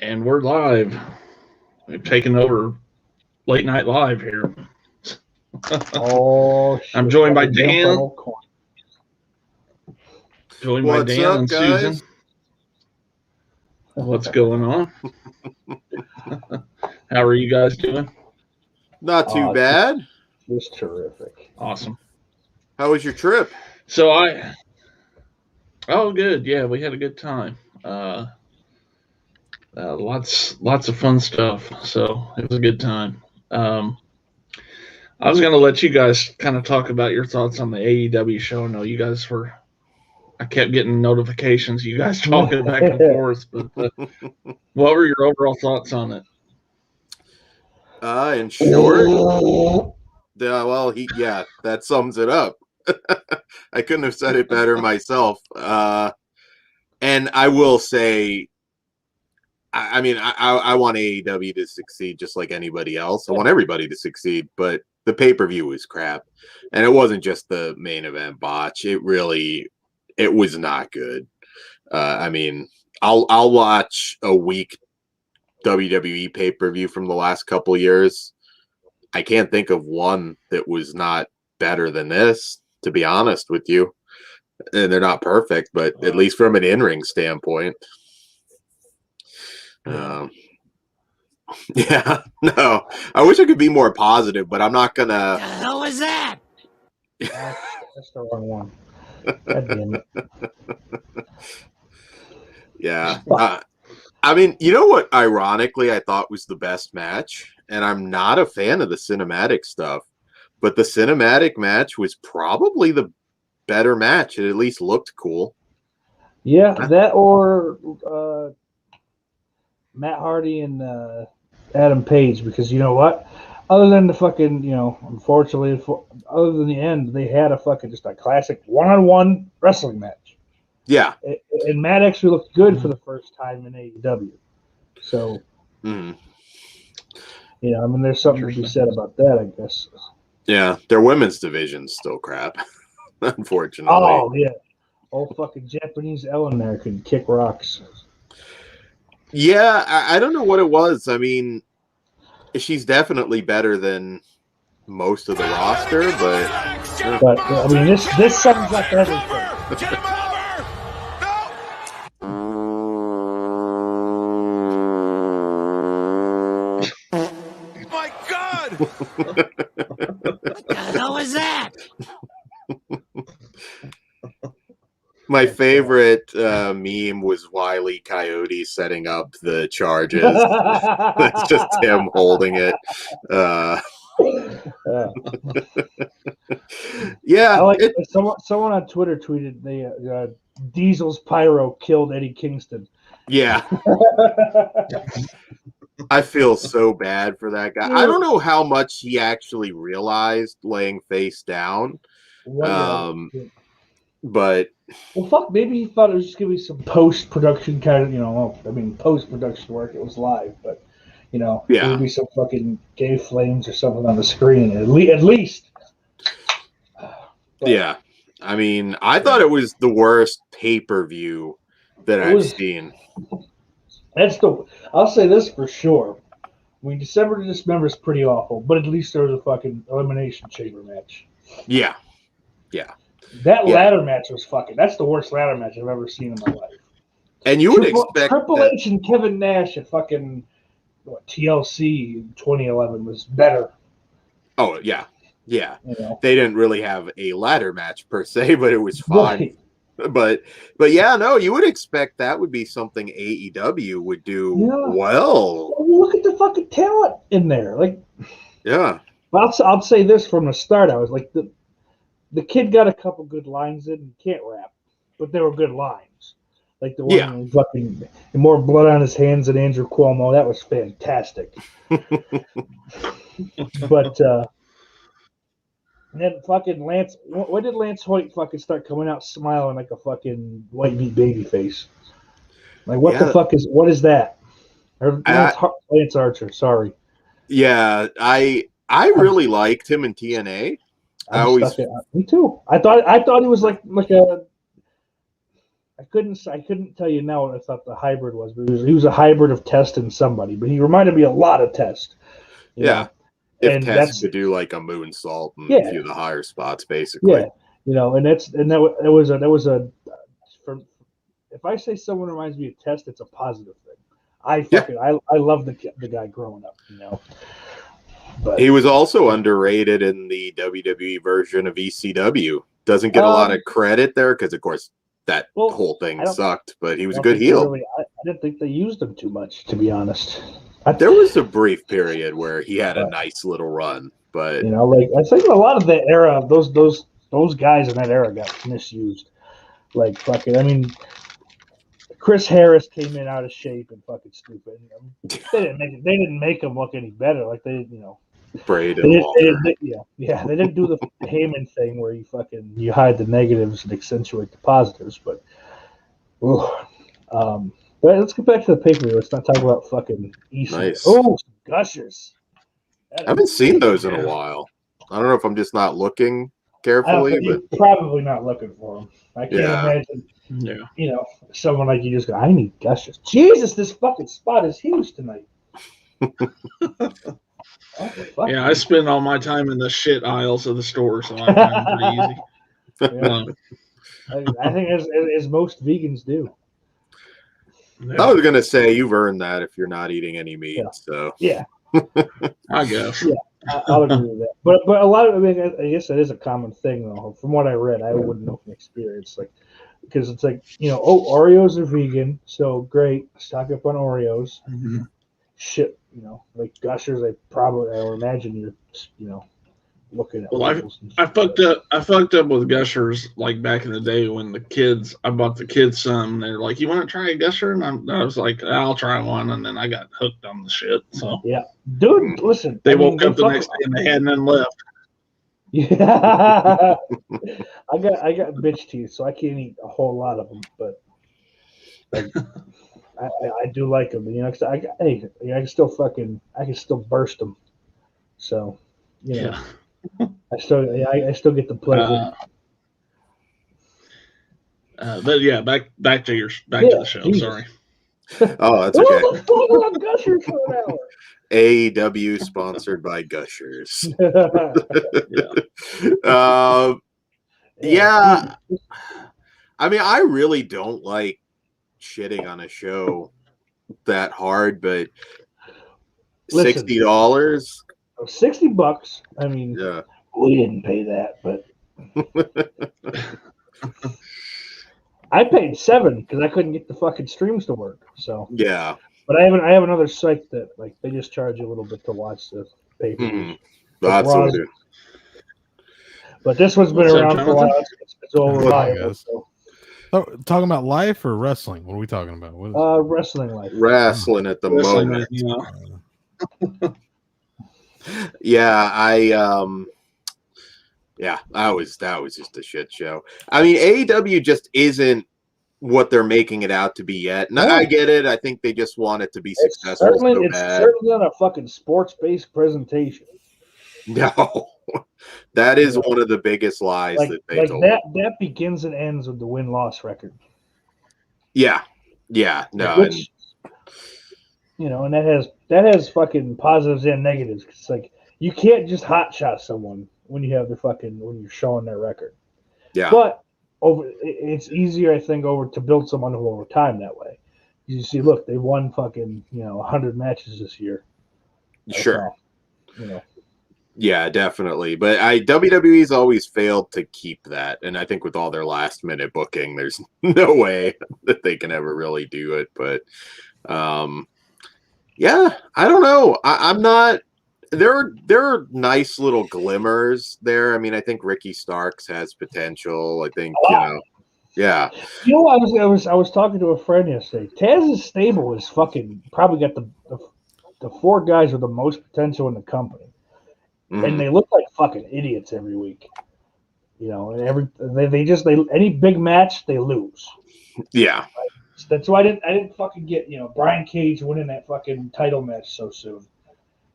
And we're live. We've taken over late night live here. Oh, shit. I'm joined by Dan. Joined by Dan up, and guys? Susan. What's going on? How are you guys doing? Not too bad. Just terrific. Awesome. How was your trip? Oh, good. Yeah, we had a good time. Lots of fun stuff. So it was a good time. I was going to let you guys kind of talk about your thoughts on the AEW show. I know you guys I kept getting notifications, you guys talking back and forth. But what were your overall thoughts on it? In short, that sums it up. I couldn't have said it better myself. And I will say, I want AEW to succeed just like anybody else. I want everybody to succeed, but the pay-per-view was crap. And it wasn't just the main event botch. It was not good. I'll watch a week WWE pay-per-view from the last couple years. I can't think of one that was not better than this, to be honest with you. And they're not perfect, but at least from an in-ring standpoint. Yeah, no. I wish I could be more positive, but I'm not gonna. What the hell was that? That's the wrong one. God damn it. Yeah. You know what, ironically, I thought was the best match? And I'm not a fan of the cinematic stuff, but the cinematic match was probably the better match. It at least looked cool. Yeah, that or Matt Hardy and Adam Page, because you know what? Other than the fucking, unfortunately, other than the end, they had just a classic one-on-one wrestling match. Yeah. And Matt actually looked good for the first time in AEW. So, there's something to be said about that, I guess. Yeah, their women's division's still crap, unfortunately. Oh, yeah. Old fucking Japanese Ellen there can kick rocks. Yeah, I don't know what it was. I mean, she's definitely better than most of the roster, but this sums up everything. My God! What the hell was that? My favorite meme was Wile E. Coyote setting up the charges. That's just him holding it. Yeah. I like someone on Twitter tweeted Diesel's pyro killed Eddie Kingston. Yeah. I feel so bad for that guy. I don't know how much he actually realized laying face down. But fuck, maybe he thought it was just gonna be some post-production kind of, post-production work. It was live, but there would be some fucking gay flames or something on the screen at least. But, yeah, I thought it was the worst pay-per-view that I've seen. I'll say this for sure. December to Dismember is pretty awful, but at least there was a fucking Elimination Chamber match. Yeah. That ladder match was that's the worst ladder match I've ever seen in my life. And you would expect Triple H and Kevin Nash at fucking TLC in 2011 was better. Oh, yeah. Yeah. They didn't really have a ladder match per se, but it was fine. Right. But yeah, no, you would expect that would be something AEW would do well. Look at the fucking talent in there. I'll say this from the start. I was like, the kid got a couple good lines in. He can't rap, but they were good lines. Like the one fucking more blood on his hands than Andrew Cuomo. That was fantastic. But then fucking Lance. When did Lance Hoyt fucking start coming out smiling like a fucking white meat baby face? Like what the fuck what is that? Or Lance Archer. Sorry. Yeah, I really liked him in TNA. Me too. I thought he was like a I couldn't tell you now what I thought the hybrid was, but he was a hybrid of Test and somebody. But he reminded me a lot of Test. Yeah. Know? If and Test could do like a moonsault and a few of the higher spots, basically. Yeah. That was a if I say someone reminds me of Test, it's a positive thing. I love the guy growing up, But he was also underrated in the WWE version of ECW. Doesn't get a lot of credit there because, of course, that whole thing sucked. But he was a good heel. I didn't think they used him too much, to be honest. There was a brief period where he had a nice little run, but I think a lot of the era, those guys in that era got misused. Like fucking, I mean, Chris Harris came in out of shape and fucking stupid. They didn't make him look any better. Like they, Braid and they didn't do the Heyman thing where you hide the negatives and accentuate the positives. But let's get back to the pay-per-view. Let's not talk about fucking East. Nice. Oh, Gushers. I haven't seen those in a while. I don't know if I'm just not looking carefully. You're probably not looking for them. I can't imagine. Yeah. Someone like you just go, I need Gushers. Jesus, this fucking spot is huge tonight. I spend all my time in the shit aisles of the store, so I find it pretty easy. I think as most vegans do. Yeah. I was gonna say you've earned that if you're not eating any meat. Yeah. So I guess. Yeah, I'll agree with that. But a lot of I guess it is a common thing though. From what I read, I wouldn't know from experience, because it's Oreos are vegan, so great. Stock up on Oreos. Mm-hmm. Shit, like Gushers. I would imagine you're, looking at. Well, I fucked up with Gushers like back in the day when I bought the kids some. They're like, "You want to try a Gusher?" And I was like, "I'll try one." And then I got hooked on the shit. So yeah, dude, listen. They woke up the next day and they had none left. Yeah, I got bitch teeth, so I can't eat a whole lot of them, but I do like them. I can still burst them. So, Yeah. I still get the pleasure. But yeah, back to the show. Jesus. Sorry. Oh, that's okay. Let's talk about Gushers for an hour. AEW sponsored by Gushers. Yeah. I mean, I really don't like shitting on a show that hard, but $60. $60. I mean, we didn't pay that, but I paid $7 because I couldn't get the fucking streams to work. So yeah, but I have another site that they just charge you a little bit to watch the pay-per-views. That's what it is. But this one's been around for a while. It's all reliable. So. Talking about life or wrestling? What are we talking about? Wrestling life. Wrestling at the moment. That was just a shit show. I mean, AEW just isn't what they're making it out to be yet. And I get it. I think they just want it to be successful. It's certainly not a fucking sports-based presentation. No. That is one of the biggest lies that they told. That begins and ends with the win-loss record. Yeah. Yeah. No. Which, and that has fucking positives and negatives. It's like you can't just hotshot someone when you're showing their record. Yeah. But it's easier, I think, to build someone over time that way. You see, look, they won fucking 100 matches this year. Sure. Yeah, definitely. But WWE's always failed to keep that. And I think with all their last minute booking, there's no way that they can ever really do it. But yeah, I don't know. I'm not. There are nice little glimmers there. I mean, I think Ricky Starks has potential. I think, yeah. I was talking to a friend yesterday. Taz's stable is fucking probably got the 4 guys with the most potential in the company. Mm-hmm. And they look like fucking idiots every week. And any big match they lose. Yeah. Right? So that's why I didn't fucking get Brian Cage winning that fucking title match so soon.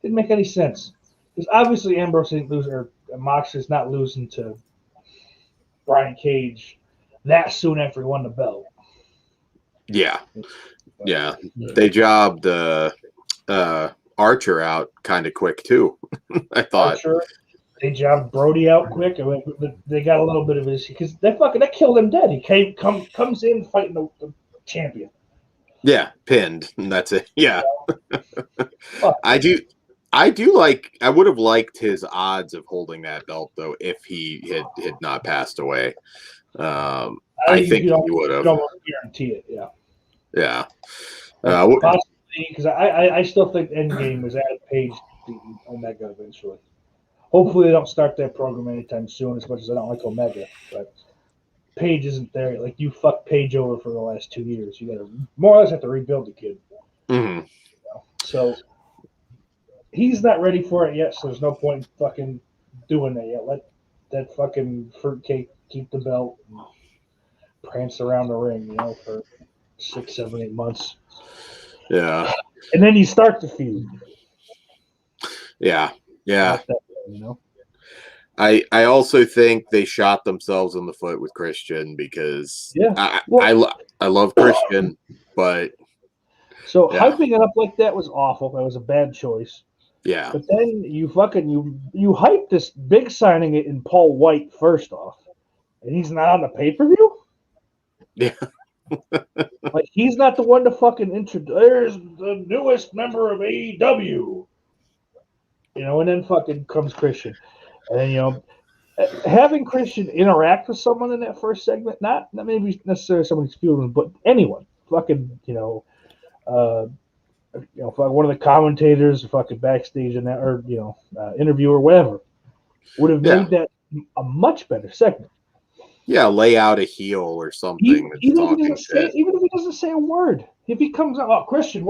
Didn't make any sense because obviously Ambrose didn't lose, or Moxley's not losing to Brian Cage that soon after he won the belt. Yeah. Yeah. They jobbed Archer out kind of quick too. I thought. Archer, they jobbed Brody out quick. I mean, they got a little bit of his because that killed him dead. He comes in fighting the champion. Yeah, pinned, and that's it. Yeah. I would have liked his odds of holding that belt though if he had not passed away. I think he would have. Don't guarantee it. Yeah. Yeah. Possibly because I still think Endgame was at Page beating Omega eventually. Hopefully they don't start that program anytime soon. As much as I don't like Omega, but Page isn't there. Like you fucked Page over for the last 2 years. You got to more or less have to rebuild the kid. Mm-hmm. So he's not ready for it yet. So there's no point in fucking doing that yet. Let that fucking fruitcake keep the belt and prance around the ring, for 6, 7, 8 months. Yeah. And then you start the feud. Yeah. Yeah. Way, I also think they shot themselves in the foot with Christian because I love Christian, but hyping it up like that was awful. That was a bad choice. Yeah. But then you hype this big signing it in Paul White first off, and he's not on the pay-per-view? Yeah. Like he's not the one to fucking introduce. There's the newest member of AEW. And then fucking comes Christian. And then, having Christian interact with someone in that first segment, not maybe necessarily someone's feeling, but anyone, fucking, one of the commentators, fucking backstage in that, or interview or whatever, would have made that a much better segment. Yeah, lay out a heel or something. Even if he doesn't say a word, if he comes out, Christian,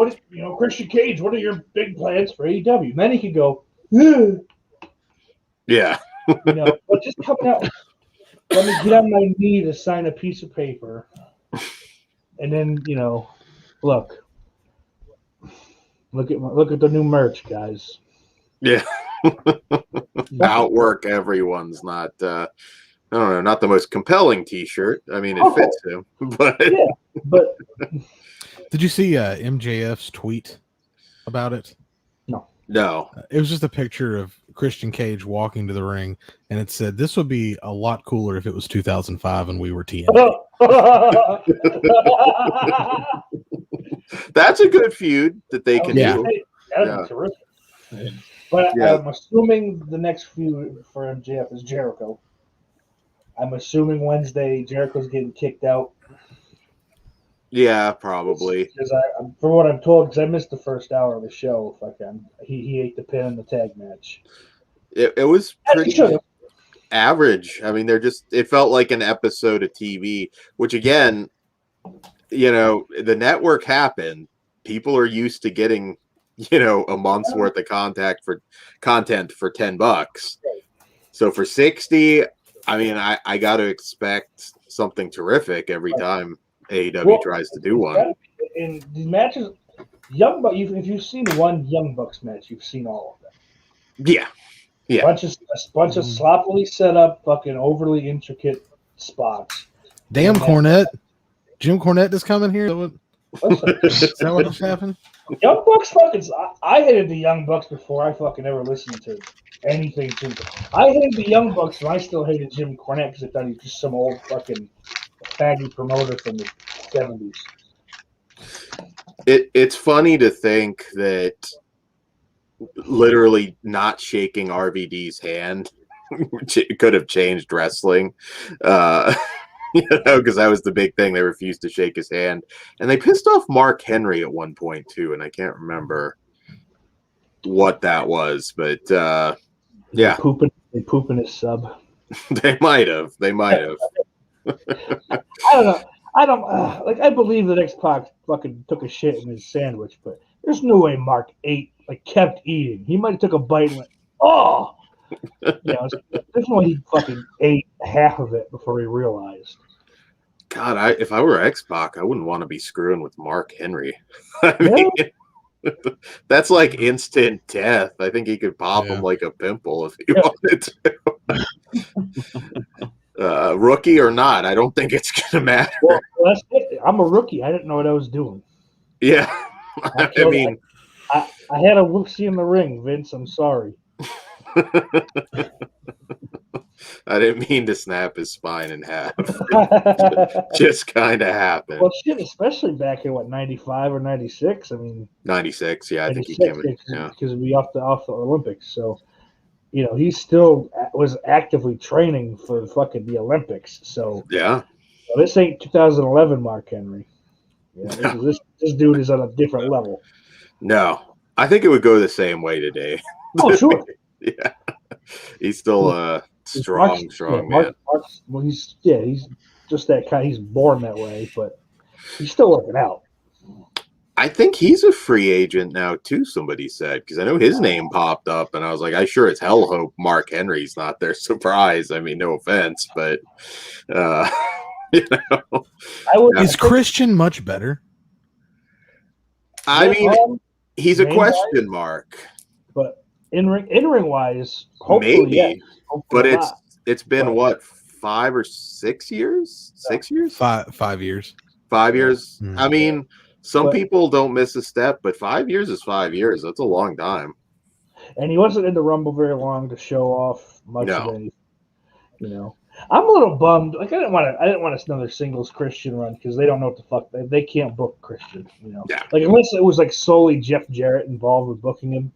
Christian Cage, what are your big plans for AEW? And then he could go, yeah. But just coming out, let me get on my knee to sign a piece of paper, and then look at the new merch, guys. Yeah. Outwork everyone's not. I don't know, not the most compelling T-shirt. I mean, it fits him, but but did you see MJF's tweet about it? No. It was just a picture of Christian Cage walking to the ring, and it said, "This would be a lot cooler if it was 2005 and we were TNA." That's a good feud that they can do. That'd be terrific. But I'm assuming the next feud for MJF is Jericho. I'm assuming Wednesday Jericho's getting kicked out. Yeah, probably. Because from what I'm told, because I missed the first hour of the show, he ate the pin in the tag match. It was pretty average. I mean, it felt like an episode of TV, which again, the network happened. People are used to getting, a month's worth of content for $10. So for 60, I mean, I got to expect something terrific every time AEW tries to do one. In the matches, if you've seen one Young Bucks match, you've seen all of them. Yeah. Yeah. Bunch of sloppily set up, fucking overly intricate spots. Damn, Cornette. Jim Cornette is coming here. Is that what just happened? Young Bucks I hated the Young Bucks before I fucking ever listened to anything. I hated the Young Bucks and I still hated Jim Cornette because I thought he was just some old fucking faggy promoter from the 70s. It's funny to think that literally not shaking RVD's hand could have changed wrestling. Because that was the big thing. They refused to shake his hand. And they pissed off Mark Henry at one point, too. And I can't remember what that was. But, yeah. They pooping his sub. They might have. I don't I believe that X-Pac fucking took a shit in his sandwich, but there's no way Mark kept eating. He might have took a bite and went, oh! There's no way he fucking ate half of it before he realized. God, if I were X-Pac, I wouldn't want to be screwing with Mark Henry. I mean, that's like instant death. I think he could pop him like a pimple if he wanted to. Rookie or not, I don't think it's gonna matter. Well, that's it. I'm a rookie. I didn't know what I was doing. Yeah, I mean, I had a look-see in the ring, Vince. I'm sorry. I didn't mean to snap his spine in half. Just kind of happened. Well, shit, especially back in, 95 or 96? I mean... 96, yeah, I think he came in. Because we off the Olympics. So, he still was actively training for fucking the Olympics. So, yeah. This ain't 2011 Mark Henry. This dude is on a different level. No, I think it would go the same way today. Oh, sure. Yeah. He's still a strong man. Well, he's just that kind. He's born that way, but he's still working out. I think he's a free agent now too. Somebody said, because I know his name popped up, and I was like, I sure as hell hope Mark Henry's not their surprise. I mean, no offense, but is Christian much better? I mean, he's a question mark. But in ring wise, hopefully, maybe. Yes, hopefully but it's been what, 5 or 6 years? 6 years? 5 years. 5 years. Mm-hmm. I mean, some people don't miss a step, but 5 years is 5 years. That's a long time. And he wasn't in the Rumble very long to show off much of anything. I'm a little bummed. Like I didn't want another singles Christian run because they don't know what the fuck they can't book Christian. Yeah. Like unless it was like solely Jeff Jarrett involved with booking him,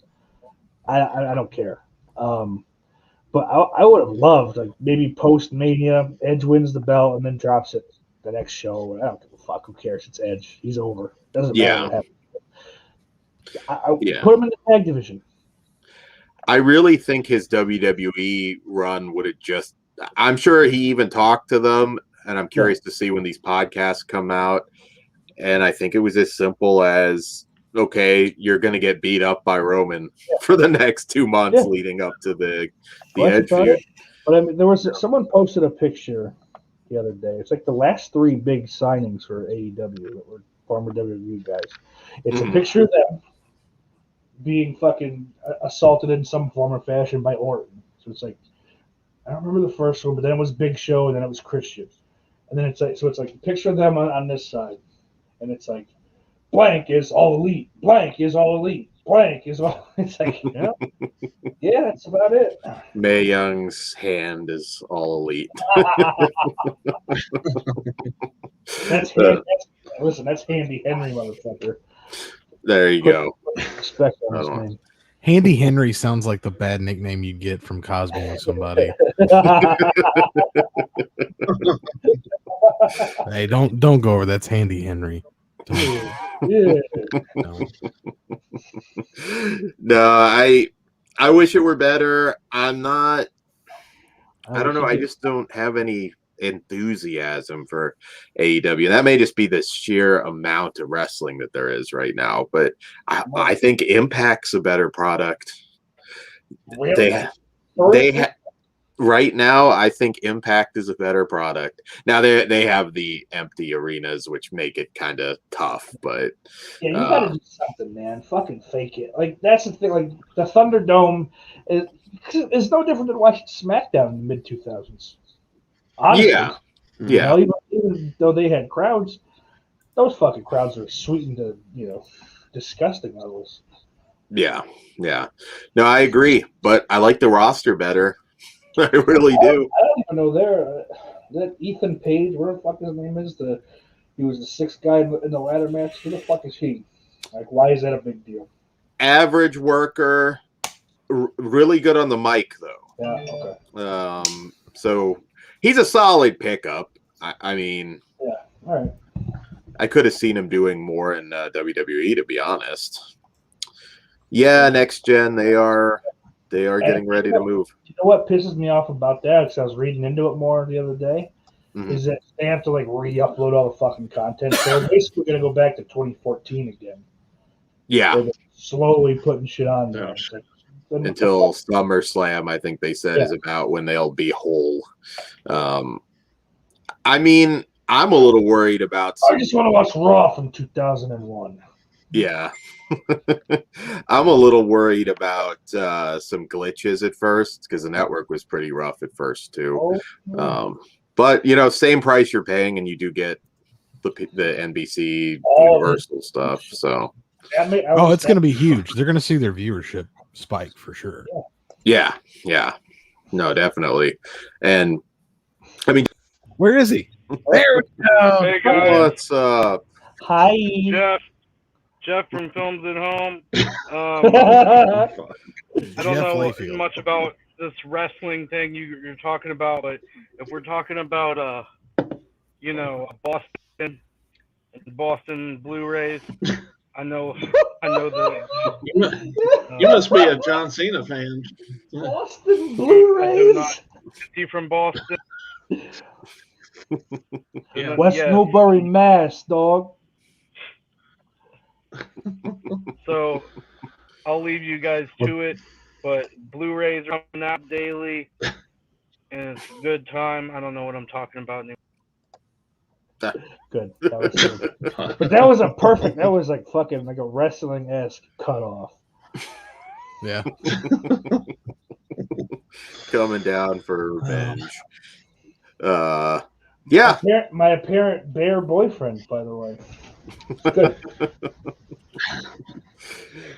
I don't care. But I would have loved like maybe post Mania, Edge wins the belt and then drops it the next show. I don't give a fuck. Who cares? It's Edge. He's over. Doesn't matter what happens. Put him in the tag division. I really think his WWE run would have just. I'm sure he even talked to them, and I'm curious to see when these podcasts come out. And I think it was as simple as, okay, you're going to get beat up by Roman for the next 2 months leading up to the Edge feud. But I mean, there was someone posted a picture the other day. It's like the last 3 big signings for AEW that were former WWE guys. It's a picture of them being fucking assaulted in some form or fashion by Orton. So it's like, I don't remember the first one, but then it was Big Show, and then it was Christian. And then it's like a picture of them on this side. And it's like, blank is all elite, blank is all elite, blank is all. It's like, yeah, that's about it. Mae Young's hand is all elite. That's Handy Henry, motherfucker. There you go. Respect on his name. Handy Henry sounds like the bad nickname you'd get from cosplay somebody. Hey, don't go over. That's Handy Henry. No, I wish it were better. I'm not. I don't know. I just don't have any enthusiasm for AEW. That may just be the sheer amount of wrestling that there is right now. But I think Impact's a better product. Really? Right now, I think Impact is a better product. Now they have the empty arenas, which make it kind of tough. But yeah, you gotta do something, man. Fucking fake it. Like that's the thing. Like the Thunderdome is no different than watching SmackDown in the mid 2000s. Honestly, yeah. Even though they had crowds, those fucking crowds are sweetened to disgusting levels. Yeah. No, I agree, but I like the roster better. I really do. I don't even know that Ethan Page, where the fuck his name is, he was the 6th guy in the ladder match. Who the fuck is he? Like, why is that a big deal? Average worker, really good on the mic though. Yeah. Okay. So he's a solid pickup. I mean, yeah. All right. I could have seen him doing more in WWE, to be honest. Yeah, next gen they are getting ready to move. You know what pisses me off about that? Because I was reading into it more the other day. Is that they have to like re-upload all the fucking content. So they're basically going to go back to 2014 again. Yeah. They're slowly putting shit on there. Like, until SummerSlam, I think they said is about when they'll be whole. I mean, I'm a little worried about. I just want to watch Raw from 2001. Yeah. I'm a little worried about some glitches at first because the network was pretty rough at first too. But same price you're paying, and you do get the NBC Universal stuff. So it's going to be huge. They're going to see their viewership spike for sure. Yeah. No, definitely. And I mean, where is he? There we go. Hey guys. What's up? Hi, Jeff from Films at Home. I don't know much about this wrestling thing you're talking about, but if we're talking about Boston Blu-rays, I know the. You must be a John Cena fan. Boston Blu-rays. He from Boston. West Newbury, Mass, dog. So I'll leave you guys to it, but Blu-rays are coming out daily, and it's a good time. I don't know what I'm talking about anymore. Good. But that was that was like fucking like a wrestling-esque cutoff. Yeah. Coming down for revenge. Yeah. My apparent bear boyfriend, by the way. Good.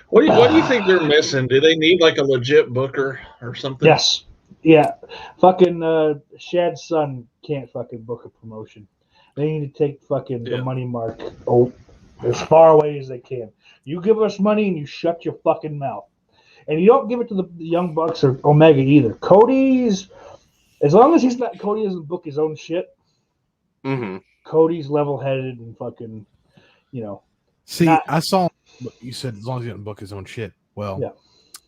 What do you think they're missing? Do they need like a legit booker or something? Yes. Yeah. Fucking Shad's son can't fucking book a promotion. They need to take fucking the money mark as far away as they can. You give us money and you shut your fucking mouth. And you don't give it to the Young Bucks or Omega either. Cody's, as long as Cody doesn't book his own shit, Cody's level-headed and fucking, See, I saw you said as long as he doesn't book his own shit. Well,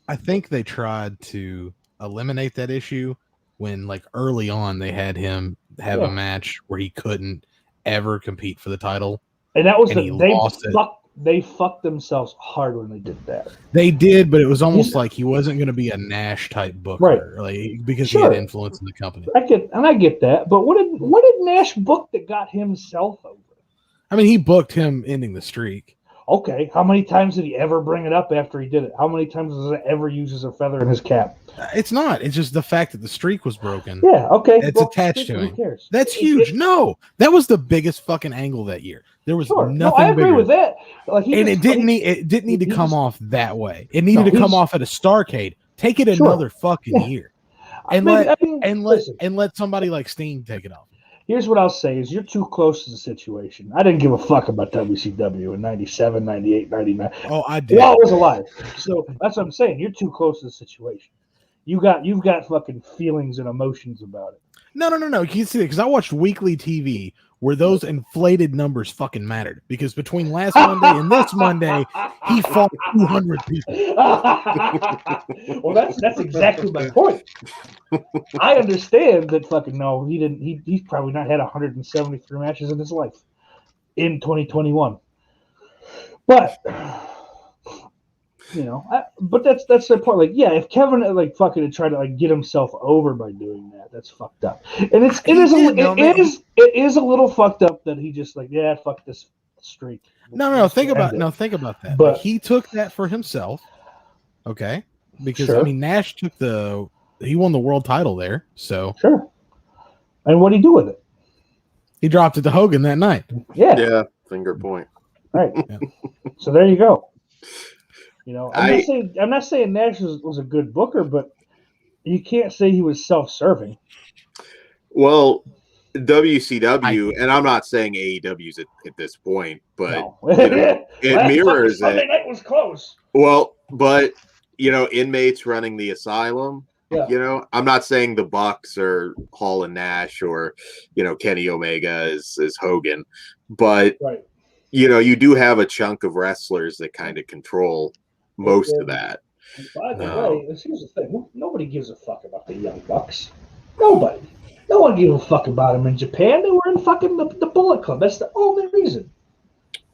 I think they tried to eliminate that issue when, like, early on they had him have a match where he couldn't ever compete for the title. And that was they fucked themselves hard when they did that. They did, but it was almost like he wasn't going to be a Nash type booker, like, because he had influence in the company. I get that, but what did Nash book that got himself over? I mean, he booked him ending the streak. Okay, how many times did he ever bring it up after he did it? How many times does it ever use as a feather in his cap? It's not. It's just the fact that the streak was broken. Yeah, okay. It's attached to him. That's huge. No, that was the biggest fucking angle that year. There was nothing. No, I agree with that. Like, it didn't need to come off that way. It needed to come off at a Starrcade. Take it another fucking year, and let somebody like Steen take it off. Here's what I'll say is you're too close to the situation. I didn't give a fuck about WCW in 97, 98, 99. Oh, I did. Well, I was alive. So that's what I'm saying. You're too close to the situation. You've got fucking feelings and emotions about it. No. You can see it because I watched weekly TV where those inflated numbers fucking mattered. Because between last Monday and this Monday, he fought 200 people. Well, that's exactly my point. I understand that fucking he didn't. He's probably not had 173 matches in his life in 2021. But but that's the point. Like, yeah, if Kevin fucking tried to get himself over by doing that, that's fucked up. And it is a little fucked up that he just fuck this streak. No, think about that. But he took that for himself, okay? Because I mean, Nash he won the world title there, so sure. And what did he do with it? He dropped it to Hogan that night. Yeah, finger point. Right. Yeah. So there you go. I'm not saying Nash was a good booker, but you can't say he was self-serving. Well, WCW, and I'm not saying AEW's at this point, but it mirrors Sunday night was close. Well, but inmates running the asylum. Yeah. I'm not saying the Bucks or Hall and Nash or Kenny Omega is Hogan, but you do have a chunk of wrestlers that kind of control most of that. By the way, here's the thing: nobody gives a fuck about the Young Bucks. Nobody. No one gave a fuck about them in Japan. They were in fucking the Bullet Club. That's the only reason.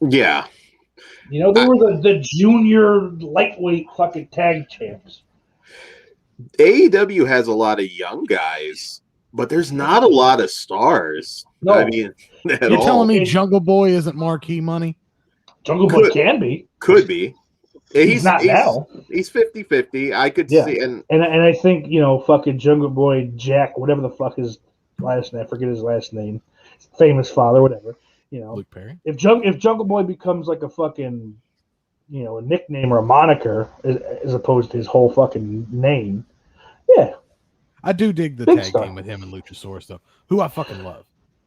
Yeah. They were the junior lightweight fucking tag champs. AEW has a lot of young guys, but there's not a lot of stars. No. I mean, you're telling me Jungle Boy isn't marquee money? Jungle Boy can be. Could be. He's not now. He's 50-50. I could see, and I think fucking Jungle Boy Jack, whatever the fuck his last name, I forget his last name, famous father, whatever. Luke Perry. If Jungle Boy becomes like a fucking, a nickname or a moniker as opposed to his whole fucking name, yeah. I do dig the tag team with him and Luchasaurus, though, who I fucking love.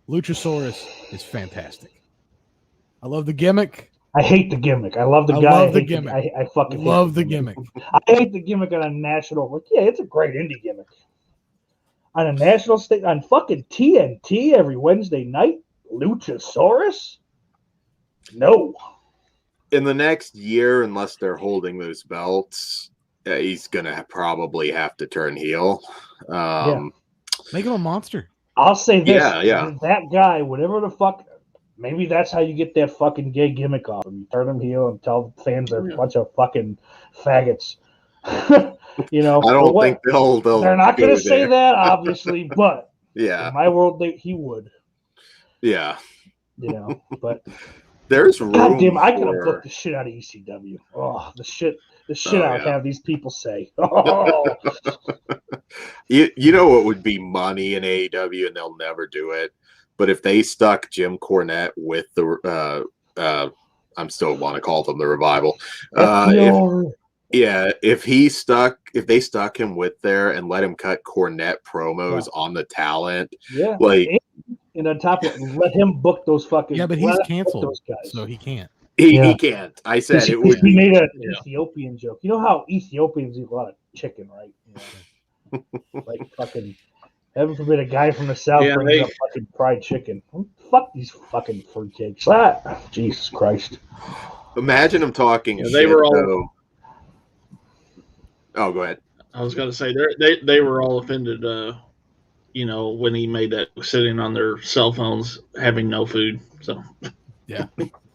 Luchasaurus is fantastic. I love the gimmick. I hate the gimmick. I love the guy. I love the gimmick. I fucking love the gimmick. I hate the gimmick on a national. Like, yeah, it's a great indie gimmick. On a national stage, on fucking TNT every Wednesday night, Luchasaurus? No. In the next year, unless they're holding those belts, he's gonna probably have to turn heel. Make him a monster. I'll say this. Yeah. That guy, whatever the fuck. Maybe that's how you get that fucking gay gimmick off him. You turn him heel and tell fans they're a bunch of fucking faggots. I don't think they'll. They're not going to say that, obviously, but in my world, he would. Yeah. But there's room. God damn, I could have booked the shit out of ECW. Oh, the shit I would have these people say. Oh. You know what would be money in AEW, and they'll never do it. But if they stuck Jim Cornette with the, I'm still want to call them the Revival. If they stuck him with there and let him cut Cornette promos on the talent, and on top of it, let him book those fucking. Yeah, but he's canceled, so he can't. He can't. I said it would. He made an Ethiopian joke. You know how Ethiopians eat a lot of chicken, right? Like fucking. Heaven forbid a guy from the South brings up fucking fried chicken. Fuck these fucking fruitcakes. Jesus Christ. Imagine him talking. They were all. Oh, go ahead. I was going to say they were all offended. When he made that sitting on their cell phones having no food. So. Yeah.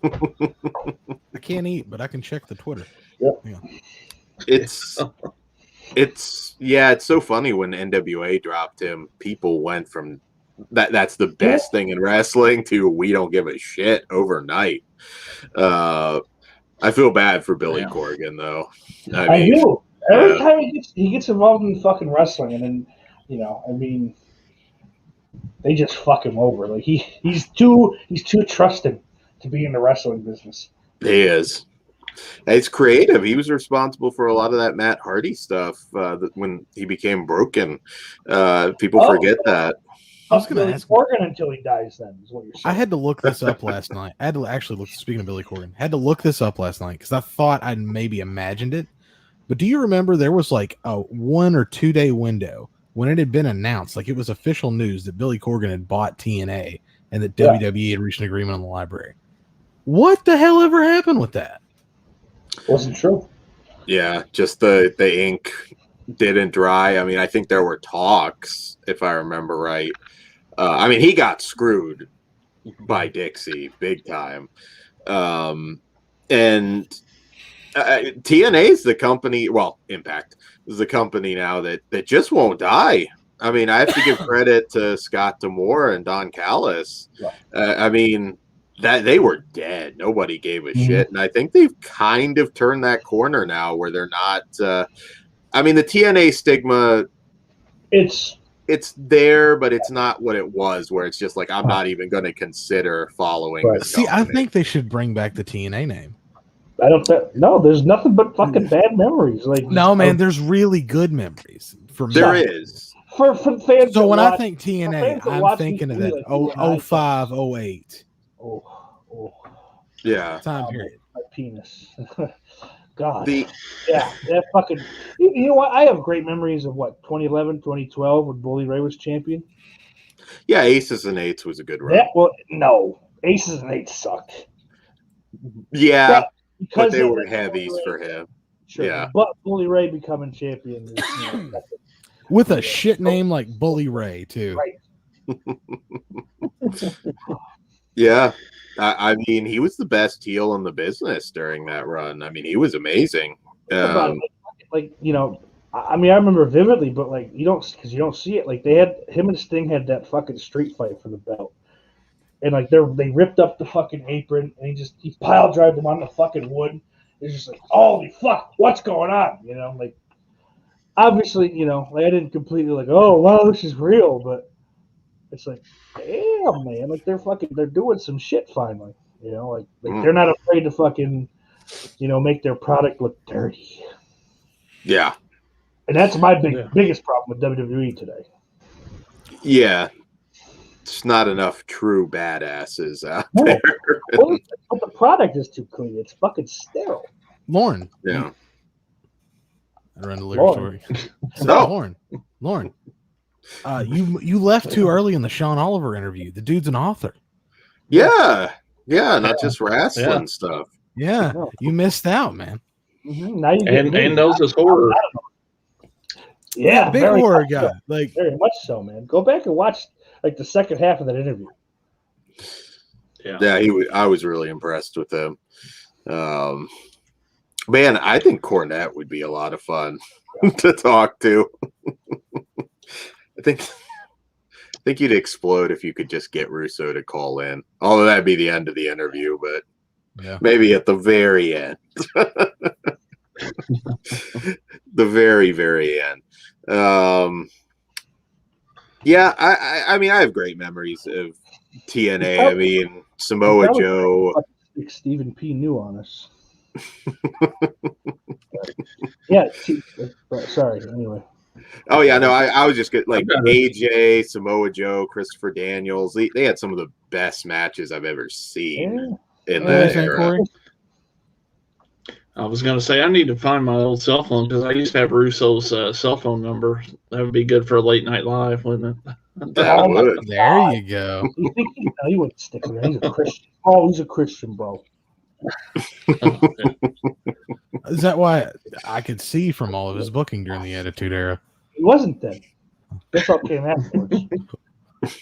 I can't eat, but I can check the Twitter. Yep. Yeah. It's so funny when NWA dropped him, people went from that's the best thing in wrestling to we don't give a shit overnight. I feel bad for Billy Corgan though. I do. Every time he gets involved in fucking wrestling, and then they just fuck him over. Like he's too trusted to be in the wrestling business. He is. It's creative. He was responsible for a lot of that Matt Hardy stuff when he became broken. People forget that. I was going to ask Corgan until he dies. Then is what you're saying. I had to look this up last night. I had to actually look. Speaking of Billy Corgan, had to look this up last night because I thought I'd maybe imagined it. But do you remember there was like a 1 or 2 day window when it had been announced, like it was official news that Billy Corgan had bought TNA and that WWE had reached an agreement on the library? What the hell ever happened with that? Wasn't true. Yeah, just the ink didn't dry. I mean, I think there were talks, if I remember right. I mean, he got screwed by Dixie big time. And TNA is the company, well, Impact is the company now that just won't die. I mean, I have to give credit to Scott D'Amore and Don Callis. I mean, that they were dead. Nobody gave a shit. And I think they've kind of turned that corner now where they're not I mean, the TNA stigma it's there, but it's not what it was, where it's just like I'm not even going to consider following this company. I think they should bring back the TNA name. I don't no, there's nothing but fucking bad mememories. Like no, man, there's really good memories for me. There is. For fans. So when I think TNA, I'm thinking of that 05, 08. Oh. Yeah. Time period. My penis. God. Yeah, that fucking. You know what? I have great memories of 2011, 2012 when Bully Ray was champion. Yeah, Aces and Eights was a good run. No, Aces and Eights sucked. Yeah, but they were heavies for him. Sure, yeah, but Bully Ray becoming champion is, with a shit name like Bully Ray too. Right. Yeah. I mean, he was the best heel in the business during that run. I mean, he was amazing. I remember vividly, but you don't see it. Like him and Sting had that fucking street fight for the belt, and they ripped up the fucking apron, and he pile drived him on the fucking wood, It's just like, holy fuck, what's going on? You know, like obviously, you know, like I didn't completely like, oh wow, this is real, but it's like, damn, man, like they're doing some shit finally. You know, like they're not afraid to fucking, you know, make their product look dirty. Yeah. And that's my biggest problem with WWE today. Yeah. It's not enough true badasses out there. But the product is too clean. It's fucking sterile. Lauren. Yeah. I ran the lyric story. So, Lauren. You left too early in the Sean Oliver interview. The dude's an author. Yeah. Yeah, not just wrestling stuff. Yeah. You missed out, man. Mm-hmm. Now you and knows his horror. Yeah, big horror guy. Like very much so, man. Go back and watch like the second half of that interview. Yeah, I was really impressed with him. Man, I think Cornette would be a lot of fun to talk to. I think you'd explode if you could just get Russo to call in. Although that'd be the end of the interview, but maybe at the very end. The very, very end. Yeah, I mean, I have great memories of TNA. I mean, Samoa Joe. Stephen P. knew on us. Yeah. Sorry. Anyway. Oh yeah, no, I was just good. Like AJ, Samoa Joe, Christopher Daniels. They had some of the best matches I've ever seen in that era. I was going to say I need to find my old cell phone because I used to have Russo's cell phone number. That would be good for a late night live, wouldn't it? That would. There you go. You think he would stick with it? He's a Christian. Oh, he's a Christian, bro. Is that why I could see from all of his booking during the Attitude Era? He wasn't then. That's all came afterwards.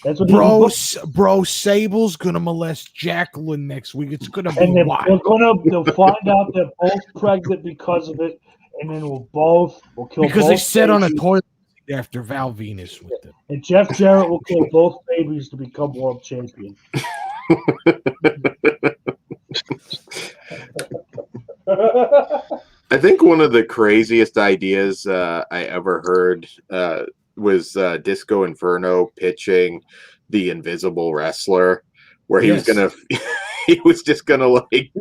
That's what bro, Sable's gonna molest Jacqueline next week. It's gonna be they'll find out they're both pregnant because of it, and then we'll kill because both they sat babies. on a toilet after Val Venus with them. And Jeff Jarrett will kill both babies to become world champion. I think one of the craziest ideas I ever heard was Disco Inferno pitching the Invisible Wrestler, where he was just gonna like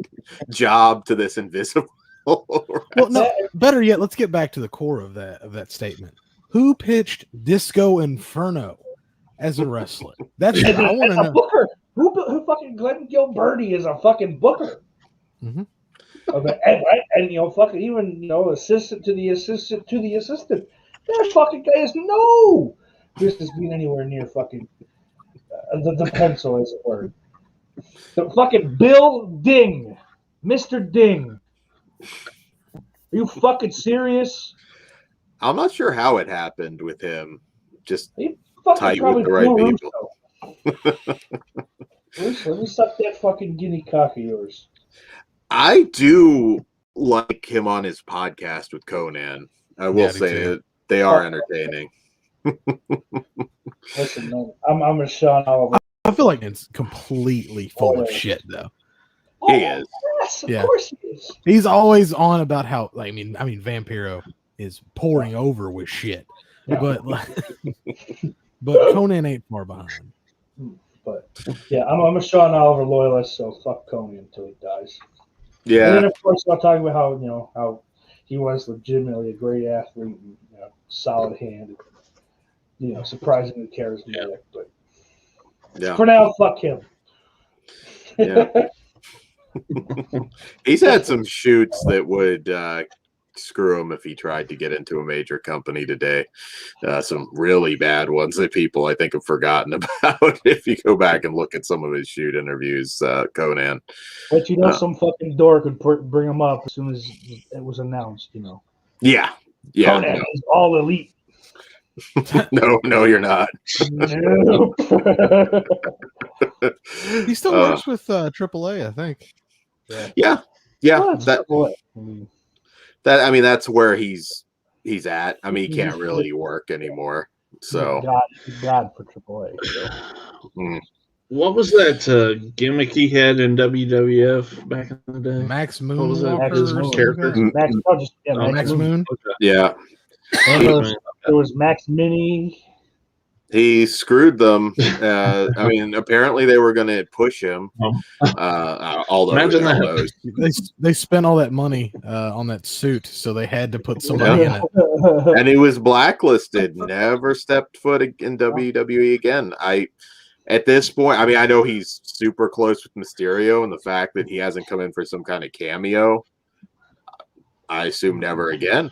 job to this invisible. Well, no, better yet, let's get back to the core of that statement. Who pitched Disco Inferno as a wrestler? That's what I want to know. Booker. Who fucking Glenn Gilberti is a fucking booker. Mm-hmm. And you know, fucking even assistant to the assistant to the assistant. That fucking guy has no business being anywhere near fucking the pencil, as it were. The fucking Bill Ding, Mr. Ding. Are you fucking serious? I'm not sure how it happened with him. Just tight with the right people. Let me suck that fucking guinea cock of yours. I do like him on his podcast with Conan. I will say that they are entertaining. Listen, man, I'm a Sean Oliver. I feel like it's completely full of shit, though. He is. Yes, of course he is. He's always on about how, I mean, Vampiro is pouring over with shit, but Conan ain't far behind. But yeah, I'm a Sean Oliver loyalist, so fuck Conan until he dies. Yeah. And then of course I'll talk about how he was legitimately a great athlete and solid hand, and, surprisingly charismatic. But for now, fuck him. Yeah. He's had some shoots that would screw him if he tried to get into a major company today. Some really bad ones that people I think have forgotten about if you go back and look at some of his shoot interviews, Conan. But some fucking dork would bring him up as soon as it was announced, Yeah. Conan is all elite. No, you're not. Nope. He still works with AAA, I think. Yeah. Well, that's where he's at. I mean, he can't really work anymore. So God for AAA. So. What was that gimmick he had in WWF back in the day? Max Moon. What was that? His character? Max Moon. Okay. Yeah. There was Max Mini. He screwed them. I mean, apparently they were going to push him. Although Imagine that. They spent all that money on that suit, so they had to put somebody in it. And he was blacklisted. Never stepped foot in WWE again. At this point, I mean, I know he's super close with Mysterio, and the fact that he hasn't come in for some kind of cameo, I assume never again.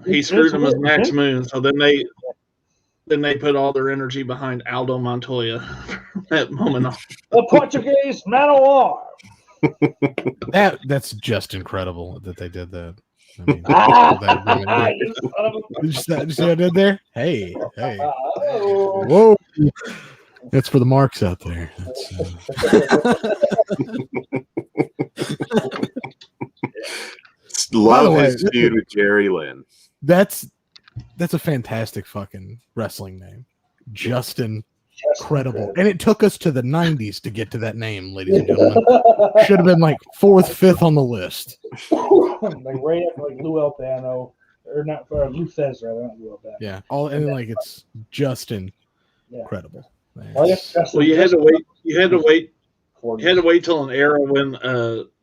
He screwed him as Max Moon, so then they put all their energy behind Aldo Montoya from that moment on. The Portuguese man of war. That's just incredible that they did that. I mean, did you see what I did there? Hey. Whoa. That's for the marks out there. Love his feud with Jerry Lynn. That's a fantastic fucking wrestling name. Justin. Incredible. And it took us to the 90s to get to that name, ladies and gentlemen. Should have been like 4th, 5th on the list. Like right after like Lou Albano, or not for Lou Thez, rather, not Lou Albano. Yeah, like it's Justin. Incredible. Well, you had to wait. You had to wait till an era when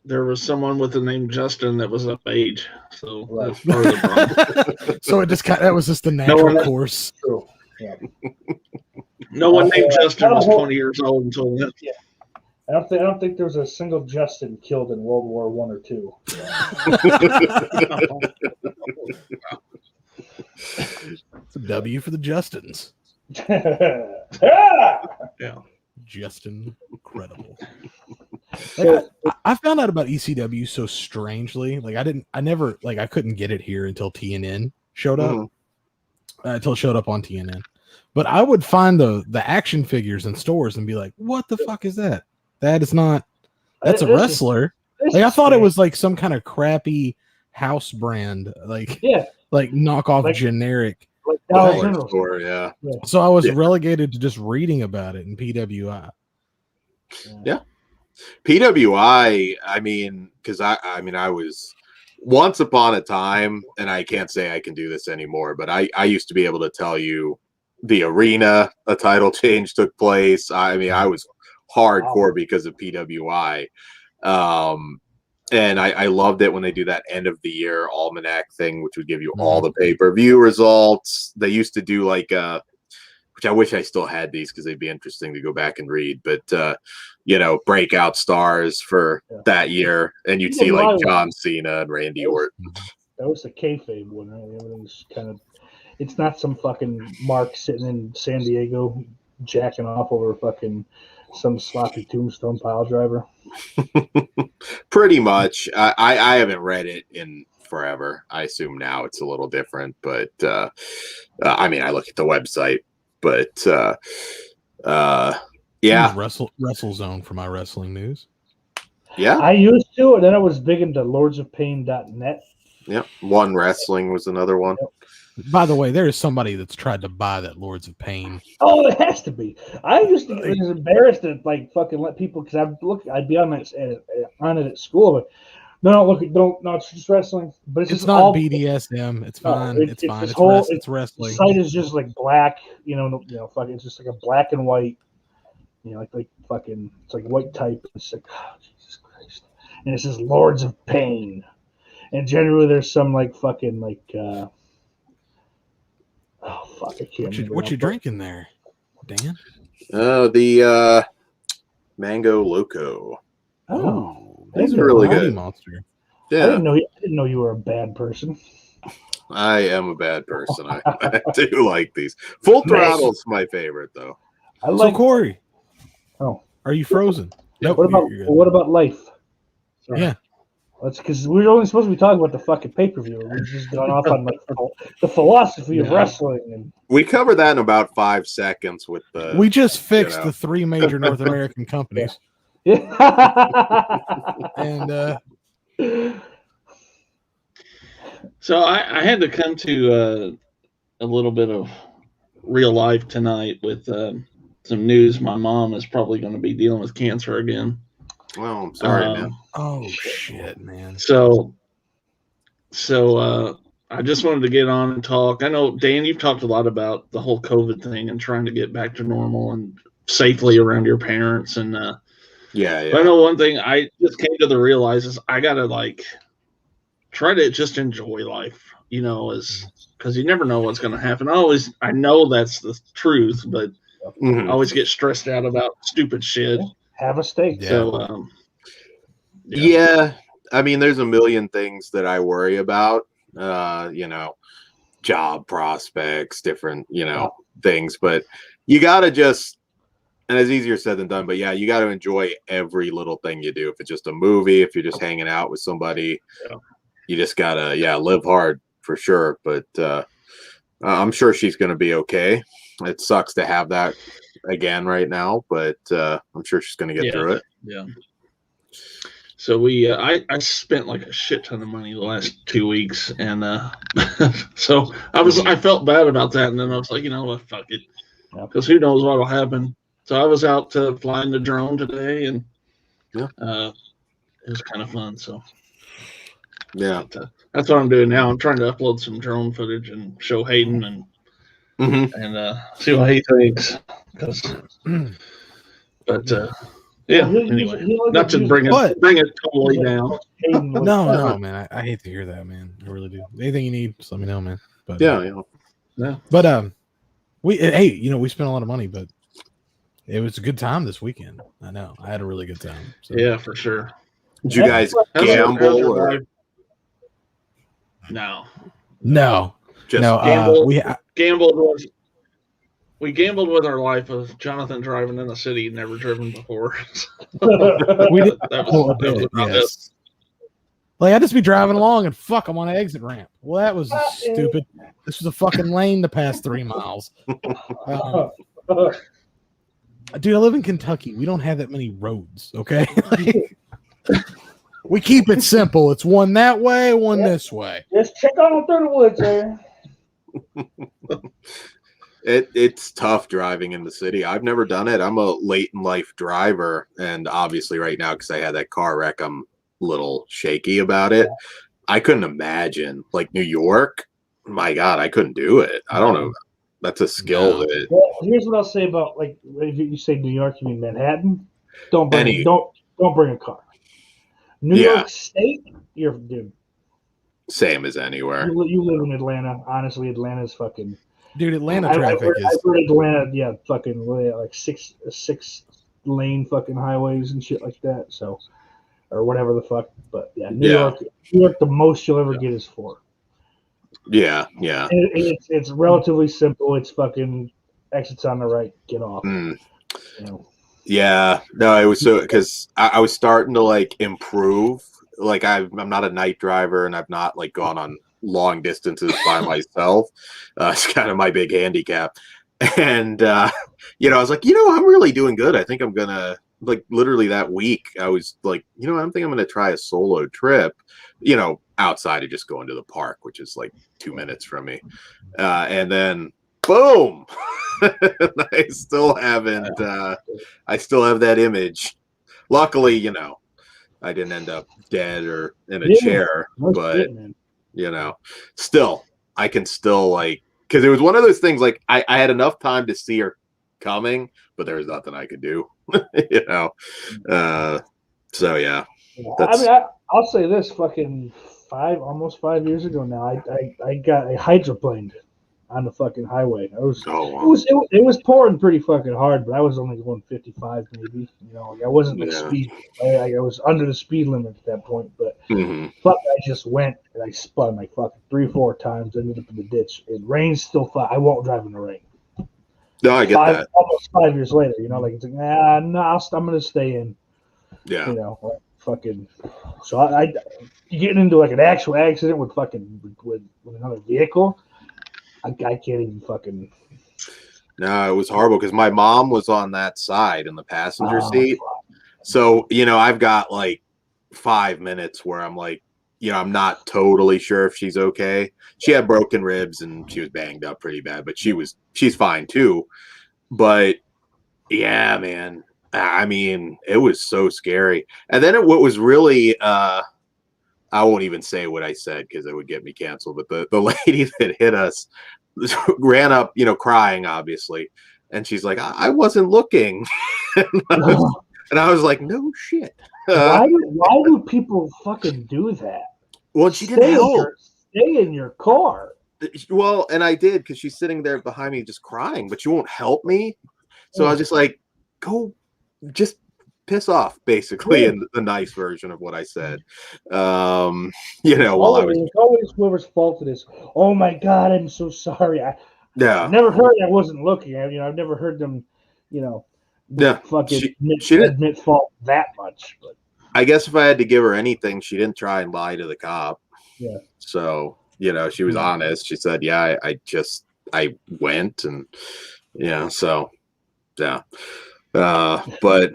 there was someone with the name Justin that was of age. So that's part of the problem. So that was just the natural course. True. Yeah. No one named Justin was 20 years old until then. Yeah. I don't think there was a single Justin killed in World War I or II. It's a W for the Justins. Yeah. Justin, incredible. Like, I found out about ECW so strangely. Like I couldn't get it here until TNN showed up. Until it showed up on TNN. But I would find the action figures in stores and be like, what the fuck is that? That's a wrestler. Like I thought it was like some kind of crappy house brand, like knockoff generic. Store, yeah. So I was relegated to just reading about it in PWI. Yeah. PWI, I mean, because I was once upon a time, and I can't say I can do this anymore, but I used to be able to tell you the arena a title change took place. I mean, I was hardcore because of PWI. And I loved it when they do that end of the year almanac thing, which would give you all the pay-per-view results. They used to do like which I wish I still had these because they'd be interesting to go back and read, but breakout stars for that year, and you'd see like John Cena and Randy Orton. That was the kayfabe one, right? Everything's kind of, it's not some fucking Mark sitting in San Diego jacking off over fucking some sloppy tombstone pile driver. Pretty much. I haven't read it in forever. I assume now it's a little different, but I mean, I look at the website, but yeah. Wrestle Zone for my wrestling news. Yeah. I used to, and then I was big into lordsofpain.net. Yep. One Wrestling was another one. Yep. By the way, there is somebody that's tried to buy that Lords of Pain. Oh, it has to be. I used to was embarrassed to like fucking let people, because I'd be on it at school, but no, it's just wrestling. But it's just not all BDSM. It's fine. It's fine. It's wrestling. The site is just like black. Fucking. It's just like a black and white. Like fucking. It's like white type. It's like, oh, Jesus Christ. And it says Lords of Pain, and generally there's some like fucking like. Oh fuck! I can't. What you drinking there, Dan? The Mango Loco. Oh, that's really good. Monster. Yeah, I didn't know you were a bad person. I am a bad person. I do like these. Full Throttle's my favorite though. So Corey, are you frozen? Nope. What about life? Sorry. Yeah. That's because we're only supposed to be talking about the fucking pay-per-view. We've just gone off on like the philosophy of wrestling. And we covered that in about 5 seconds with the. We just fixed the 3 major North American companies. Yeah. And so I had to come to a little bit of real life tonight with some news. My mom is probably going to be dealing with cancer again. Well, I'm sorry, man. Oh shit, man. So I just wanted to get on and talk. I know, Dan, you've talked a lot about the whole COVID thing and trying to get back to normal and safely around your parents. And yeah. But I know one thing I just came to the realize is I gotta like try to just enjoy life, as because you never know what's going to happen. I know that's the truth, but I always get stressed out about stupid shit. Have a steak. Yeah. So, yeah. I mean, there's a million things that I worry about, job prospects, different, things, but you got to just, and it's easier said than done, but yeah, you got to enjoy every little thing you do. If it's just a movie, if you're just hanging out with somebody, you just got to, live hard for sure. But I'm sure she's going to be okay. It sucks to have that again right now, but I'm sure she's going to get through it. Yeah. So I spent like a shit ton of money the last 2 weeks, and so I felt bad about that, and then I was like, you know what, fuck it, because who knows what'll happen. So I was out flying the drone today, and it was kind of fun. So but, that's what I'm doing now. I'm trying to upload some drone footage and show Hayden and see what he thinks. Anyway, not to bring it totally down. No, man. I hate to hear that, man. I really do. Anything you need, just let me know, man. But yeah. But we spent a lot of money, but it was a good time this weekend. I know. I had a really good time. So. Yeah, for sure. Did you guys gamble or? No. Just we gambled with our life of Jonathan driving in a city he'd never driven before. We did. That was about it. Like, I'd just be driving along and fuck, I'm on an exit ramp. Well, that was stupid. This was a fucking lane the past 3 miles. Dude, I live in Kentucky. We don't have that many roads, okay? We keep it simple. It's one that way, one this way. Just check on through the woods there. It's tough driving in the city. I've never done it. I'm a late in life driver, and obviously right now, because I had that car wreck, I'm a little shaky about it. I couldn't imagine like New York. My God, I couldn't do it. I don't know. That's a skill. Well, here's what I'll say about, like, if you say New York, you mean Manhattan. Don't bring a car. New York State, you're dude. Same as anywhere. You live in Atlanta. Honestly, Atlanta's fucking. Dude, Atlanta traffic is. I've heard Atlanta, fucking like six lane fucking highways and shit like that. So, or whatever the fuck. But New York, the most you'll ever get is 4. Yeah. And it's relatively simple. It's fucking exits on the right, get off. Yeah, no, it was so because I was starting to like improve. Like I'm not a night driver, and I've not like gone on long distances by myself. It's kind of my big handicap. And I was like, I'm really doing good. I think I'm gonna like literally that week. I was like, I think I'm gonna try a solo trip. Outside of just going to the park, which is like 2 minutes from me, and then boom. I still haven't. I still have that image. Luckily, I didn't end up dead or in a chair, but still, I can still like because it was one of those things. Like I had enough time to see her coming, but there was nothing I could do. So yeah. I mean, I'll say this: fucking almost 5 years ago now, I got a hydroplaned on the fucking highway. It was pouring pretty fucking hard, but I was only going 55 maybe. I wasn't like speed. I was under the speed limit at that point, but fuck, I just went and I spun like fucking 3-4 times. Ended up in the ditch. It rains still. I won't drive in the rain. No, I get that. Almost 5 years later, like it's like no, I'm gonna stay in. Yeah. Fucking. So you getting into like an actual accident with another vehicle. I can't even fucking. No, it was horrible because my mom was on that side in the passenger seat. So, I've got like 5 minutes where I'm like I'm not totally sure if she's okay. She had broken ribs and she was banged up pretty bad, but she's fine too. But yeah, man, I mean, it was so scary. And then what was really, I won't even say what I said because it would get me canceled. But the lady that hit us ran up, crying, obviously. And she's like, I wasn't looking. And I was like, no shit. Why do people fucking do that? Well, she didn't help. Stay in your car. Well, and I did because she's sitting there behind me just crying, but she won't help me. So I was just like, go just piss off, basically, in the nice version of what I said. While I was always whoever's fault it is. Oh my God, I'm so sorry. I've never heard I wasn't looking. I've never heard them, fucking admit fault that much. But I guess if I had to give her anything, she didn't try and lie to the cop. Yeah. So, she was honest. She said, yeah, I went and, so, yeah. But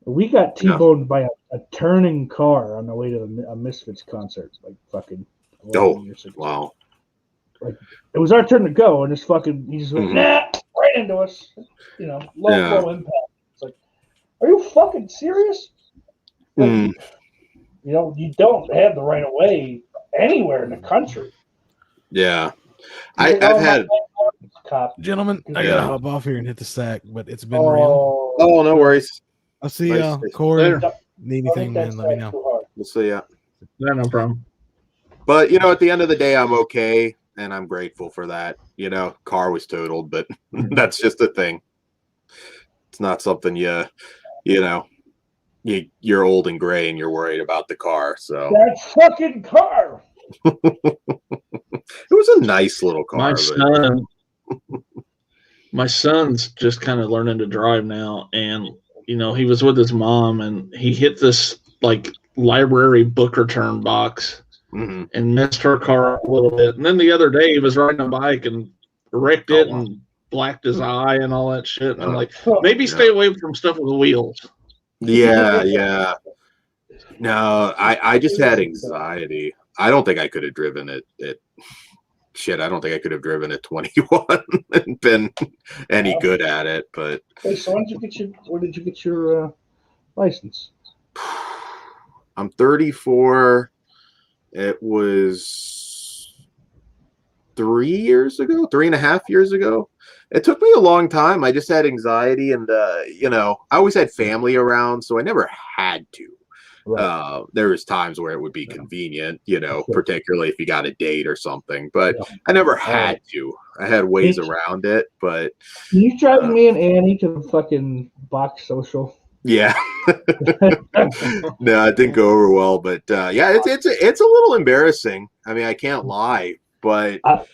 we got T-boned by a turning car on the way to a Misfits concert, like fucking 11 years ago. Wow. Like, it was our turn to go, and he just went, right into us. Low impact. It's like, are you fucking serious? Like, you don't have the right of way anywhere in the country. Yeah. I've had... Gentlemen, I gotta hop off here and hit the sack, but it's been real. Oh, no worries. I'll see you, Corey. Need anything, man, let me know. We'll see ya. Yeah, no problem. But, at the end of the day, I'm okay, and I'm grateful for that. Car was totaled, but that's just a thing. It's not something you're old and gray and you're worried about the car. So that fucking car. It was a nice little car. My son's just kind of learning to drive now, and he was with his mom, and he hit this like library book return box and missed her car a little bit. And then the other day, he was riding a bike and wrecked it and blacked his eye and all that shit. And I'm like, maybe stay away from stuff with wheels. Yeah. No, I just had anxiety. I don't think I could have driven it. I don't think I could have driven at 21 and been any good at it. But so where did you get your license? I'm 34. It was 3.5 years ago. It took me a long time. I just had anxiety, and I always had family around, so I never had to. Right. There was times where it would be convenient, particularly if you got a date or something, but I never had to. I had ways around it, but can you drive me and Annie to the fucking box social? Yeah. No, it didn't go over well, but it's a little embarrassing. I mean, I can't lie, but I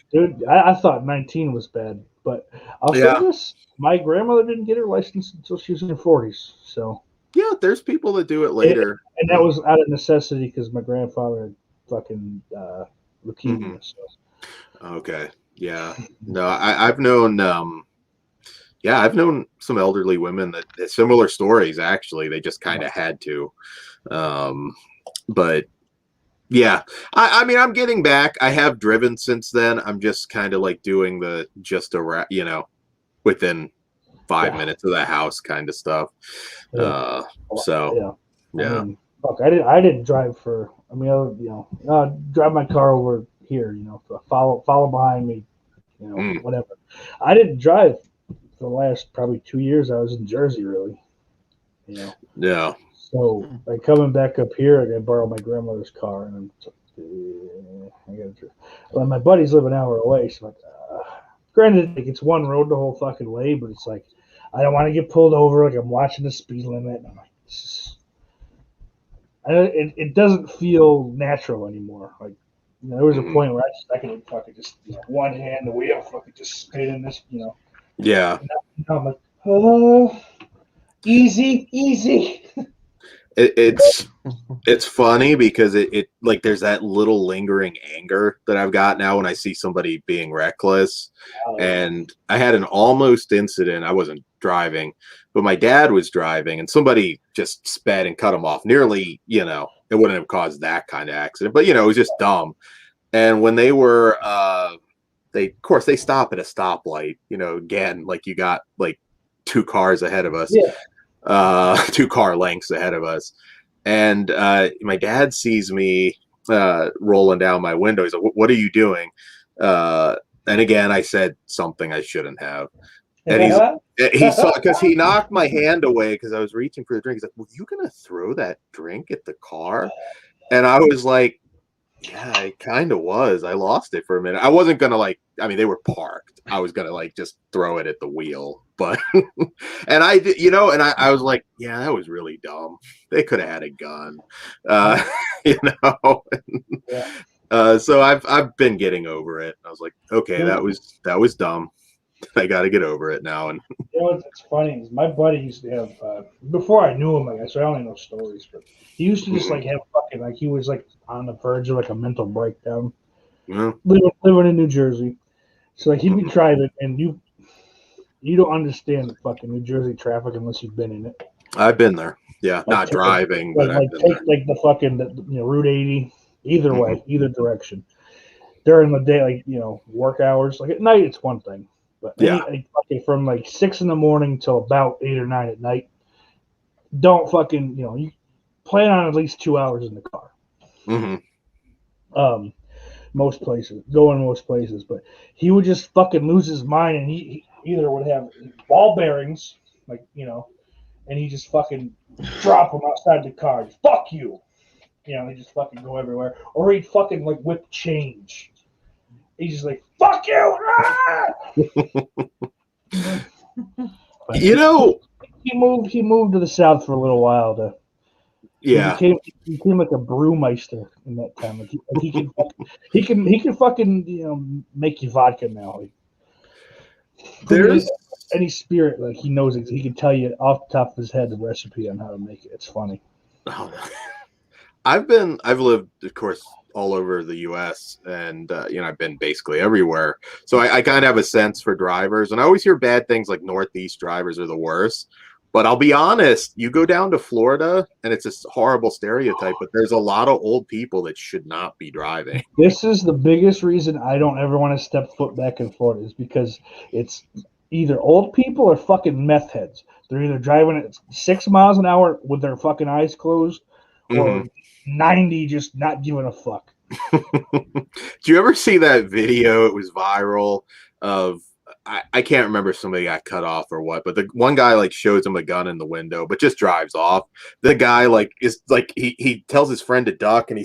thought 19 was bad, but I'll say this: my grandmother didn't get her license until she was in her 40s. So yeah, there's people that do it later, and that was out of necessity because my grandfather had fucking leukemia. So. Okay, yeah, no, I've known. I've known some elderly women that similar stories. Actually, they just kind of had to. But yeah, I mean, I'm getting back. I have driven since then. I'm just kind of like doing within 5 minutes of the house kind of stuff. Yeah. Yeah. I mean, look, I didn't drive for. I mean, drive my car over here. Follow behind me. Whatever. I didn't drive. For the last probably 2 years, I was in Jersey, really. Yeah. So, like coming back up here, I got to borrow my grandmother's car, and my buddies live an hour away. So, granted, it's one road the whole fucking way, but it's like I don't want to get pulled over. Like I'm watching the speed limit, and I'm like, it doesn't feel natural anymore. Like there was a point where I could fucking just one hand the wheel, fucking just spin in this, Yeah. I'm like, oh, easy. It's funny because it like there's that little lingering anger that I've got now when I see somebody being reckless. And I had an almost incident. I wasn't driving, but my dad was driving and somebody just sped and cut him off nearly, it wouldn't have caused that kind of accident. But it was just dumb. And when they were, of course they stop at a stoplight. Again, like you got like 2 cars ahead of us, 2 car lengths ahead of us, and my dad sees me rolling down my window. He's like, "What are you doing?" And again, I said something I shouldn't have. And he saw, because he knocked my hand away because I was reaching for the drink. He's like, "Were you gonna throw that drink at the car?" And I was like, "Yeah, I kind of was. I lost it for a minute. I wasn't gonna they were parked. I was gonna just throw it at the wheel, but and I did, and I was like, yeah, that was really dumb. They could have had a gun, So I've been getting over it. I was like, okay, that was dumb. I got to get over it now. And what's funny is my buddy used to have before I knew him, so I only know stories, but he used to just have fucking he was on the verge of a mental breakdown. Yeah. Living in New Jersey, so he'd be driving, and you don't understand the fucking New Jersey traffic unless you've been in it. I've been there. Yeah, not driving, but I've been take there. the fucking Route 80 either way, either direction. During the day, work hours, at night it's one thing. But from 6 a.m. till about 8 or 9 at night, don't fucking you plan on at least 2 hours in the car. Most places, but he would just fucking lose his mind, and he either would have ball bearings, and he just fucking drop them outside the car. Fuck you, they just fucking go everywhere, or he'd fucking whip change. He's just like, fuck you! Ah! He moved to the South for a little while. He became like a brewmeister in that time. He can fucking make you vodka now. There's any spirit, he knows it. He can tell you off the top of his head the recipe on how to make it. It's funny. I've lived, of course, all over the U.S. and I've been basically everywhere, so I kind of have a sense for drivers. And I always hear bad things, like Northeast drivers are the worst. But I'll be honest, you go down to Florida, and it's a horrible stereotype, but there's a lot of old people that should not be driving. This is the biggest reason I don't ever want to step foot back in Florida, is because it's either old people or fucking meth heads. They're either driving at 6 miles an hour with their fucking eyes closed, or 90 just not giving a fuck. Do you ever see that video? It was viral of, I can't remember if somebody got cut off or what, but the one guy shows him a gun in the window, but just drives off. The guy he tells his friend to duck, and he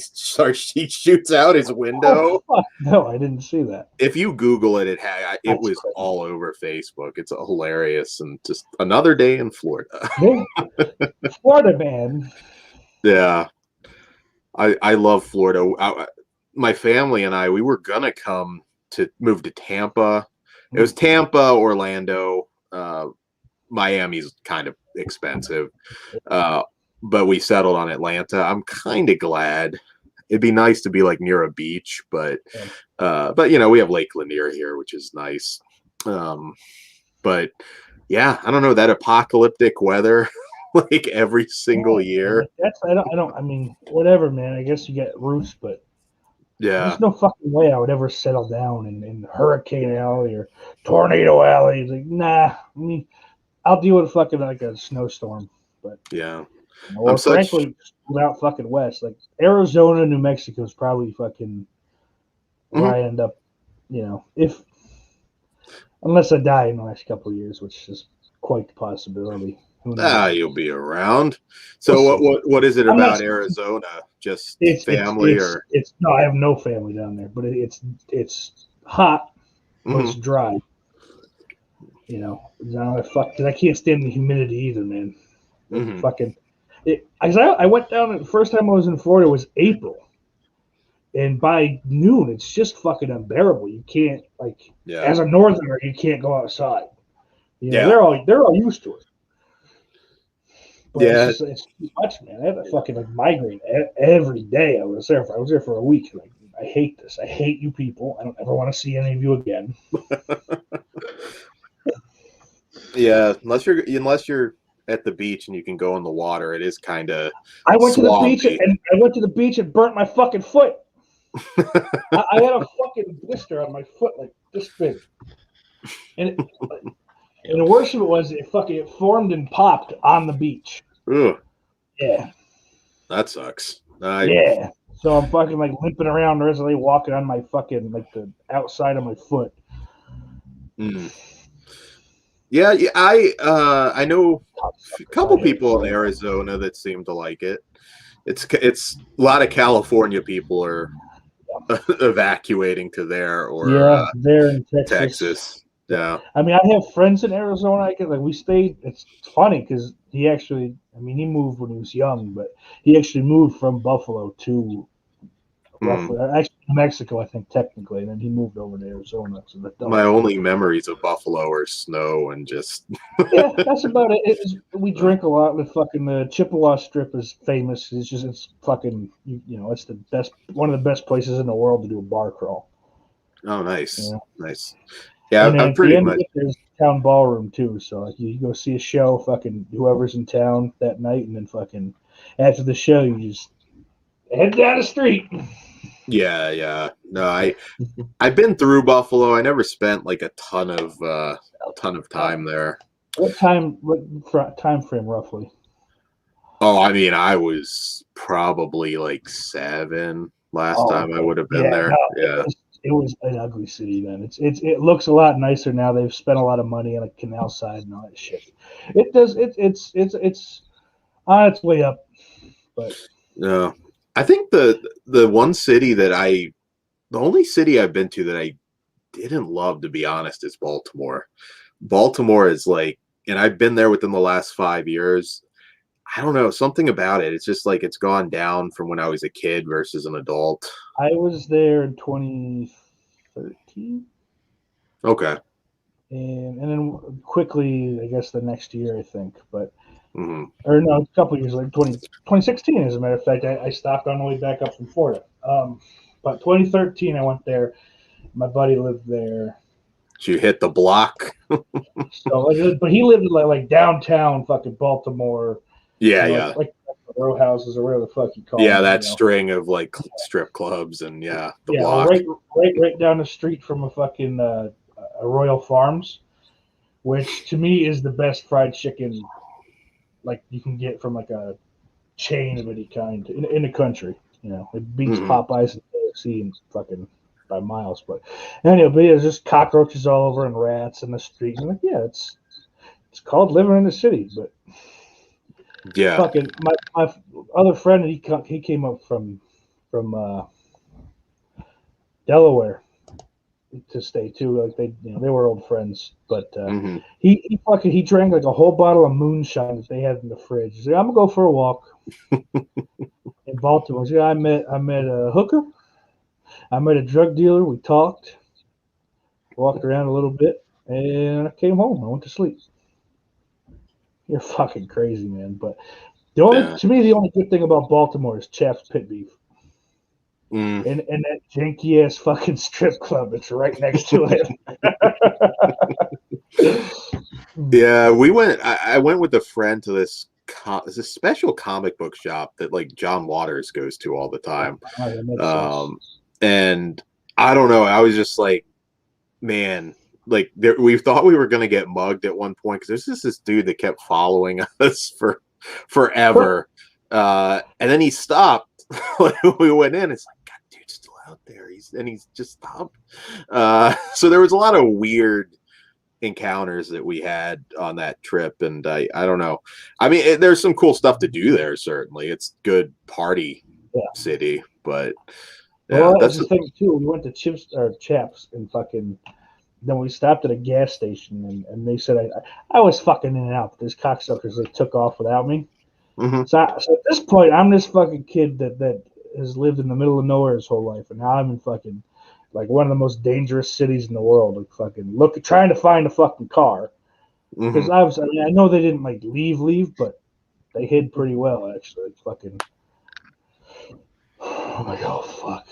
shoots out his window. Oh, no, I didn't see that. If you Google it, it was crazy. All over Facebook. It's hilarious, and just another day in Florida. Florida man. Yeah, I love Florida. My family and we were gonna move to Tampa. It was Tampa, Orlando, Miami's kind of expensive, but we settled on Atlanta. I'm kind of glad. It'd be nice to be near a beach, but we have Lake Lanier here, which is nice. But yeah, I don't know, that apocalyptic weather every single year. I mean, whatever, man. I guess you get roots, but. Yeah. There's no fucking way I would ever settle down in Hurricane Alley or Tornado Alley. It's nah. I mean, I'll deal with fucking a snowstorm. But yeah. Or frankly, out fucking west. Arizona, New Mexico is probably fucking where I end up, unless I die in the next couple of years, which is quite the possibility. You'll be around. So what is it about Arizona? Just family or? No, I have no family down there, but it's hot, but it's dry. Because I can't stand the humidity either, man. I went down, the first time I was in Florida was April, and by noon it's just fucking unbearable. You can't as a northerner, you can't go outside. They're all used to it. But it's too much, man. I have a fucking migraine every day. I was there for a week. I hate this. I hate you people. I don't ever want to see any of you again. Yeah, unless you're at the beach and you can go in the water, it is kind of. I went to the beach and burnt my fucking foot. I had a fucking blister on my foot like this big, and the worst of it was it formed and popped on the beach. Ugh. Yeah, that sucks. Yeah, so I'm fucking like limping around the rest of the day, walking on my fucking like the outside of my foot. Yeah, I know a couple people in Arizona that seem to like it. It's a lot of California people are evacuating to there or there in Texas. Yeah, I mean, I have friends in Arizona. We stayed. It's funny because he moved when he was young, but he actually moved from Buffalo to roughly actually Mexico, I think technically, and then he moved over to Arizona. So my only memories of Buffalo are snow and just. Yeah, that's about it. We drink a lot. The fucking Chippewa Strip is famous. It's fucking it's the best, one of the best places in the world to do a bar crawl. Oh, nice, nice. Yeah, and I'm pretty much. There's town ballroom too, so like you go see a show, fucking whoever's in town that night, and then fucking after the show you just head down the street. Yeah. No, I've been through Buffalo. I never spent like a ton of time there. What time frame roughly? Oh, I mean, I was probably like 7 last time I would have been there. No, it was an ugly city then. It looks a lot nicer now. They've spent a lot of money on a canal side and all that shit. It does. It's on its way up, but no. I think the one city the only city I've been to that I didn't love, to be honest, is Baltimore. Baltimore is like, and I've been there within the last 5 years. I don't know, something about it. It's just like it's gone down from when I was a kid versus an adult. I was there in 2013. Okay. And then quickly, I guess the next year, I think, but or no, a couple years like 2016, as a matter of fact, I stopped on the way back up from Florida. But 2013, I went there. My buddy lived there. You hit the block. So, but he lived like downtown, fucking Baltimore. Yeah. Like row houses or whatever the fuck you call it. Yeah, that string of like strip clubs and the block. Right down the street from a fucking a Royal Farms, which to me is the best fried chicken like you can get from like a chain of any kind in the country. It beats Popeyes and KFC and fucking by miles. But anyway, there's just cockroaches all over and rats in the street. And it's called living in the city, but yeah. Fucking my other friend, he came up from Delaware to stay too. Like they were old friends, but he drank like a whole bottle of moonshine that they had in the fridge. He said, "I'm gonna go for a walk in Baltimore." He said, I met a hooker, I met a drug dealer. We talked, walked around a little bit, and I came home. I went to sleep. You're fucking crazy, man. But to me, the only good thing about Baltimore is Chaps Pit Beef. And that janky ass fucking strip club that's right next to it. Yeah, I went with a friend to this special comic book shop that like John Waters goes to all the time. And I don't know, I was just like, man, like we thought we were gonna get mugged at one point because there's just this dude that kept following us for forever, and then he stopped. We went in. It's like, God, dude's still out there. He's just stopped. So there was a lot of weird encounters that we had on that trip, and I don't know. I mean, there's some cool stuff to do there. Certainly, it's good party city, but that's the thing too. We went to Chaps and fucking. Then we stopped at a gas station, and they said I was fucking in and out. But there's cocksuckers that took off without me. So at this point, I'm this fucking kid that has lived in the middle of nowhere his whole life, and now I'm in fucking like one of the most dangerous cities in the world. Like fucking trying to find a fucking car because I know they didn't like leave, but they hid pretty well actually. Like fucking. I'm like, oh fuck!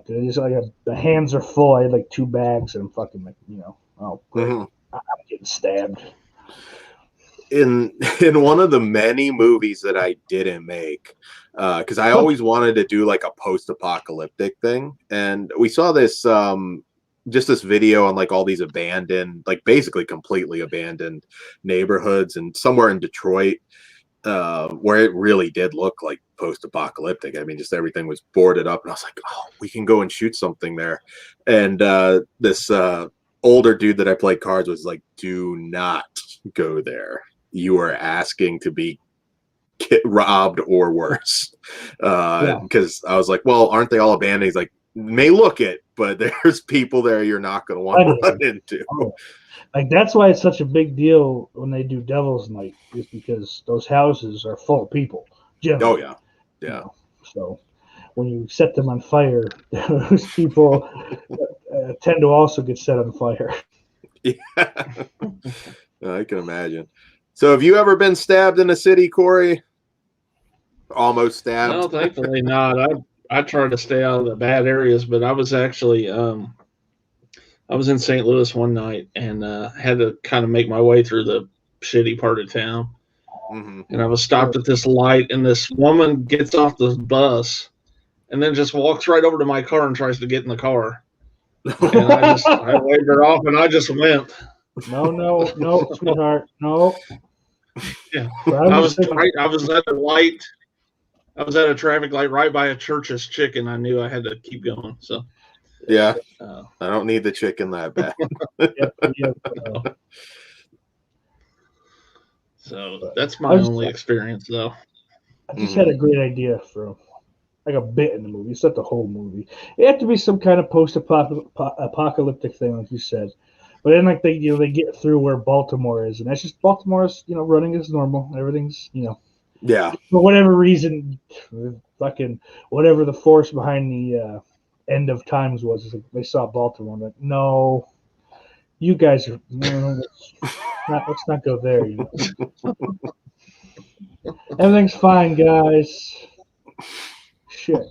And just like the hands are full. I had like 2 bags, and I'm fucking like, I'm getting stabbed. in one of the many movies that I didn't make, because I always wanted to do like a post-apocalyptic thing, and we saw this just this video on like all these abandoned, like basically completely abandoned neighborhoods, and somewhere in Detroit, where it really did look like post-apocalyptic. I mean, just everything was boarded up, and I was like, oh, we can go and shoot something there. And this older dude that I played cards was like, do not go there. You are asking to be robbed or worse. Because I was like, well, aren't they all abandoned? He's like, may look it, but there's people there you're not going to want to run into. Oh. Like, that's why it's such a big deal when they do Devil's Night, is because those houses are full of people. Generally. Oh, yeah. So when you set them on fire, those people tend to also get set on fire. Yeah. I can imagine. So have you ever been stabbed in a city, Corey? Almost stabbed? No, thankfully not. I try to stay out of the bad areas, but I was actually I was in St. Louis one night and had to kind of make my way through the shitty part of town. Mm-hmm. And I was stopped at this light, and this woman gets off the bus and then just walks right over to my car and tries to get in the car. And I waved her off, and I just went. No, sweetheart, no. Yeah, I was at a light. I was at a traffic light right by a Church's Chicken. I knew I had to keep going. So, yeah, I don't need the chicken that bad. So that's my only experience, though. I just had a great idea for like a bit in the movie. It's not the whole movie. It had to be some kind of post-apocalyptic thing, like you said. But then, like they get through where Baltimore is, and that's just Baltimore's, running as normal. Everything's, yeah. For whatever reason, fucking whatever the force behind the end of times was, like they saw Baltimore. I'm like, no, you guys are. Let's not go there. Everything's fine, guys. Shit.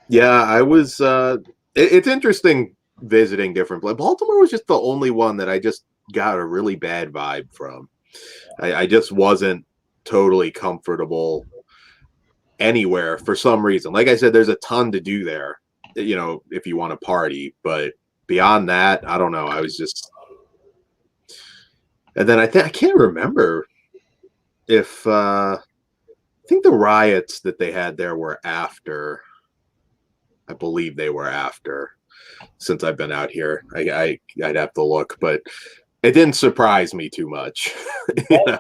Yeah, I was. It's interesting visiting different places. Baltimore was just the only one that I just got a really bad vibe from. I just wasn't totally comfortable anywhere for some reason. Like I said, there's a ton to do there, if you want to party. But beyond that, I don't know. I was just. And then I can't remember if I think the riots that they had there were after. I believe they were after. Since I've been out here, I'd have to look, but it didn't surprise me too much. The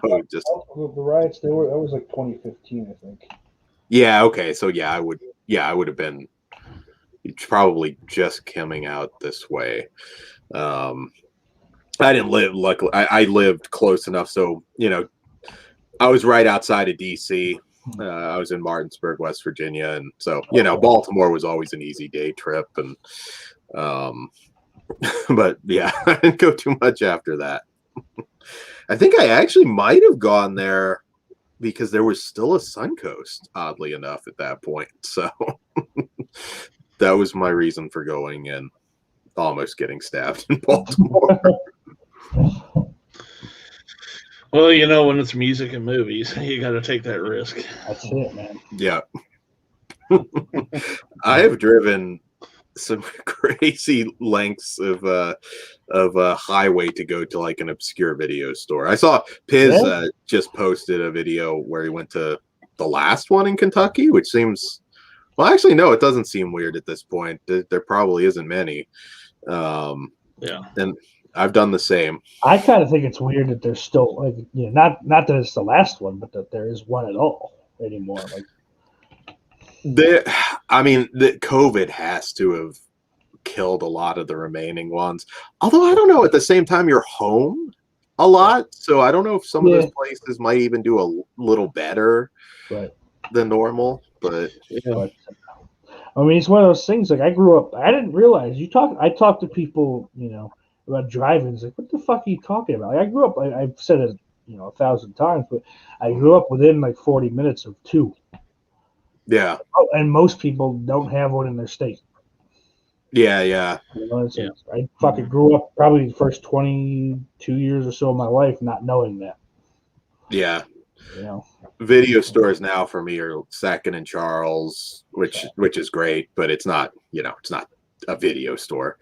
riots that was like 2015, I think. Yeah. Okay. So I would have been probably just coming out this way. I didn't live. Luckily, I lived close enough, so I was right outside of DC. I was in Martinsburg, West Virginia, and so Baltimore was always an easy day trip, and but yeah, I didn't go too much after that. I think I actually might have gone there because there was still a Suncoast, oddly enough, at that point. So that was my reason for going and almost getting stabbed in Baltimore. Well, when it's music and movies, you got to take that risk. That's it, man. Yeah. I have driven some crazy lengths of a highway to go to like an obscure video store. I saw Piz just posted a video where he went to the last one in Kentucky, which seems, well, actually, no, it doesn't seem weird at this point. There probably isn't many. Yeah. And I've done the same. I kind of think it's weird that there's still like not that it's the last one, but that there is one at all anymore. Like the COVID has to have killed a lot of the remaining ones. Although I don't know. At the same time, you're home a lot, so I don't know if some of those places might even do a little better than normal. But I mean, it's one of those things. Like I grew up, I didn't realize I talked to people, about drive-ins. Like, what the fuck are you talking about? Like, I grew up. I've said it, 1,000 times, but I grew up within like 40 minutes of two. Yeah. Oh, and most people don't have one in their state. Yeah, yeah. You know, I fucking grew up probably the first 22 years or so of my life not knowing that. Yeah. You know, video stores now for me are Second and Charles, which is great, but it's not, it's not a video store.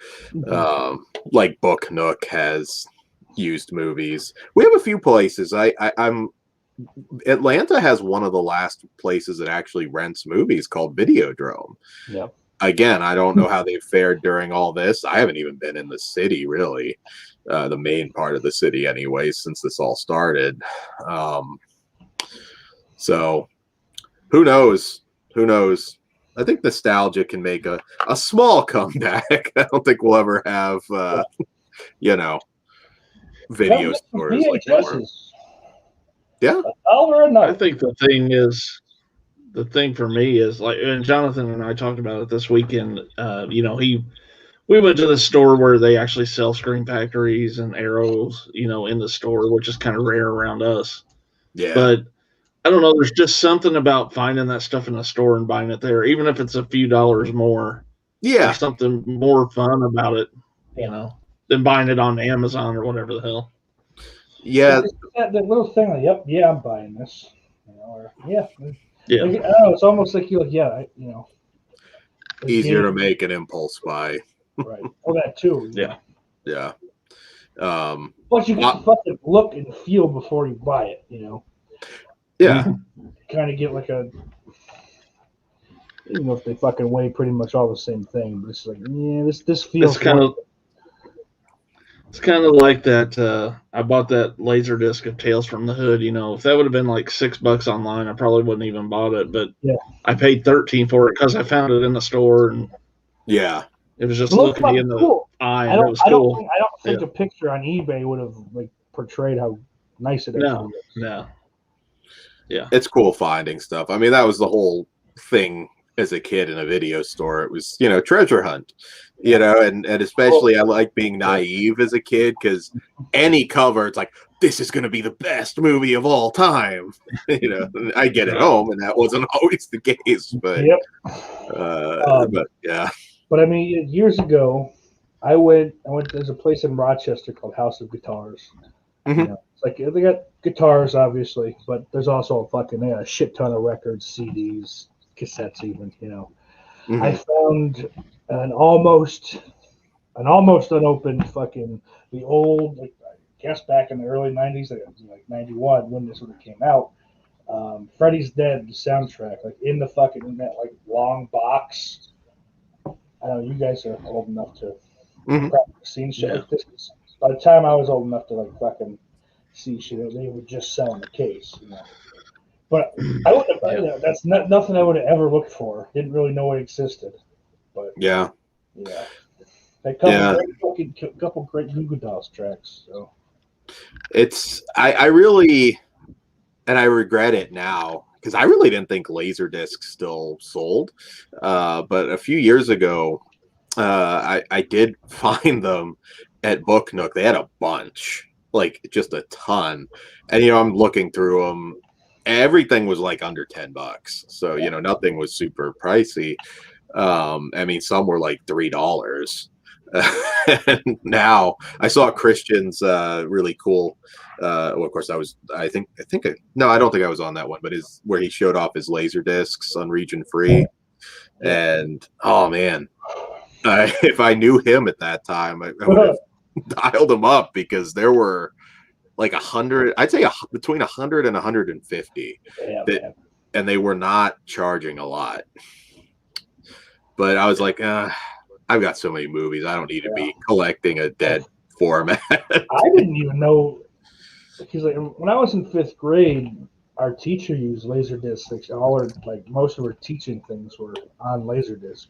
Like Book Nook has used movies. We have a few places. I'm Atlanta has one of the last places that actually rents movies called Videodrome. Yep. Again, I don't know how they've fared during all this. I haven't even been in the city, really, the main part of the city anyway, since this all started. So who knows? Who knows? I think nostalgia can make a small comeback. I don't think we'll ever have, video stores like that. Yeah. I think the thing for me is like, and Jonathan and I talked about it this weekend. We went to the store where they actually sell Screen Factories and arrows, in the store, which is kind of rare around us. Yeah. But I don't know. There's just something about finding that stuff in the store and buying it there, even if it's a few dollars more. Yeah. There's something more fun about it, than buying it on Amazon or whatever the hell. Yeah. That little thing like, yep, yeah, I'm buying this. Yeah. Like, I don't know, it's almost like you're like, easier to make an impulse buy. Right. Oh, that too. Yeah. Yeah. But you get to fucking look and feel before you buy it, Yeah. Kind of get like even if they fucking weigh pretty much all the same thing, but it's like, this feels It's kind of like that. I bought that laser disc of Tales from the Hood. If that would have been like $6 online, I probably wouldn't even bought it. But I paid $13 for it because I found it in the store, and it was just looking me in the eye. And it was cool. I don't think a picture on eBay would have portrayed how nice it actually is. No. Yeah, it's cool finding stuff. I mean, that was the whole thing as a kid in a video store. It was, treasure hunt. And especially I like being naive as a kid because any cover, it's like, this is going to be the best movie of all time. I get it home, and that wasn't always the case. But, but yeah. But I mean, years ago, I went. There's a place in Rochester called House of Guitars. Mm-hmm. It's like they got guitars, obviously, but there's also a shit ton of records, CDs, cassettes, even. Mm-hmm. I found an almost unopened the old, I guess back in the early 90s, like 91 when this would have came out. Freddy's Dead soundtrack, in that long box. I know you guys are old enough to have seen shit like this. By the time I was old enough to fucking see shit, they were just selling the case, But I wouldn't have. That's nothing I would have ever looked for. Didn't really know it existed. But a couple great Goo Goo Dolls tracks. So it's I really, and I regret it now because I really didn't think Laserdisc still sold. But a few years ago, I did find them at Book Nook. They had a bunch, just a ton, and I'm looking through them. Everything was under $10, so nothing was super pricey. I mean, some were $3. And now I saw Christian's really cool. Well, of course, I don't think I was on that one, but where he showed off his laser discs on region free, and oh man, if I knew him at that time, I would have dialed him up because there were 100, I'd say between 100 and 150 and they were not charging a lot. But I was like, I've got so many movies. I don't need to be collecting a dead format. I didn't even know, because when I was in 5th grade, our teacher used Laserdisc. Most of her teaching things were on Laserdisc.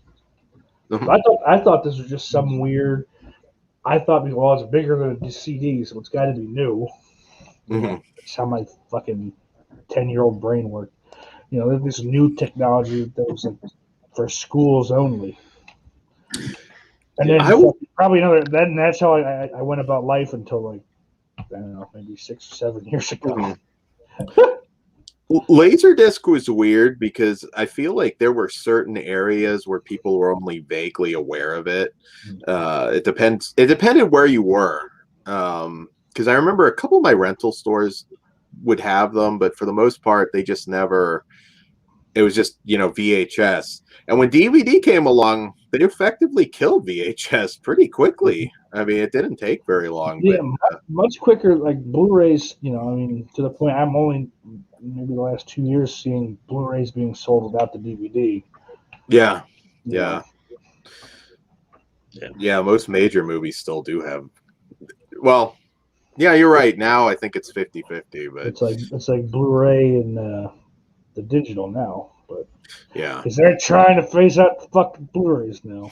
Mm-hmm. I thought this was just some weird. I thought, it's bigger than a CD, so it's got to be new. Mm-hmm. That's how my fucking 10-year-old brain worked. This new technology that was for schools only. And then probably another. Then that's how I went about life until I don't know, maybe 6 or 7 years ago. Mm-hmm. Laserdisc was weird because I feel like there were certain areas where people were only vaguely aware of it. It depended where you were. Because I remember a couple of my rental stores would have them, but for the most part, they just never. It was just VHS. And when DVD came along, they effectively killed VHS pretty quickly. I mean, it didn't take very long. Yeah, but, much quicker. Like Blu-rays, I mean, to the point I'm only maybe the last 2 years seeing Blu-rays being sold without the DVD. Yeah. Most major movies still do have. Well, yeah, you're right. Now I think it's 50-50, but it's like Blu-ray and the digital now. But yeah, because they're trying to phase out the fucking Blu-rays now.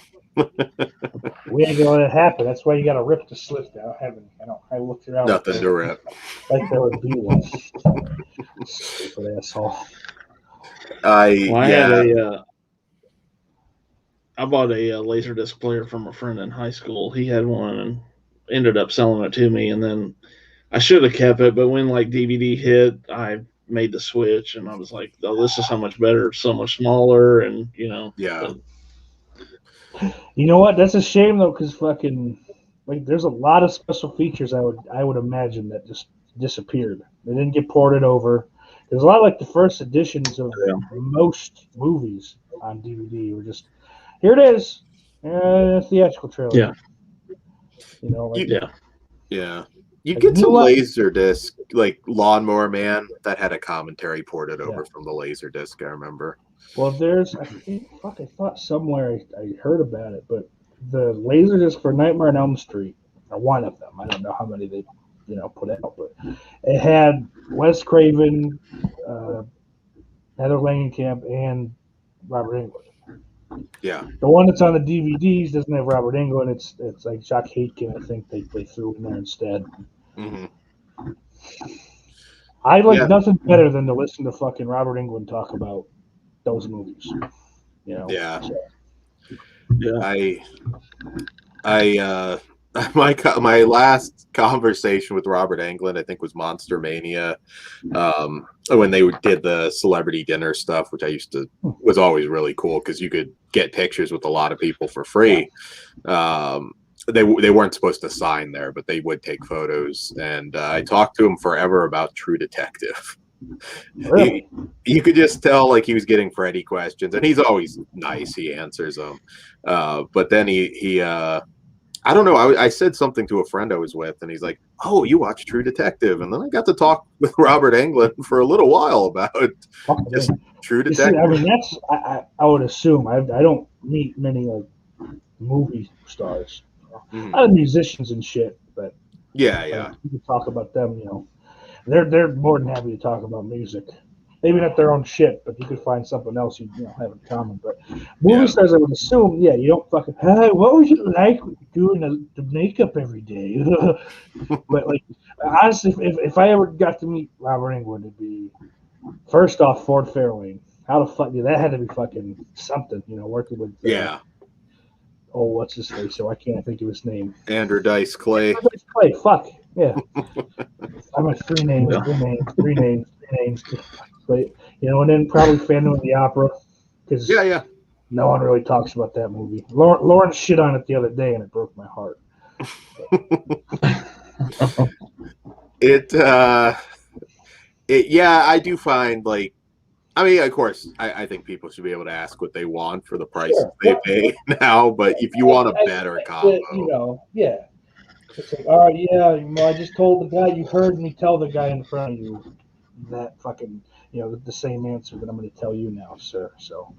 We ain't gonna let it happen. That's why you gotta rip the slip out. I looked around. Nothing to rip. Like there would be one. Stupid asshole. I bought a Laserdisc player from a friend in high school. He had one and ended up selling it to me, and then I should have kept it, but when like DVD hit, I made the switch, and I was like, "Oh, this is so much better, so much smaller," and Yeah. But, you know what? That's a shame though, because fucking there's a lot of special features I would imagine that just disappeared. They didn't get ported over. There's a lot like the first editions of most movies on DVD were just here it is, theatrical trailer. Yeah. You get some Laserdisc, like Lawnmower Man, that had a commentary ported over from the Laserdisc, I remember. Well, I thought somewhere I heard about it, but the Laserdisc for Nightmare on Elm Street, or one of them, I don't know how many they put out, but it had Wes Craven, Heather Langenkamp, and Robert Englund. Yeah. The one that's on the DVDs doesn't have Robert Englund. It's like Jacques Haitkin. I think they threw in there instead. Mm-hmm. I like nothing better than to listen to fucking Robert Englund talk about those movies. Yeah. So. Yeah. My last conversation with Robert Englund, I think, was Monster Mania, when they did the celebrity dinner stuff, which was always really cool because you could get pictures with a lot of people for free. They weren't supposed to sign there, but they would take photos, and I talked to him forever about True Detective. Really? You could just tell like he was getting Freddy questions, and he's always nice. He answers them, but then he I don't know. I said something to a friend I was with, and he's like, "Oh, you watch True Detective?" And then I got to talk with Robert Englund for a little while about just True Detective. See, I mean, that's I would assume. I don't meet many like movie stars, a lot of musicians and shit. But you can talk about them. They're more than happy to talk about music. Maybe not their own shit, but you could find something else you have in common. But movie stars, I would assume, you don't fucking. Hey, what would you like doing the makeup every day? But like, honestly, if I ever got to meet Robert Englund, it'd be first off Ford Fairlane. How the fuck? That had to be fucking something, working with. Oh, what's his face? So I can't think of his name. Andrew Dice Clay. Andrew Dice Clay. Fuck yeah. I'm at three names. But, and then probably Phantom of the Opera, because no one really talks about that movie. Lauren shit on it the other day, and it broke my heart. I do find like, I mean, of course, I think people should be able to ask what they want for the prices they pay now, but if you want a better combo, it's like, all right, I just told the guy, you heard me tell the guy in front of you that fucking. The same answer that I'm going to tell you now, sir. So,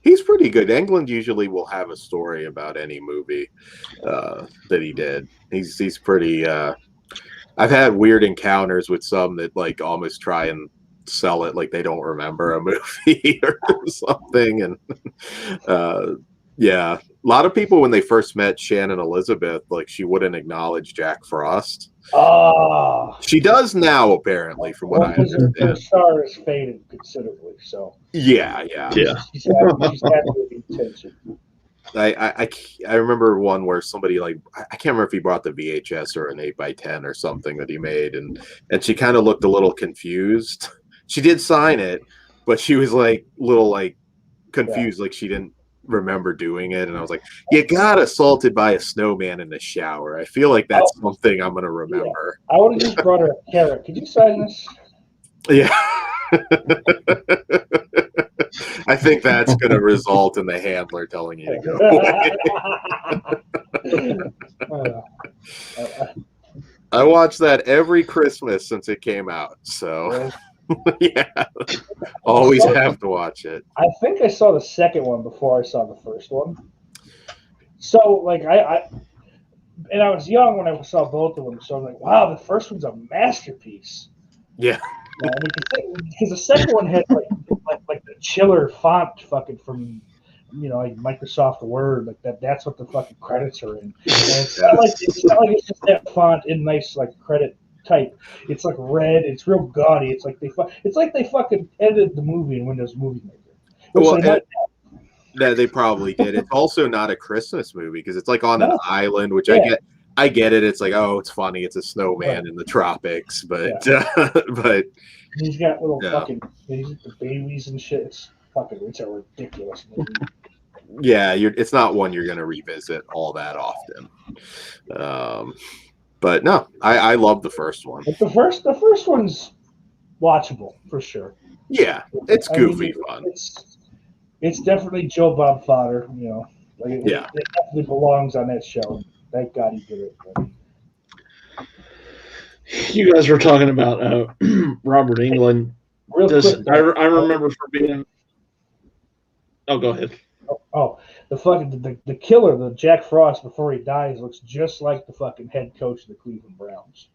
he's pretty good. Englund usually will have a story about any movie that he did. He's pretty. I've had weird encounters with some that like almost try and sell it like they don't remember a movie or something, and a lot of people when they first met Shannon Elizabeth, like she wouldn't acknowledge Jack Frost. She does now, apparently, from what I understand. Her star has faded considerably, so She's had the attention. I remember one where somebody like I can't remember if he brought the VHS or an 8x10 or something that he made, and she kind of looked a little confused. She did sign it, but she was like little like confused, like she didn't remember doing it. And I was like, you got assaulted by a snowman in the shower. I feel like that's something I'm gonna remember. I would have just brought her a carrot. Could you sign this? Yeah. I think that's going to result in the handler telling you to go away. I watched that every Christmas since it came out. So, yeah, always have to watch it. I think I saw the second one before I saw the first one. So, like, I was young when I saw both of them. So I'm like, wow, the first one's a masterpiece. Yeah. Because the second one had like the chiller font fucking from like Microsoft Word, like that. That's what the fucking credits are in. And it's not like it's just that font in nice like credit type. It's like red. It's real gaudy. It's like they fucking edited the movie in Windows Movie Maker. Well, they probably did. It's also not a Christmas movie because it's like on an island, which I get it. It's like, oh, it's funny. It's a snowman in the tropics, but but he's got little fucking babies and shit. It's a ridiculous movie. Yeah, it's not one you're gonna revisit all that often. But no, I love the first one. But the first one's watchable for sure. Yeah, it's goofy fun. It's definitely Joe Bob fodder. It definitely belongs on that show. Thank God he did it. You guys were talking about Robert Englund. I remember for being. Oh, go ahead. Oh, the killer, the Jack Frost, before he dies, looks just like the fucking head coach of the Cleveland Browns.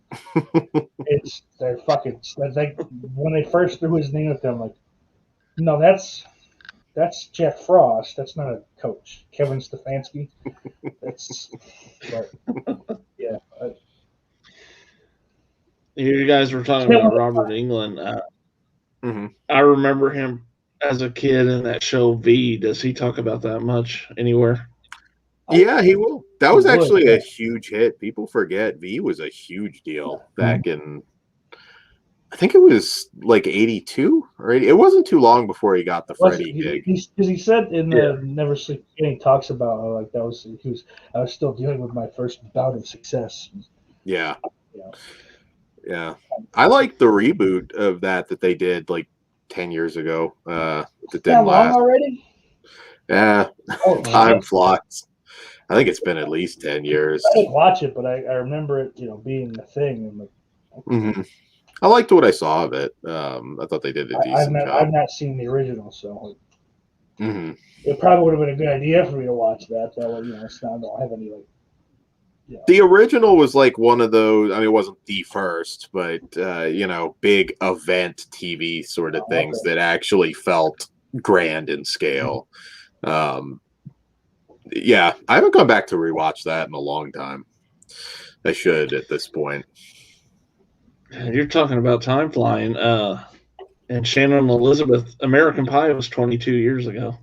They're fucking like when they first threw his name at them, like, no, that's Jack Frost. That's not a coach. Kevin Stefanski. Yeah. You guys were talking about Robert Englund. I remember him as a kid in that show V. Does he talk about that much anywhere? Yeah, he will. That was actually a huge hit. People forget V was a huge deal back in, I think it was like 82 or 80. It wasn't too long before he got the Freddie gig. Because he said in the Never Sleep Again, he talks about how, like, I was still dealing with my first bout of success. Yeah. I like the reboot of that they did like 10 years ago. That didn't last already. Yeah, time flies. I think it's been at least 10 years. I didn't watch it, but I remember it, being the thing. And like, I liked what I saw of it. I thought they did a decent job. I've not seen the original, so it probably would have been a good idea for me to watch that. That way, I don't have any like. Yeah. The original was like one of those. I mean, it wasn't the first, but big event TV sort of things that actually felt grand in scale. Yeah, I haven't gone back to rewatch that in a long time. I should at this point. You're talking about time flying. And Shannon Elizabeth, American Pie was 22 years ago.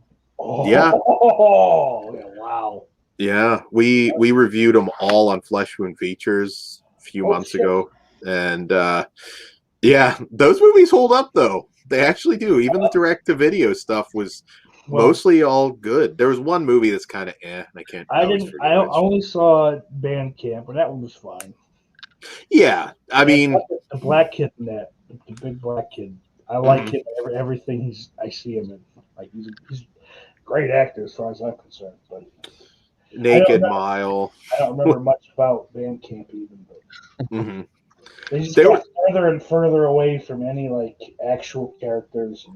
Yeah. Wow. Yeah, we reviewed them all on Flesh Wound Features a few months ago, and those movies hold up though. They actually do. Even the direct-to-video stuff was mostly all good. There was one movie that's kind of I can't. I only saw Bandcamp, and that one was fine. Yeah, I mean the black kid in that, the big black kid. I like him. Everything I see him in. Like he's a great actor as far as I'm concerned, but. Naked Mile. I don't remember much about Bandcamp even, but they just got further and further away from any like actual characters.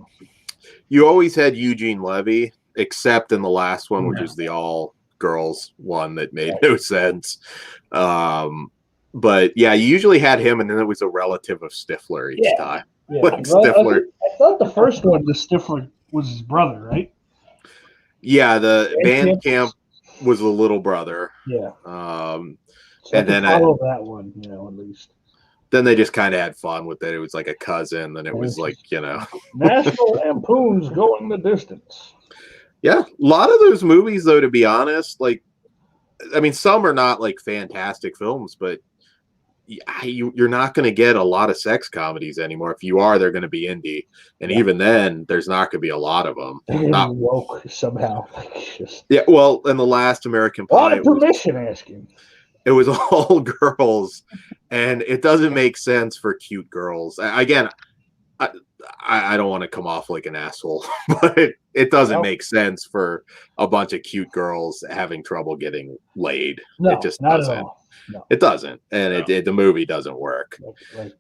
You always had Eugene Levy, except in the last one, which is the all girls one that made no sense. But yeah, you usually had him, and then it was a relative of Stifler each time. Yeah. Like Stifler. I thought the first one, the Stifler, was his brother, right? Yeah, the Bandcamp was the little brother. Yeah. So and then follow that one, at least. Then they just kind of had fun with it. It was like a cousin. Then it was like, National Lampoon's Going the Distance. Yeah, a lot of those movies, though, to be honest, like, I mean, some are not like fantastic films, but you're not going to get a lot of sex comedies anymore. If you are, they're going to be indie, and even then, there's not going to be a lot of them. Not woke somehow. Yeah, well, in the last American Pie, asking. It was all girls, and it doesn't make sense for cute girls. Again, I don't want to come off like an asshole, but it doesn't make sense for a bunch of cute girls having trouble getting laid. No, it just not doesn't. At all. No. It doesn't, and the movie doesn't work. Right.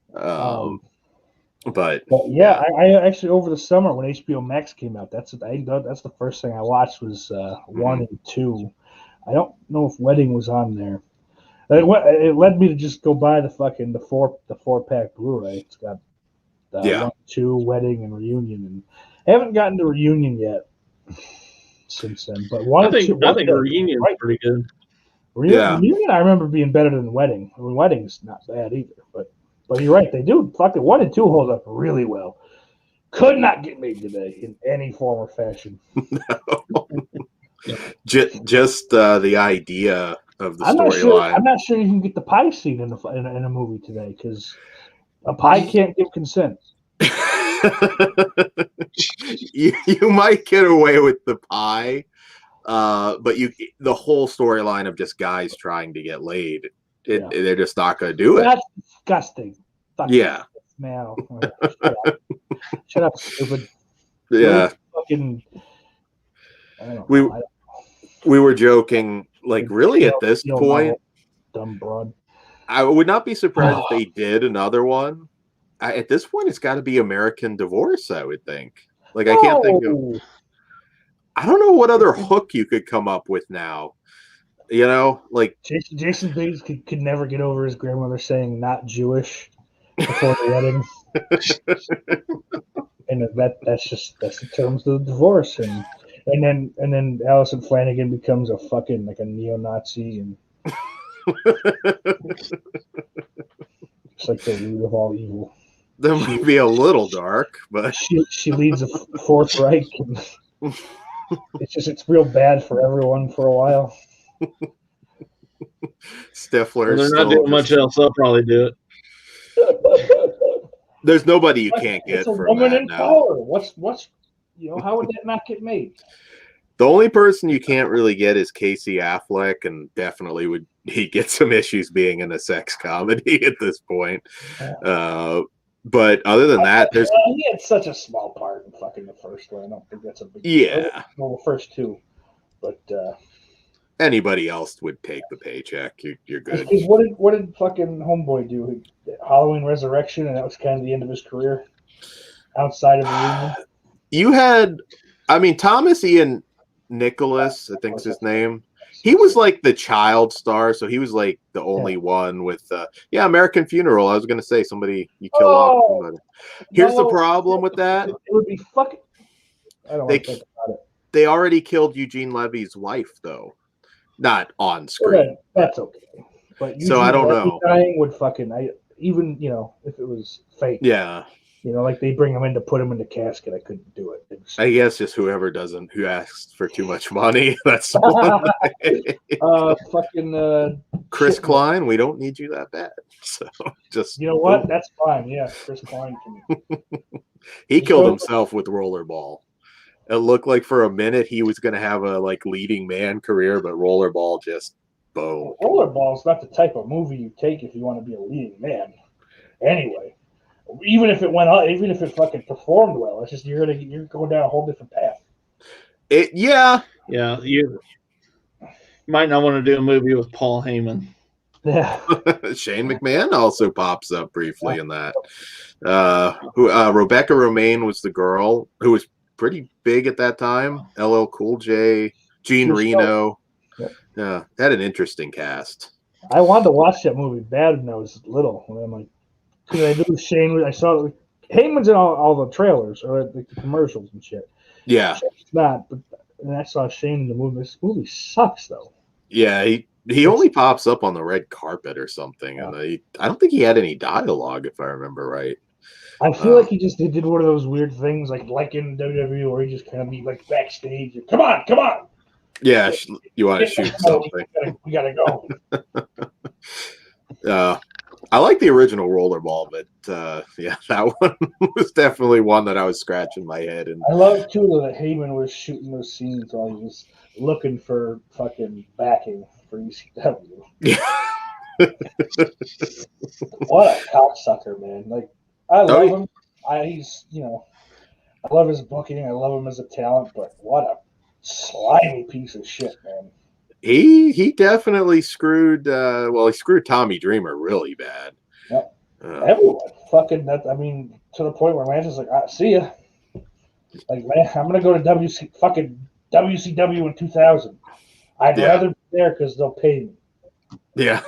But yeah, I actually over the summer when HBO Max came out, that's the first thing I watched was 1 and 2. I don't know if Wedding was on there. It led me to just go buy the 4-pack Blu-ray. It's got 1, 2, Wedding, and Reunion, and I haven't gotten to Reunion yet since then. But I think Reunion's pretty good. Reunion, I remember being better than Wedding. I mean, Wedding's not bad either, but you're right. They do fucking 1 and 2 hold up really well. Could not get made today in any form or fashion. No. Just the idea of the storyline. I'm not sure you can get the pie scene in a movie today because a pie can't give consent. you might get away with the pie, but the whole storyline of just guys trying to get laid, they're just not going to do it. That's disgusting. Yeah. Smell. Shut up, stupid. Yeah. Fucking. We were joking, like, really at this point, dumb broad. I would not be surprised if they did another one. At this point, it's got to be American Divorce, I would think. Like, I can't think of. I don't know what other hook you could come up with now. You know, like Jason Biggs could never get over his grandmother saying "not Jewish" before the wedding, and that's the terms of the divorce, and then Allison Flanagan becomes a fucking like a neo-Nazi, and it's like the root of all evil. That might be a little dark, but she leads a Fourth Reich, and it's real bad for everyone for a while. Stifler. They're not doing much else. They'll probably do it. There's nobody you can't get it's a from woman that in now. power. What's how would that not get made? The only person you can't really get is Casey Affleck, and definitely he get some issues being in a sex comedy at this point. But other than that, he had such a small part in fucking the first one. I don't think that's a big deal. Well, the first two, but anybody else would take the paycheck. You're good. What did fucking Homeboy do? Halloween Resurrection, and that was kind of the end of his career. Outside of Reunion, you had, I mean, Thomas Ian Nicholas, I think's his name. He was like the child star, so he was like the only one with American Funeral. I was gonna say somebody you kill off somebody. Here's the problem with that. It would be fucking. I don't want to think about it. They already killed Eugene Levy's wife, though, not on screen. That's okay. But so I don't know. Dying would fucking even if it was fake. Yeah. Like they bring him in to put him in the casket. I couldn't do it. I guess just who asks for too much money. That's fucking Chris Klein. We don't need you that bad. So just what? That's fine. Yeah, Chris Klein can. He killed himself with Rollerball. It looked like for a minute he was going to have a leading man career, but Rollerball just boom. Rollerball is not the type of movie you take if you want to be a leading man. Anyway. Even if it fucking performed well, it's just you're going down a whole different path. Yeah. You might not want to do a movie with Paul Heyman. Yeah. Shane McMahon also pops up briefly in that. Rebecca Romaine was the girl who was pretty big at that time. LL Cool J, Gene Reno. Yeah, had an interesting cast. I wanted to watch that movie bad when I was little. And I'm like, because I knew Shane. I saw Heyman's in all the trailers or the commercials and shit. Yeah, Shane's not. But I saw Shane in the movie. This movie sucks though. Yeah, he only pops up on the red carpet or something, and I don't think he had any dialogue if I remember right. I feel like he just did one of those weird things, like in WWE, where he just kind of be like backstage. Come on, come on! Yeah, you want to shoot something. We gotta go. I like the original rollerball, but yeah, that one was definitely one that I was scratching my head. And I love too that Heyman was shooting those scenes while he was looking for fucking backing for ECW. Yeah. What a cocksucker, man! Like I love him. He's I love his booking. I love him as a talent, but what a slimy piece of shit, man. He definitely screwed. He screwed Tommy Dreamer really bad. Yep. Everyone fucking that. I mean, to the point where Lance is like, "See ya." Like, man, I'm gonna go to WCW in 2000. I'd rather be there because they'll pay me. Yeah.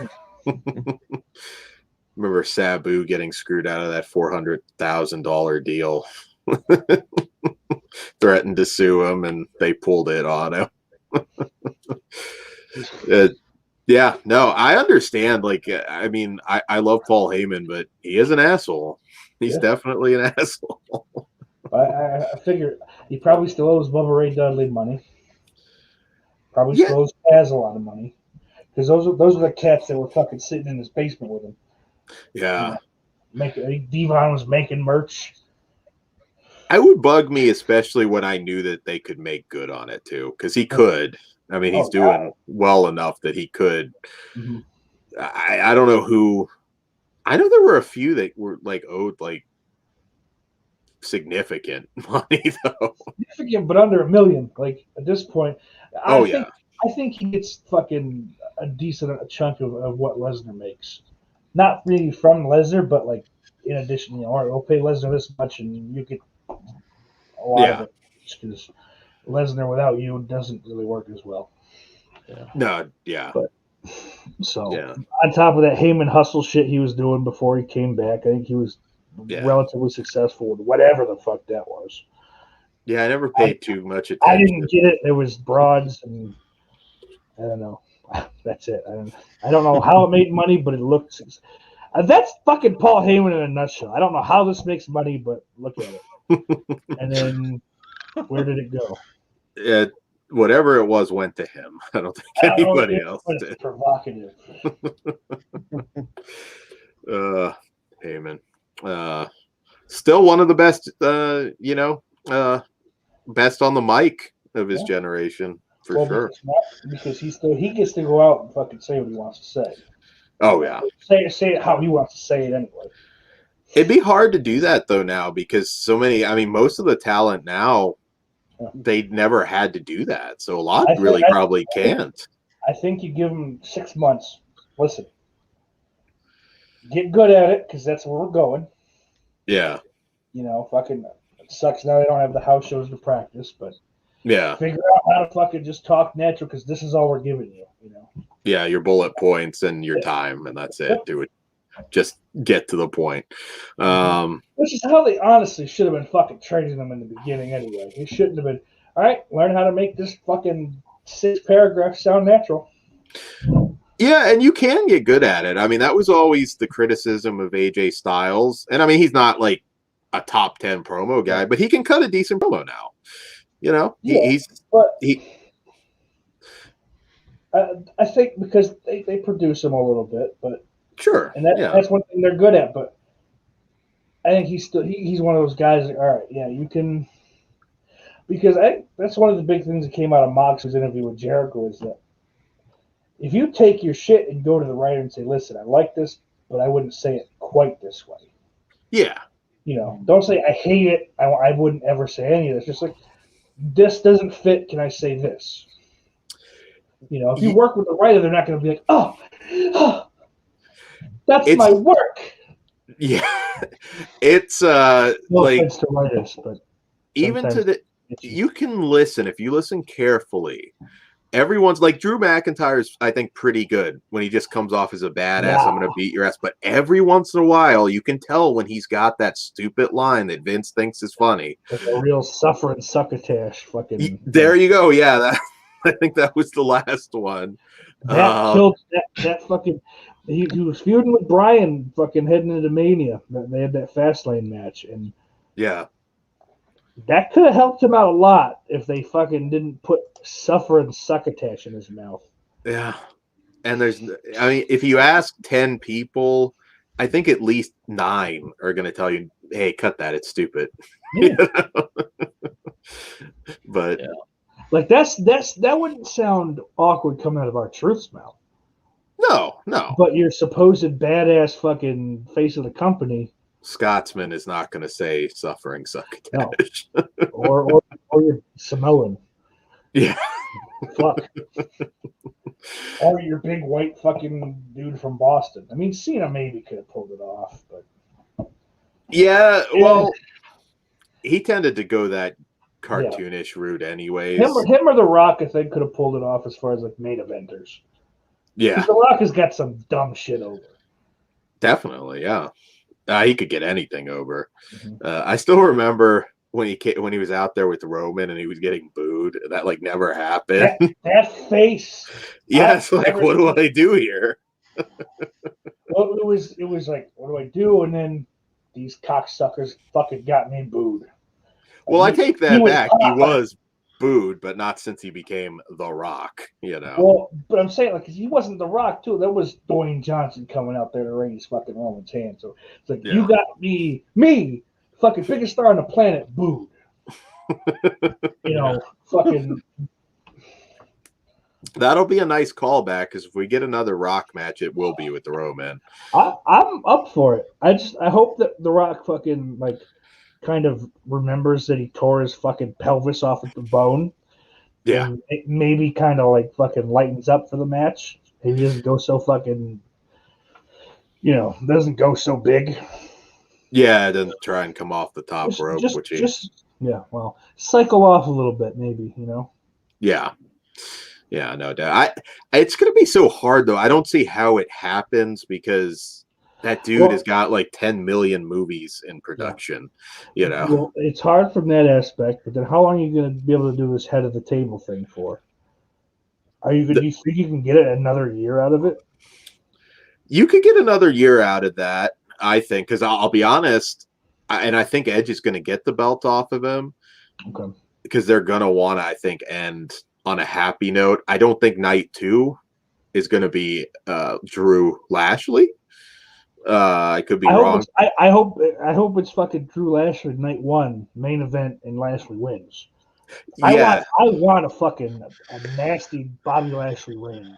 Remember Sabu getting screwed out of that $400,000 deal. Threatened to sue him, and they pulled it on him. Yeah, no, I understand. Like, I mean, I love Paul Heyman, but he is an asshole. He's definitely an asshole. I figure he probably still owes Bubba Ray Dudley money. Probably still owes Taz a lot of money. Because those are the cats that were fucking sitting in his basement with him. Yeah. Devon was making merch. I would bug me, especially when I knew that they could make good on it too, because he could. I mean, he's doing well enough that he could. Mm-hmm. I don't know who. I know there were a few that were like owed like significant money though. Significant, but under $1 million. Like at this point, I think he gets fucking a decent chunk of what Lesnar makes. Not really from Lesnar, but like in addition, all right, we'll pay Lesnar this much, and you get a lot of it because Lesnar without you doesn't really work as well. No, yeah. But, on top of that Heyman hustle shit he was doing before he came back, I think he was relatively successful with whatever the fuck that was. Yeah, I never paid too much attention. I didn't get it. It was broads, and I don't know. That's it. I don't know how it made money, but it looked. That's fucking Paul Heyman in a nutshell. I don't know how this makes money, but look at it. And then where did it go? Whatever it was went to him. I don't think anybody else did. Provocative. Heyman. Still one of the best, best on the mic of his generation, for sure. Because he gets to go out and fucking say what he wants to say. Oh yeah. Say it how he wants to say it anyway. It'd be hard to do that though now because most of the talent now they never had to do that. So a lot probably can't. I think you give them 6 months. Listen. Get good at it because that's where we're going. Yeah. Fucking it sucks now they don't have the house shows to practice, but figure out how to fucking just talk natural because this is all we're giving you. Yeah, your bullet points and your time, and that's it. Do it. Just get to the point. Which is how they honestly should have been fucking training them in the beginning anyway. They shouldn't have been. All right, learn how to make this fucking 6 paragraphs sound natural. Yeah, and you can get good at it. I mean, that was always the criticism of AJ Styles. And I mean, he's not like a top 10 promo guy, but he can cut a decent promo now. I think because they produce him a little bit, but sure, and that's one thing they're good at. But I think he's one of those guys. That, all right, yeah, you can, because that's one of the big things that came out of Mox's interview with Jericho is that if you take your shit and go to the writer and say, "Listen, I like this, but I wouldn't say it quite this way." Yeah, don't say I hate it. I wouldn't ever say any of this. Just like this doesn't fit. Can I say this? If you work with the writer, they're not going to be like, oh, that's my work. Yeah, it's no offense to writers, but even to you can listen if you listen carefully. Everyone's like Drew McIntyre's, I think, pretty good when he just comes off as a badass. I'm going to beat your ass. But every once in a while, you can tell when he's got that stupid line that Vince thinks is funny. Like a real suffering succotash fucking. There you go. Yeah, I think that was the last one. That killed that fucking. He was feuding with Bryan fucking heading into Mania. They had that Fastlane match, and yeah, that could have helped him out a lot if they fucking didn't put "suffer and succotash" in his mouth. Yeah. And if you ask 10 people, I think at least 9 are going to tell you, hey, cut that. It's stupid. Yeah. But like that wouldn't sound awkward coming out of R-Truth's mouth. No. But your supposed badass fucking face of the company, Scotsman, is not going to say suffering succotash. No. or your Samoan. Yeah. Fuck. Or your big white fucking dude from Boston. I mean, Cena maybe could have pulled it off, but yeah, well, he tended to go that cartoonish route anyways. Him or The Rock, I think, could have pulled it off as far as like main eventers. Yeah. The Rock has got some dumb shit over. Definitely, yeah. He could get anything over. Mm-hmm. I still remember when he was out there with Roman and he was getting booed. That like never happened. That face. Yes, like what do I do here? Well, it was like, what do I do? And then these cocksuckers fucking got me booed. Well, I take that back. He was booed, but not since he became The Rock, Well, but I'm saying, like, because he wasn't The Rock, too. There was Dwayne Johnson coming out there to raise fucking Roman's hand. So it's like, you got me, fucking biggest star on the planet, booed. Fucking. That'll be a nice callback, because if we get another Rock match, it will be with the Roman. I'm up for it. I hope that The Rock fucking, like, kind of remembers that he tore his fucking pelvis off at the bone. Yeah. And maybe kind of like fucking lightens up for the match. Maybe doesn't go so fucking, doesn't go so big. Yeah, it doesn't try and come off the top rope, well, cycle off a little bit, maybe, Yeah. Yeah, no doubt. It's going to be so hard, though. I don't see how it happens because that dude has got like 10 million movies in production, Well, it's hard from that aspect, but then how long are you going to be able to do this head of the table thing for? Do you think you can get another year out of it? You could get another year out of that, I think, because I'll be honest, and I think Edge is going to get the belt off of him. Okay. Because they're going to want to, I think, end on a happy note. I don't think night 2 is going to be Drew Lashley. I could be wrong. I hope it's fucking Drew Lashley night 1 main event and Lashley wins. Yeah. I want a nasty Bobby Lashley reign.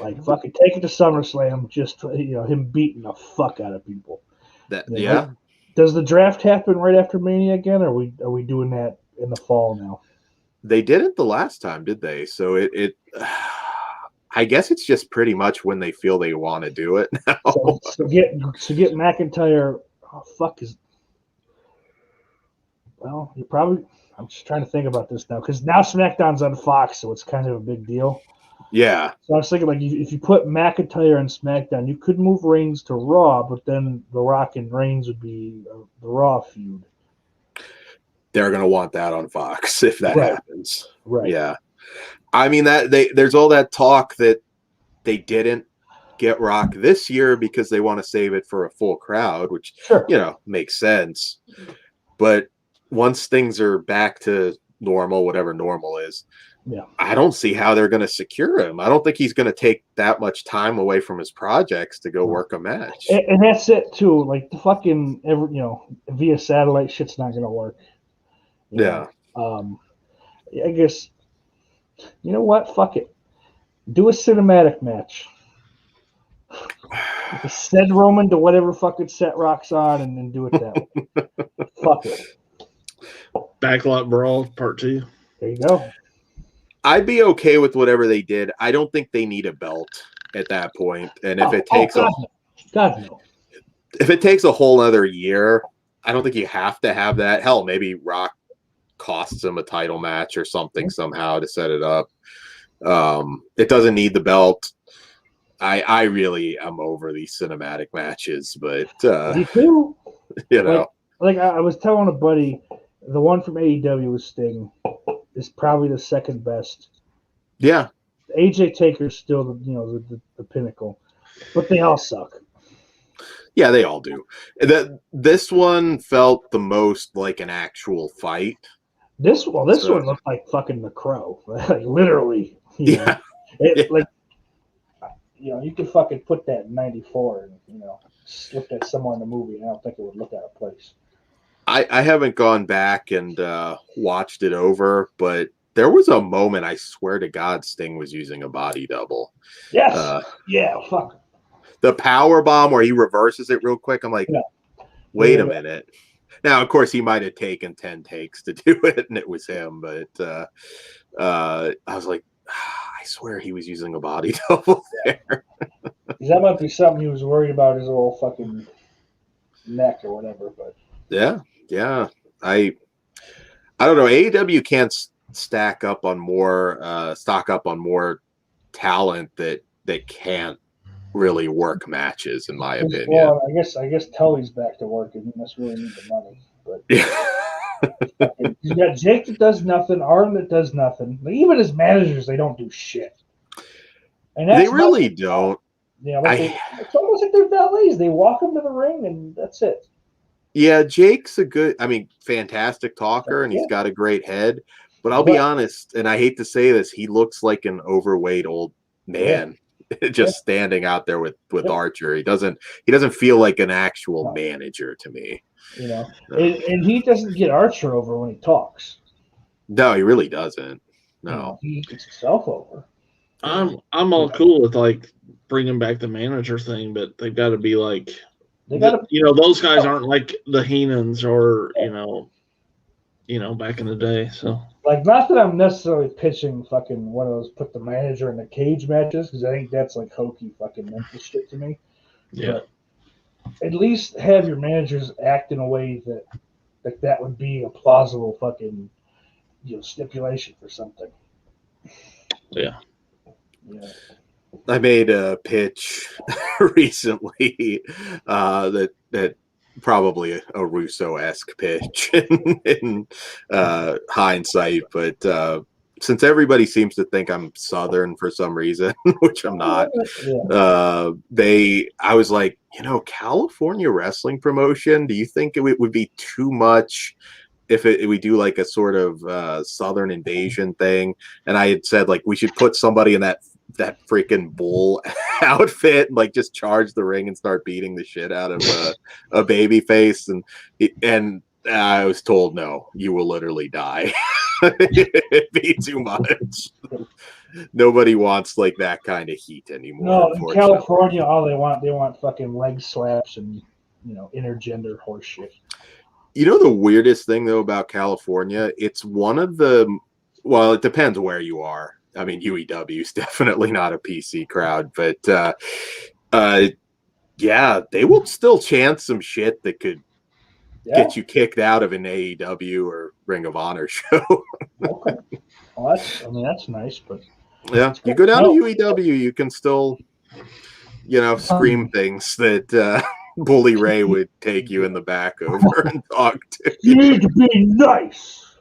Like fucking take it to SummerSlam, just him beating the fuck out of people. Yeah. Does the draft happen right after Mania again? Or are we doing that in the fall now? They didn't the last time, did they? So it I guess it's just pretty much when they feel they want to do it now. So get McIntyre. Oh, fuck is. Well, you probably. I'm just trying to think about this now because now SmackDown's on Fox, so it's kind of a big deal. Yeah. So I was thinking, like, if you put McIntyre on SmackDown, you could move Reigns to Raw, but then The Rock and Reigns would be the Raw feud. They're gonna want that on Fox if that happens. Right. Yeah. I mean there's all that talk that they didn't get Rock this year because they want to save it for a full crowd, which makes sense. But once things are back to normal, whatever normal is, I don't see how they're going to secure him. I don't think he's going to take that much time away from his projects to go work a match. And that's it too. Like the fucking via satellite shit's not going to work. I guess. You know what? Fuck it. Do a cinematic match. Send Roman to whatever fucking set Rock's on and then do it that way. Fuck it. Backlot Brawl Part 2. There you go. I'd be okay with whatever they did. I don't think they need a belt at that point. And if it takes if it takes a whole other year, I don't think you have to have that. Hell, maybe Rock costs him a title match or something somehow to set it up. It doesn't need the belt. I really am over these cinematic matches, but me too. Like I was telling a buddy, the one from AEW with Sting is probably the second best. Yeah. AJ Taker's still the pinnacle. But they all suck. Yeah, they all do. This one felt the most like an actual fight. This one looked like fucking The Crow, like literally. Yeah. Like, you could fucking put that in '94 and slip that somewhere in the movie, and I don't think it would look out of place. I haven't gone back and watched it over, but there was a moment, I swear to God, Sting was using a body double. Yes. Yeah. Fuck. The power bomb where he reverses it real quick. I'm like, wait a minute. Now, of course, he might have taken 10 takes to do it, and it was him. But I was like, I swear he was using a body double there. That might be something he was worried about, his little fucking neck or whatever. But yeah. I don't know. AEW can't stock up on more talent that can't really work matches, in my opinion. Well, I guess Tully's back to work, and he must really need the money. But you got Jake that does nothing, Arn that does nothing. Even his managers, they don't do shit. And they really don't. Yeah, it's almost like they're valets. They walk them to the ring, and that's it. Yeah, Jake's fantastic talker, and he's got a great head. But I'll be honest, and I hate to say this, he looks like an overweight old man. Just standing out there with Archer. He doesn't feel like an actual manager to me. And he doesn't get Archer over when he talks. No, he really doesn't. No. He gets himself over. I'm all cool with like bringing back the manager thing, but they've got to be like, those guys aren't like the Heenans or back in the day. So like, not that I'm necessarily pitching fucking one of those put the manager in the cage matches, because I think that's like hokey fucking Memphis shit to me. Yeah. But at least have your managers act in a way that would be a plausible fucking stipulation for something. Yeah. I made a pitch recently that probably a Russo-esque pitch in hindsight, but since everybody seems to think I'm Southern for some reason, which I'm not, I was like, California wrestling promotion, do you think it would be too much if we do like a sort of Southern invasion thing? And I had said, like, we should put somebody in that freaking bull outfit and like just charge the ring and start beating the shit out of a baby face, and I was told, no, you will literally die. It'd be too much. Nobody wants like that kind of heat anymore. No, in California, all they want fucking leg slaps and intergender horse shit. The weirdest thing though about California, it's one of it depends where you are. I mean, UEW is definitely not a PC crowd, but they will still chant some shit that could get you kicked out of an AEW or Ring of Honor show. Okay, well, that's nice, but you go down to UEW, you can still, scream things that Bully Ray would take you in the back over and talk to. You need to be nice.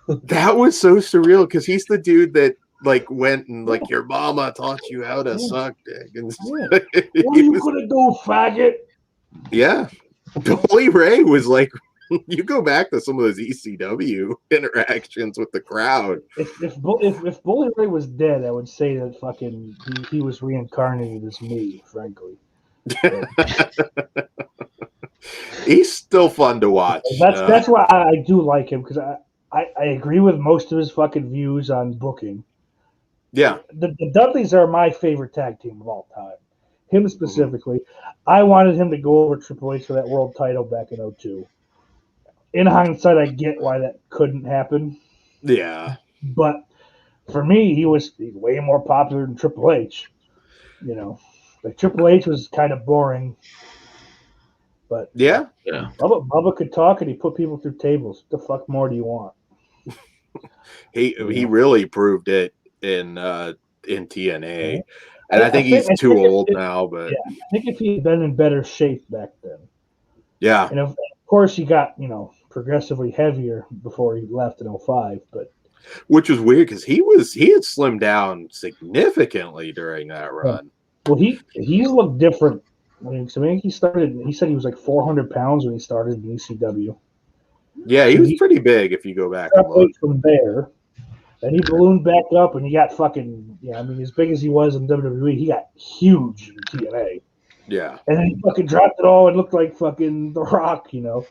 That was so surreal because he's the dude that like went and like your mama taught you how to suck dick. And what are you gonna do, faggot? Yeah, Bully Ray was like, you go back to some of those ECW interactions with the crowd. If Bully Ray was dead, I would say that fucking he was reincarnated as me, frankly. He's still fun to watch. That's why I do like him, because I agree with most of his fucking views on booking. Yeah. The Dudleys are my favorite tag team of all time. Him specifically. I wanted him to go over Triple H for that world title back in 2002. In hindsight, I get why that couldn't happen. Yeah. But for me, he's way more popular than Triple H. Like Triple H was kind of boring. But yeah. Bubba could talk, and he put people through tables. What the fuck more do you want? He really proved it in TNA, and I think he's too old now. But I think if he had been in better shape back then, and of course he got progressively heavier before he left in 2005. But which was weird because he had slimmed down significantly during that run. Well, he's looked different. I mean, he started. He said he was like 400 pounds when he started in ECW. Yeah, he was pretty big if you go back and look. From there, and he ballooned back up, and he got fucking. Yeah, I mean, as big as he was in WWE, he got huge in TNA. Yeah, and then he fucking dropped it all and looked like fucking The Rock, you know.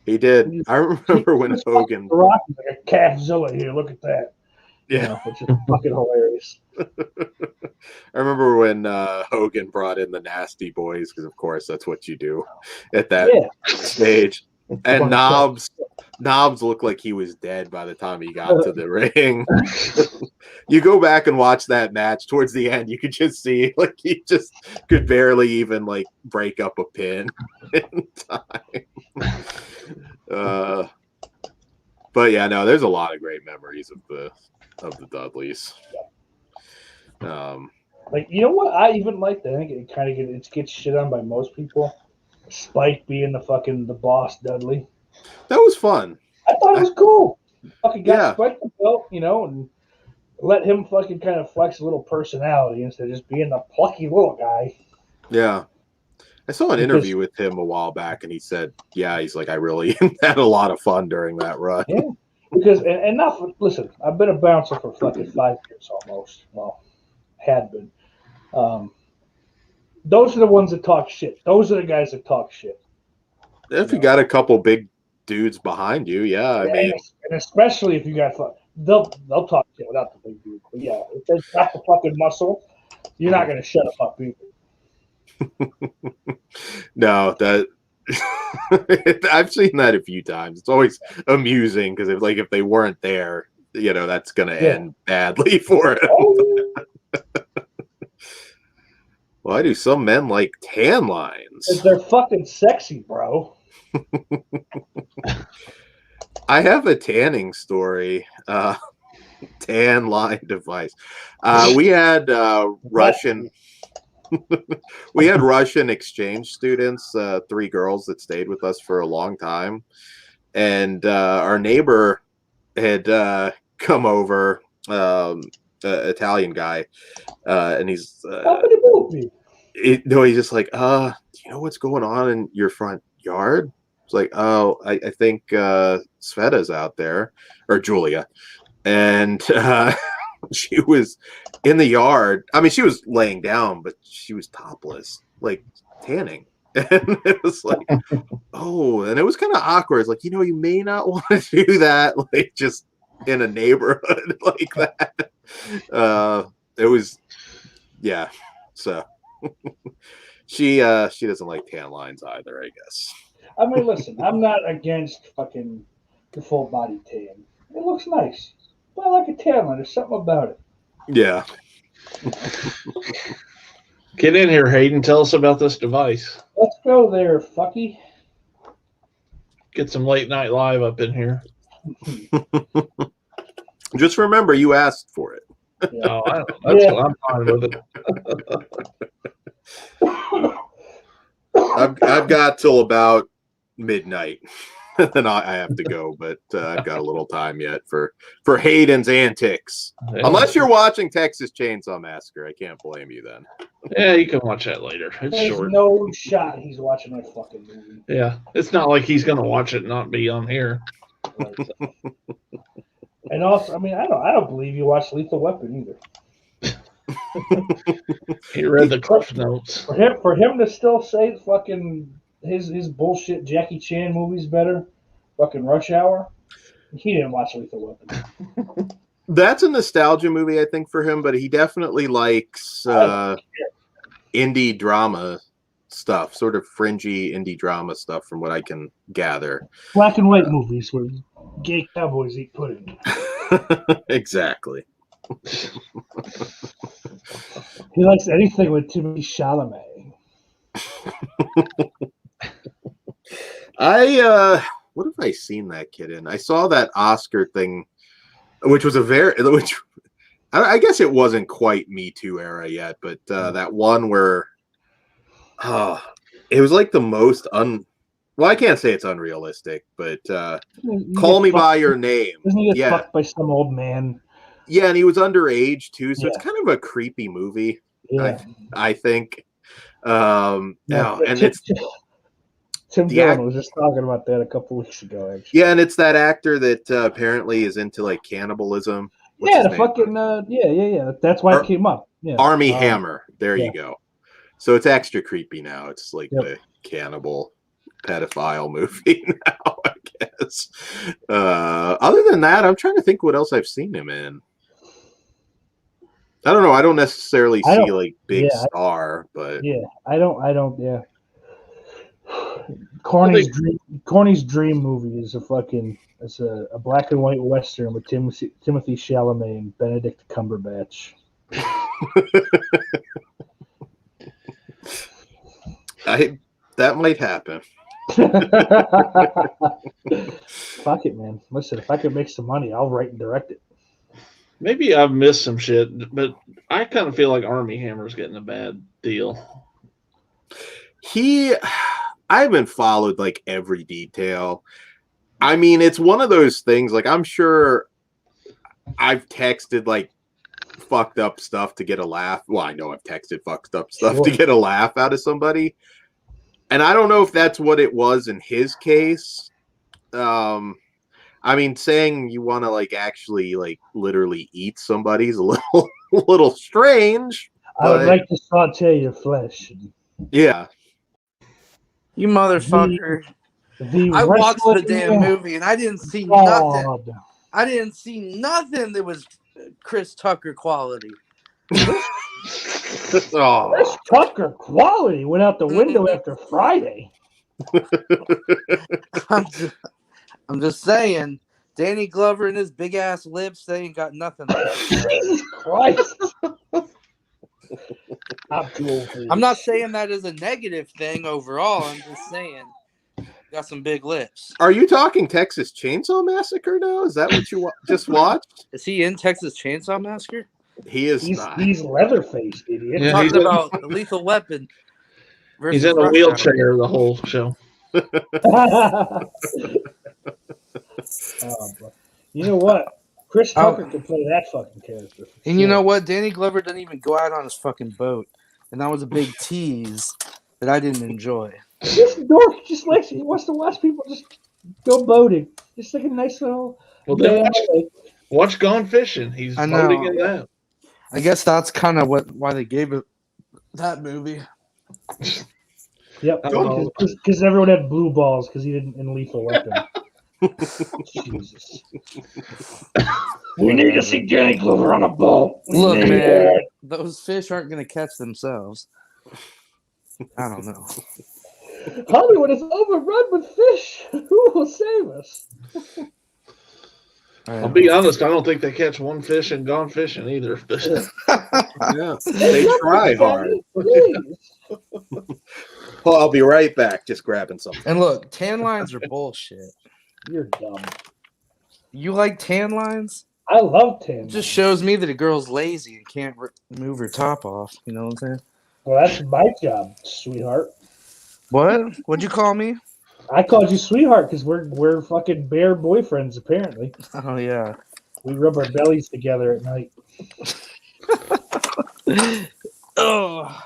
He did. I remember when Hogan. The Rock was like a calfzilla here. Look at that. Yeah, you know, which is fucking hilarious. I remember when Hogan brought in the Nasty Boys, because of course that's what you do at that stage. And Knobs looked like he was dead by the time he got to the ring. You go back and watch that match towards the end, you could just see like he just could barely even like break up a pin in time. But yeah, no, there's a lot of great memories of the Dudleys. Like, you know what? I even like that. I think it kind of gets shit on by most people. Spike being the boss Dudley. That was fun. I thought it was cool. Fucking got Spike the belt, you know, and let him fucking kind of flex a little personality instead of just being the plucky little guy. Yeah. I saw an interview with him a while back, and he said, yeah, he's like, I really had a lot of fun during that run. Yeah. Because, and not for, listen, I've been a bouncer for fucking 5 years almost. Well, had been. Those are the ones that talk shit. Those are the guys that talk shit. If you got a couple big dudes behind you, I mean, and especially if you got they'll talk shit without the big dude. But yeah, if they've got the fucking muscle, you're not going to shut them up either. No, that I've seen that a few times. It's always amusing because if they weren't there, you know, that's going to end badly for it. Oh. Why do some men like tan lines? Because they're fucking sexy, bro. I have a tanning story. Tan line device. We had Russian. We had Russian exchange students, 3 girls that stayed with us for a long time, and our neighbor had come over, Italian guy, and he's he's just like, do you know what's going on in your front yard? It's like, oh, I think Sveta's out there, or Julia, and she was in the yard. I mean, she was laying down, but she was topless, like tanning. And it was like, oh, and it was kind of awkward. It's like, you know, you may not want to do that, like just in a neighborhood like that. It was, yeah. So she doesn't like tan lines either, I guess. I mean, listen, I'm not against fucking the full body tan. It looks nice. But I like a tan line. There's something about it. Yeah. Get in here, Hayden. Tell us about this device. Let's go there, fucky. Get some late night live up in here. Just remember, you asked for it. No, that's what I'm fine with it. I've got till about midnight. Then I have to go, but I've got a little time yet for Hayden's antics. Yeah. Unless you're watching Texas Chainsaw Massacre, I can't blame you then. Yeah, you can watch that later. It's short. No shot he's watching that fucking movie. Yeah, it's not like he's gonna watch it and not be on here. Right, so. And also, I mean, I don't believe you watched Lethal Weapon either. He read the Cliff Notes. For him to still say fucking his bullshit Jackie Chan movies better, fucking Rush Hour. He didn't watch Lethal Weapon. That's a nostalgia movie, I think, for him, but he definitely likes indie drama stuff, sort of fringy indie drama stuff, from what I can gather. Black and white movies where gay cowboys eat pudding. Exactly. He likes anything with Timothée Chalamet. What have I seen that kid in? I saw that Oscar thing, which was I guess it wasn't quite Me Too era yet, but that one where it was like the most well, I can't say it's unrealistic, but Call Me by Your Name. Doesn't he get fucked by some old man? Yeah, and he was underage too, so it's kind of a creepy movie. Yeah. I think. And it's Tim Dillon was just talking about that a couple weeks ago, actually. Yeah, and it's that actor that apparently is into like cannibalism. What's the fucking yeah. That's why it came up. Yeah. Army Hammer. There you go. So it's extra creepy now. It's like the cannibal pedophile movie now, I guess. Other than that, I'm trying to think what else I've seen him in. I don't know. I don't necessarily see like big star, but I don't. Yeah. Corny's dream movie is it's a black and white western with Timothy Chalamet and Benedict Cumberbatch. That might happen. Fuck it, man. Listen, if I could make some money, I'll write and direct it. Maybe I've missed some shit, but I kind of feel like Army Hammer's getting a bad deal. I haven't followed like every detail. I mean, it's one of those things, like I'm sure I've texted like fucked up stuff to get a laugh. Well, I know I've texted fucked up stuff to get a laugh out of somebody. And I don't know if that's what it was in his case. I mean, saying you want to like actually like literally eat somebody's a little strange. I would like to saute your flesh. Yeah. You motherfucker. I watched the damn movie and I didn't see nothing. I didn't see nothing that was Chris Tucker quality. Chris Tucker quality went out the window after Friday. I'm just saying, Danny Glover and his big ass lips, they ain't got nothing. Jesus Christ. I'm not saying that is a negative thing overall. I'm just saying, got some big lips. Are you talking Texas Chainsaw Massacre now? Is that what you just watched? Is he in Texas Chainsaw Massacre? He is not. He's Leatherface, idiot. Yeah, talking about the Lethal Weapon. He's in a wheelchair the whole show. You know what? Chris Tucker can play that fucking character. And you know what? Danny Glover didn't even go out on his fucking boat. And that was a big tease that I didn't enjoy. This dork he wants to watch people just go boating. Just like a nice little. Well, then watch Gone Fishing. He's boating in that. I guess that's kind of why they gave it that movie. Yep, because everyone had blue balls because he didn't in Lethal Weapon. Jesus. We need to see Danny Glover on a boat. Look, man, those fish aren't going to catch themselves. I don't know. Hollywood is overrun with fish. Who will save us? I'll be honest, I don't think they catch one fish in Gone Fishing either. Yeah, they try hard. Well, I'll be right back. Just grabbing something. And look, tan lines are bullshit. You're dumb. You like tan lines? I love tan lines. It just shows me that a girl's lazy and can't move her top off. You know what I'm saying? Well, that's my job, sweetheart. What? What'd you call me? I called you sweetheart because we're fucking bear boyfriends, apparently. Oh, yeah. We rub our bellies together at night. Oh.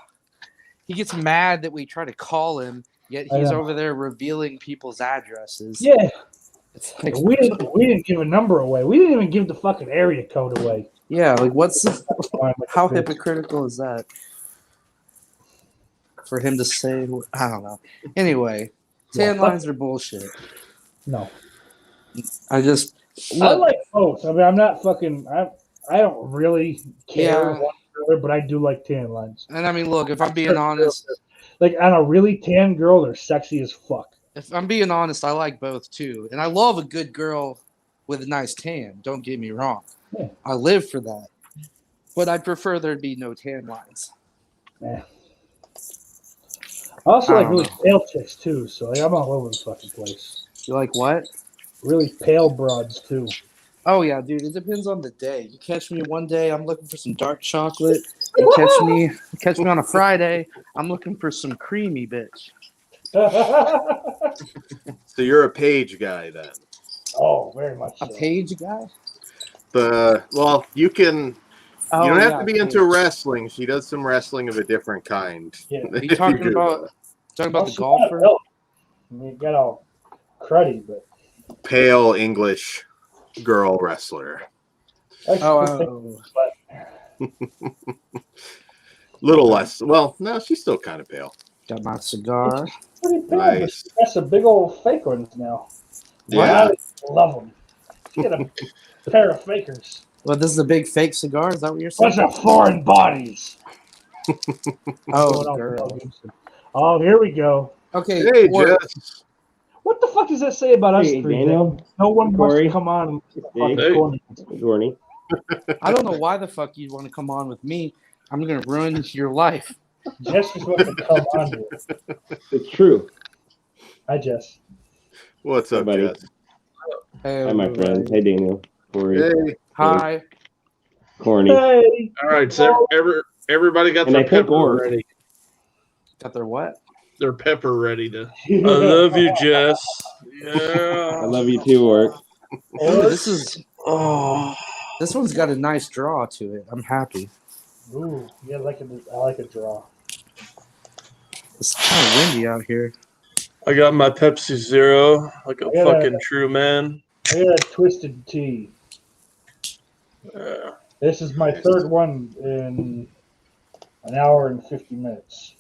He gets mad that we try to call him, yet he's over there revealing people's addresses. Yeah. It's like, we didn't give a number away. We didn't even give the fucking area code away. Yeah, like how hypocritical is that? For him to say, I don't know. Anyway, tan lines are bullshit. No. I like both. I mean, I'm not fucking. I don't really care one or the other, but I do like tan lines. And I mean, look, if I'm being honest, like on a really tan girl, they're sexy as fuck. If I'm being honest, I like both too, and I love a good girl with a nice tan. Don't get me wrong. Yeah. I live for that, but I prefer there be no tan lines. Yeah. I also like really pale chicks too, so like, I'm all over the fucking place. You like what? Really pale broads too. Oh yeah, dude. It depends on the day. You catch me one day, I'm looking for some dark chocolate. You catch me on a Friday, I'm looking for some creamy bitch. So you're a page guy then? Oh, very much. A page guy? Well, you can. You don't have to be into wrestling. She does some wrestling of a different kind. Yeah. Are you talking about the golfer? You got all cruddy, but pale English girl wrestler. Little less. Well, no, she's still kind of pale. Got my cigar. Pretty pale, Nice. but that's a big old fake ones now. Yeah. I love them. Get a pair of fakers. Well, this is a big fake cigar. Is that what you're saying? Bunch of foreign bodies. Oh, girl. Oh, here we go. Okay. Hey, Jess. What the fuck does that say about us three? Daniel, no one Corey, wants to come on. Gorney. I don't know why the fuck you'd want to come on with me. I'm going to ruin your life. Jess is going to come on here. It's true. Hi, Jess. What's up, buddy? Jess? Hey, hi, my friend. Hey, Daniel. Corey. Hey. Hi. Corny. Hey. All right, so everybody got their pepper ready. Got their what? Their pepper ready to. I love you, Jess. Yeah. I love you too, Orc. Ooh, this one's got a nice draw to it. I'm happy. Ooh, yeah, I like a draw. It's kind of windy out here. I got my Pepsi Zero, like a fucking true man. I got a twisted tea. This is my third one in an hour and 50 minutes.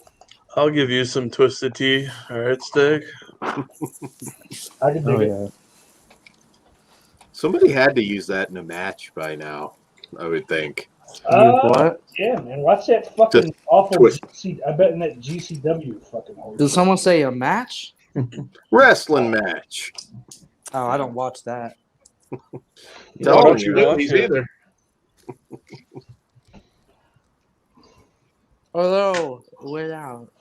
I'll give you some twisted tea. All right, Steak. I can do it. Somebody had to use that in a match by now, I would think. What? Yeah, man. Watch that fucking awful GC. I bet in that GCW fucking hole. Did someone say a match? Wrestling match. Oh, I don't watch that. Don't you movies either. Although, without.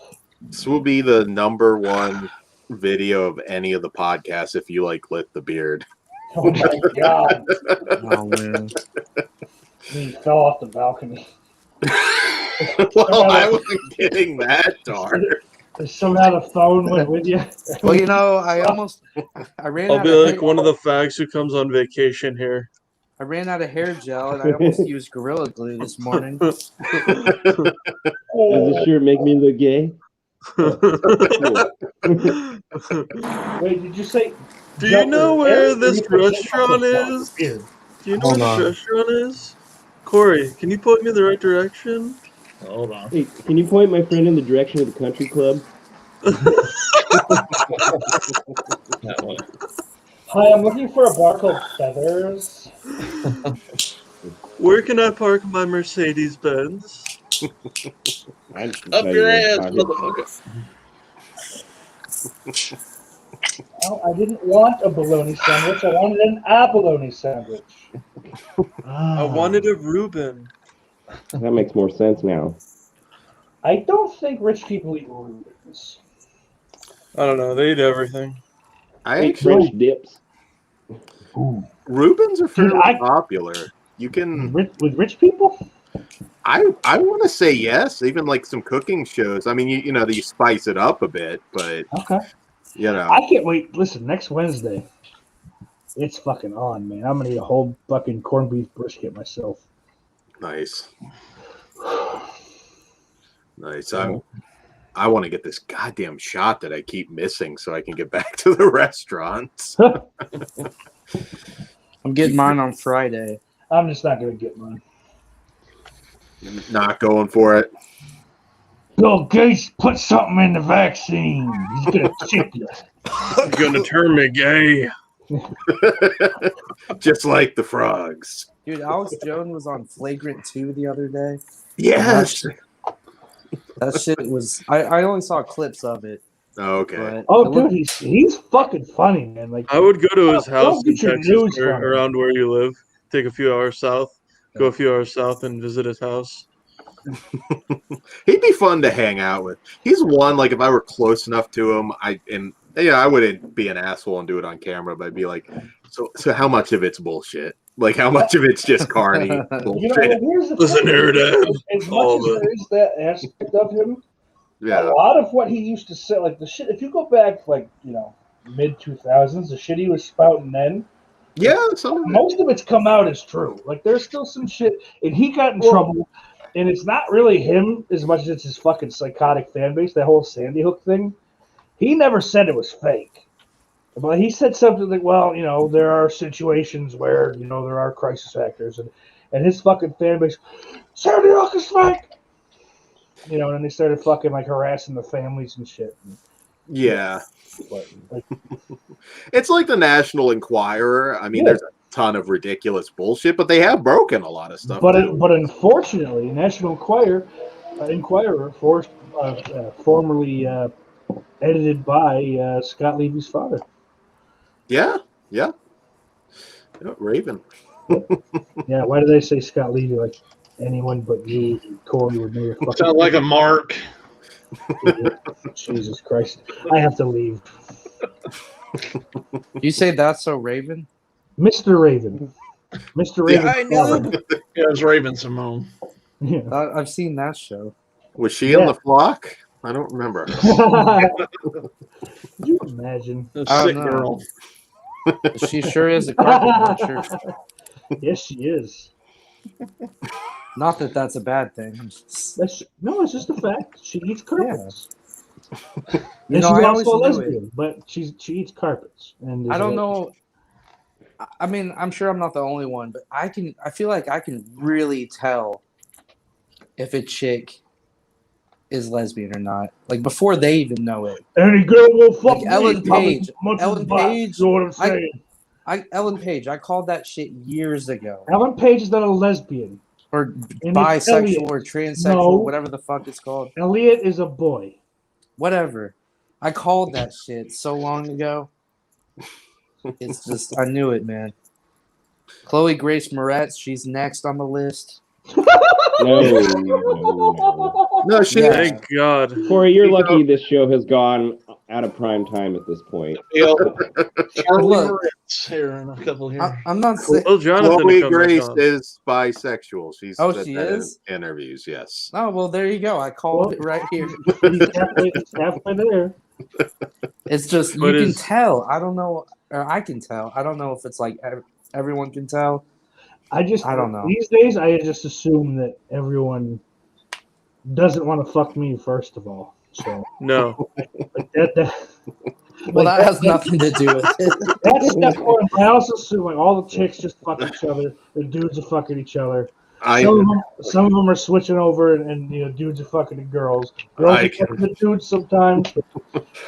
This will be the #1 video of any of the podcasts if you lit the beard. Oh my god. Oh man. He fell off the balcony. Well, I wasn't getting that dark. Somehow the phone went with you. Well, I ran I'll out be of like one of the fags who comes on vacation here. I ran out of hair gel and I almost used Gorilla Glue this morning. Does this shirt make me look gay? Wait, did you say? Do you know where this restaurant is? Do you know where this restaurant is? Corey, can you point me in the right direction? Hold on. Hey, can you point my friend in the direction of the country club? Hi, I'm looking for a bar called Feathers. Where can I park my Mercedes Benz? Up your ass, motherfucker. I didn't want a bologna sandwich. I wanted an abalone sandwich. I wanted a Reuben. That makes more sense now. I don't think rich people eat Reubens. I don't know. They eat everything. I eat French dips. Reubens are fairly popular. You can with rich people. I want to say yes. Even some cooking shows. I mean, you spice it up a bit, but okay. I can't wait. Listen, next Wednesday, it's fucking on, man. I'm gonna eat a whole fucking corned beef brisket myself. Nice. Nice. I want to get this goddamn shot that I keep missing so I can get back to the restaurants. I'm getting mine on Friday. I'm just not gonna get mine. Not going for it. Bill Gates put something in the vaccine. He's gonna chip you. He's gonna turn me gay. Just like the frogs. Dude, Alex Jones was on Flagrant 2 the other day. Yes. That shit was. I only saw clips of it. Oh, okay. Dude, he's fucking funny, man. I would go to his house in Texas around where you live. Take a few hours south. Go a few hours south and visit his house. He'd be fun to hang out with. He's one, if I were close enough to him, I wouldn't be an asshole and do it on camera, but I'd be like, so how much of it's bullshit? How much of it's just carny bullshit? Listen here, Dad. As much as there is that aspect of him, a lot of what he used to say, the shit, if you go back, mid-2000s, the shit he was spouting then, Yeah, most of it's come out as true. Like there's still some shit, and he got in trouble. And it's not really him as much as it's his fucking psychotic fan base. That whole Sandy Hook thing. He never said it was fake. But he said something like, well, there are situations where, there are crisis actors. And his fucking fan base, Sandy Hook is fake! And they started fucking, like, harassing the families and shit. Yeah. It's like the National Enquirer. I mean, there's a ton of ridiculous bullshit, but they have broken a lot of stuff. But unfortunately, National Enquirer, formerly edited by Scott Levy's father. Yeah. Raven. Yeah, why do they say Scott Levy? Like anyone but you, Corey, would know. Sounds like a mark. Jesus Christ! I have to leave. You say that's so Raven? Mr. Raven. Mr. Raven. Yeah, I know. Yeah, it was Raven Simone. Yeah. I've seen that show. Was she in the flock? I don't remember. Could you imagine? Sick girl. She sure is a carpet muncher. Yes, she is. Not that that's a bad thing. No, it's just a fact. She eats carpets. Yeah. And she's also a lesbian, but she eats carpets. And I don't know. I mean, I'm sure I'm not the only one, but I feel like I can really tell if a chick is lesbian or not. Like before they even know it. Any girl will fuck like Ellen Page. Ellen Page. You know what I'm saying? Ellen Page. I called that shit years ago. Ellen Page is not a lesbian. Or bisexual or transsexual, whatever the fuck it's called. Elliot is a boy. Whatever. I called that shit so long ago. It's just, I knew it, man. Chloe Grace Moretz, she's next on the list. No, she. Yeah. Thank God. Corey, you're lucky this show has gone out of prime time at this point. Here in a couple here. I'm not saying. Well, Chloe Grace is bisexual. She's she is? in interviews, yes. Oh, well, there you go. I called it right here. It's halfway there. It's just, you can tell. I don't know, or I can tell. I don't know if it's like everyone can tell. I don't know. These days, I just assume that everyone doesn't want to fuck me, first of all. So no. Well, that has nothing to do with it. That's step one. I also assume like all the chicks just fuck each other. The dudes are fucking each other. Some of them are switching over, and dudes are fucking the girls. Girls are fucking the dudes sometimes.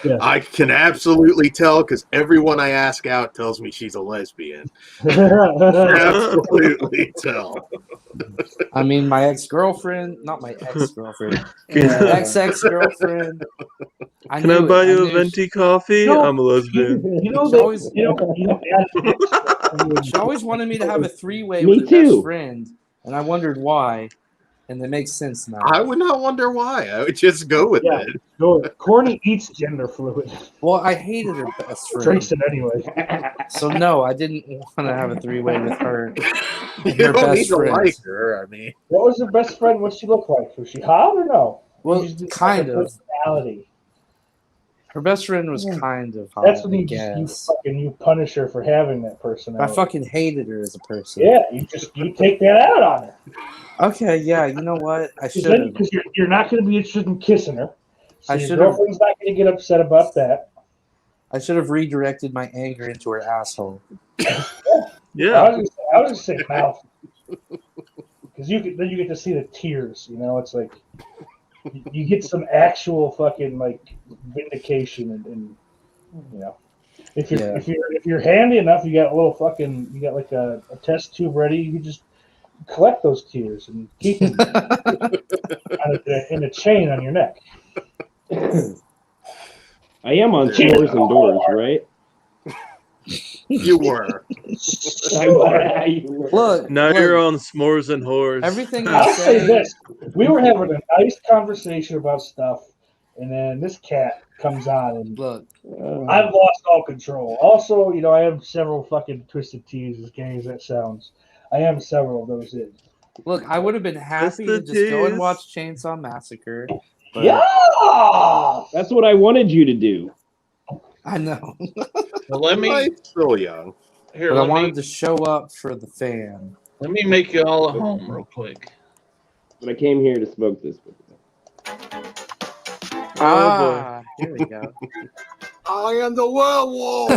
Yeah. I can absolutely tell because everyone I ask out tells me she's a lesbian. Absolutely tell. I mean, my ex-girlfriend, not my ex-girlfriend, ex-girlfriend. Can I buy you a venti coffee? I'm a lesbian. She always wanted me to have a three-way with her best friend, and I wondered why. And it makes sense now. I would not wonder why. I would just go with it. Corny eats gender fluid. Well, I hated her best friend. Drinks it anyway. So no, I didn't want to have a three-way with her. You her don't need to like her. I mean, what was her best friend? What'd she look like? Was she hot or no? Well, kind of. Personality. Her best friend was kind of hot. That's when you punish her for having that personality. I fucking hated her as a person. Yeah, you take that out on her. Okay, yeah, you know what? I should have. Because you're not going to be interested in kissing her. So your girlfriend's not going to get upset about that. I should have redirected my anger into her asshole. Yeah. I was going to say mouth. Because then you get to see the tears. It's like you get some actual fucking like vindication and if you're handy enough, you got like a test tube ready. You can just collect those tears and keep them in a chain on your neck. I am on Smores and Doors, right? You were. Look, you're on S'mores and Whores. Everything I'll say this: we were having a nice conversation about stuff, and then this cat comes on, and look, I've lost all control. Also, I have several fucking twisted teas, as gay as that sounds. I have several of those in. Look, I would have been happy to just go and watch Chainsaw Massacre. But yeah, that's what I wanted you to do. I know. I'm still young. Here, but I wanted to show up for the fan. Let me make you all at home real quick. But I came here to smoke this with you. Here we go. I am the werewolf.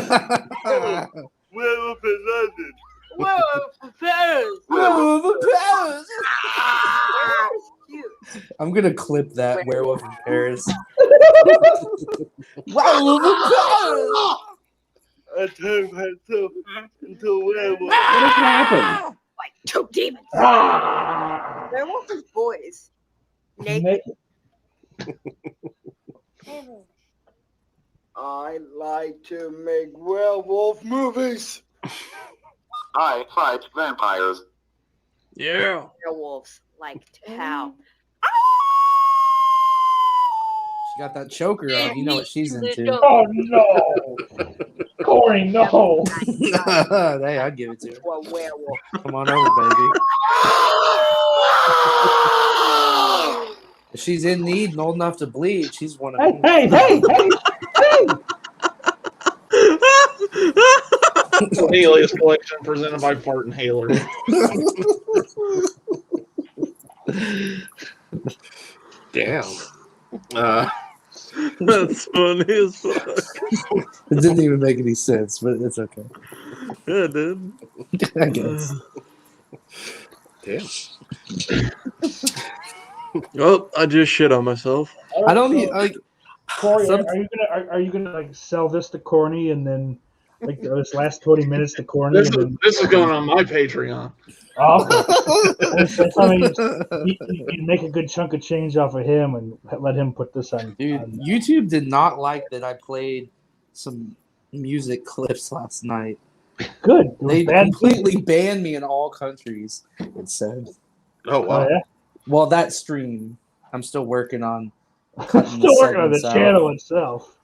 Werewolf is London. Werewolf of Paris. Werewolf of Paris. I'm gonna clip that Werewolf in Paris. Werewolf of Paris. I turned myself into a werewolf. What has happened? Like two demons. Werewolf is boys. Naked. I like to make werewolf movies. I fight vampires. Yeah. Werewolves like to howl. She got that choker on. You know what she's into. Oh no, Corey, no. Hey, I'd give it to her. A werewolf. Come on over, baby. If she's in need and old enough to bleed, she's one of them. Hey! Alias collection presented by Fart Inhaler. Damn. That's funny as fuck. It didn't even make any sense, but it's okay. Yeah, dude. I guess. Damn. Well, I just shit on myself. I don't need like. Corey, are you gonna like sell this to Corny and then like this last 20 minutes to Corny? This is going on my Patreon. I mean, you make a good chunk of change off of him and let him put this on. Dude, YouTube did not like that I played some music clips last night. Good. They completely banned me in all countries, it said. Oh, wow. Oh, yeah? Well, that stream, I'm still working on. Still working on the channel itself.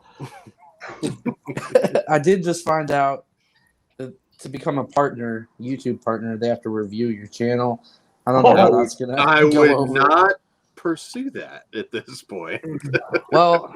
I did just find out that to become a partner, YouTube partner, they have to review your channel. I don't know how that's gonna. I would not pursue that at this point. Well,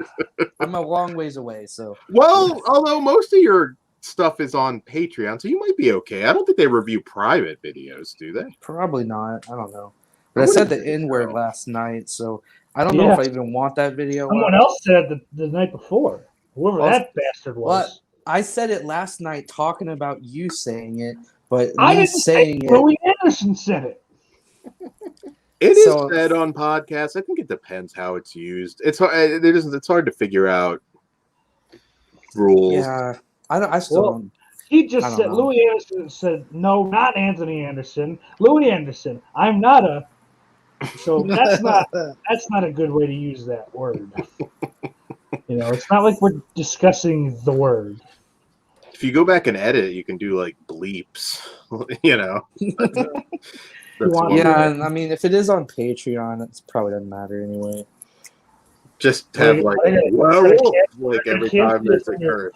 I'm a long ways away, so. Well, although most of your stuff is on Patreon, so you might be okay. I don't think they review private videos, do they? Probably not. I don't know. But I said the N-word last night, so I don't know if I even want that video. Someone else said the night before. Whoever that bastard was. But I said it last night talking about you saying it, but I me didn't saying say it. Louis Anderson said it. It is said on podcasts. I think it depends how it's used. It's hard. It's hard to figure out rules. Yeah, I still don't. He just said Louis Anderson said no, not Anthony Anderson. Louis Anderson. I'm not a. So that's not a good way to use that word. You know, it's not like we're discussing the word. If you go back and edit it, you can do like bleeps. You know. Yeah, and I mean, if it is on Patreon, it probably doesn't matter anyway. Just have like every time there's a curse.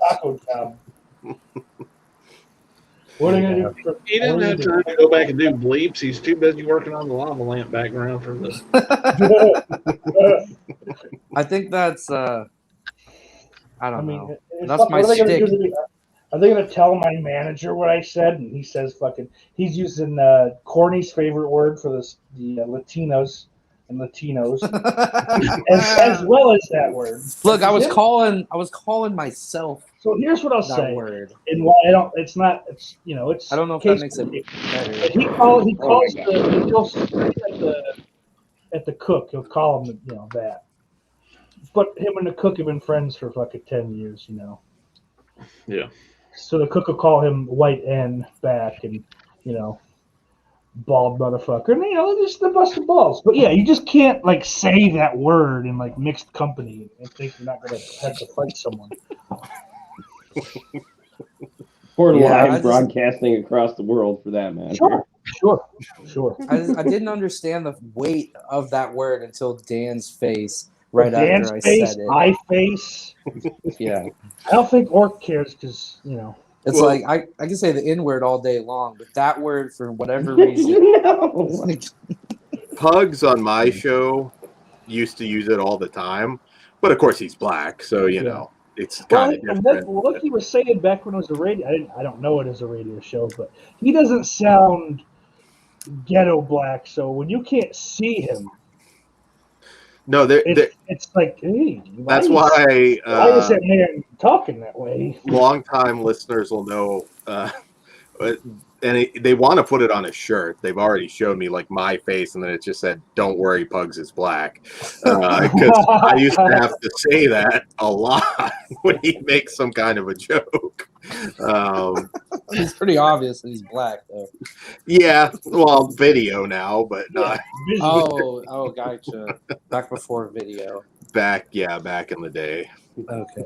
What are you gonna do? He doesn't have time to go back and do bleeps. He's too busy working on the lava lamp background for this. I think that's I don't know. That's What my are they gonna stick. do? Are they gonna tell my manager what I said? And he says he's using Corny's favorite word for the Latinos and Latinos, as well as that word. Look, I was calling myself. So here's what I'll that say. Word. And why I don't. It's not. It's It's. I don't know if that makes it better. He calls at the cook. He'll call him that. But him and the cook have been friends for fucking 10 years. Yeah. So the cook will call him White N back, and bald motherfucker, and just the busted balls. But yeah, you just can't say that word in mixed company and think you're not gonna have to fight someone. Or live broadcasting across the world, for that matter. Sure. I didn't understand the weight of that word until Dan's face after I said it. My face. Yeah. I don't think Orc cares because It's like I can say the N-word all day long, but that word for whatever reason. Pugs on my show used to use it all the time, but of course he's black, so you know it's kind of different. What he was saying back when it was a radio, I don't know it as a radio show, but he doesn't sound ghetto black. So when you can't see him, no, it's like, hey, that's why is that man talking that way? Long-time listeners will know. And they want to put it on a shirt. They've already showed me like my face, and then it just said, "Don't worry, Pugs is black." Because I used to have to say that a lot when he makes some kind of a joke. It's pretty obvious that he's black, though. Yeah, well, video now, but not. Oh, gotcha. Back before video. Back in the day. Okay.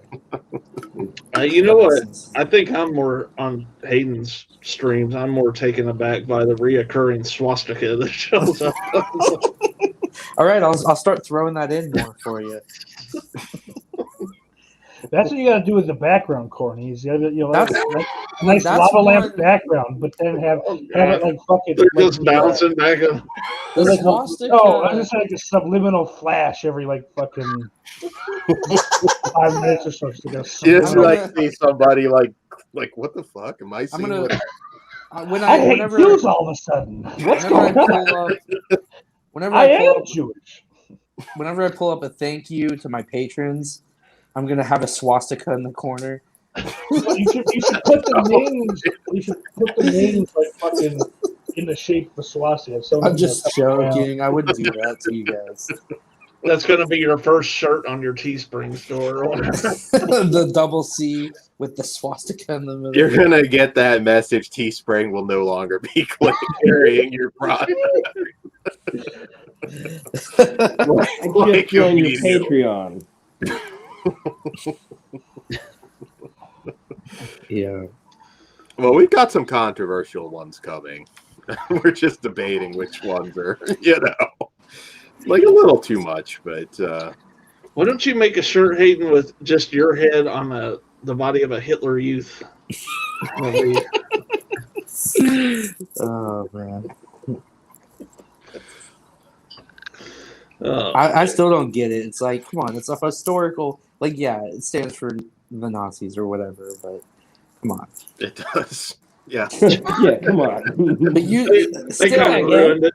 You know what? I think I'm more on Hayden's streams. I'm more taken aback by the reoccurring swastika that shows up. All right, I'll start throwing that in more for you. That's what you got to do with the background, Corny. Nice lava lamp background, but then have it like fucking. They're just bouncing back up. I was just like a subliminal flash every like fucking 5 minutes or so. You just like see somebody like what the fuck am I seeing? I hate Jews all of a sudden. What's going on? I am Jewish. Whenever I pull up a thank you to my patrons, I'm gonna have a swastika in the corner. You should put the names. You should put the names like fucking in the shape of a swastika. I'm just joking. I wouldn't do that to you guys. That's going to be your first shirt on your Teespring store. The double C with the swastika in the middle. You're going to get that message. Teespring will no longer be carrying your product. I get you on your Patreon. Yeah. Well, we've got some controversial ones coming. We're just debating which ones are, like a little too much, but why don't you make a shirt, Hayden, with just your head on the body of a Hitler Youth? Oh man. I still don't get it. It's like, come on, it's a historical, like, yeah, it stands for the Nazis or whatever, but come on. It does. Yeah. Yeah, come on. But they kind of ruined it.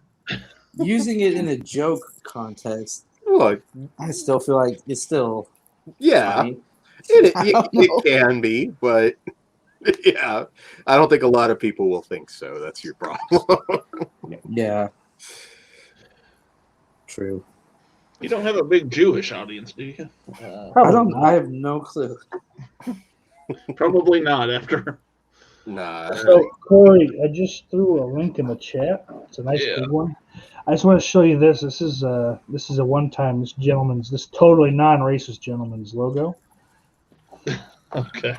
Using it in a joke context, look, I still feel like it's still funny. It can be, but yeah, I don't think a lot of people will think so. That's your problem. Yeah. True. You don't have a big Jewish audience, do you? I have no clue. Probably not after. Nah. So Corey, I just threw a link in the chat. It's a nice big one. I just want to show you this. This is a one-time this totally non-racist gentleman's logo. Okay.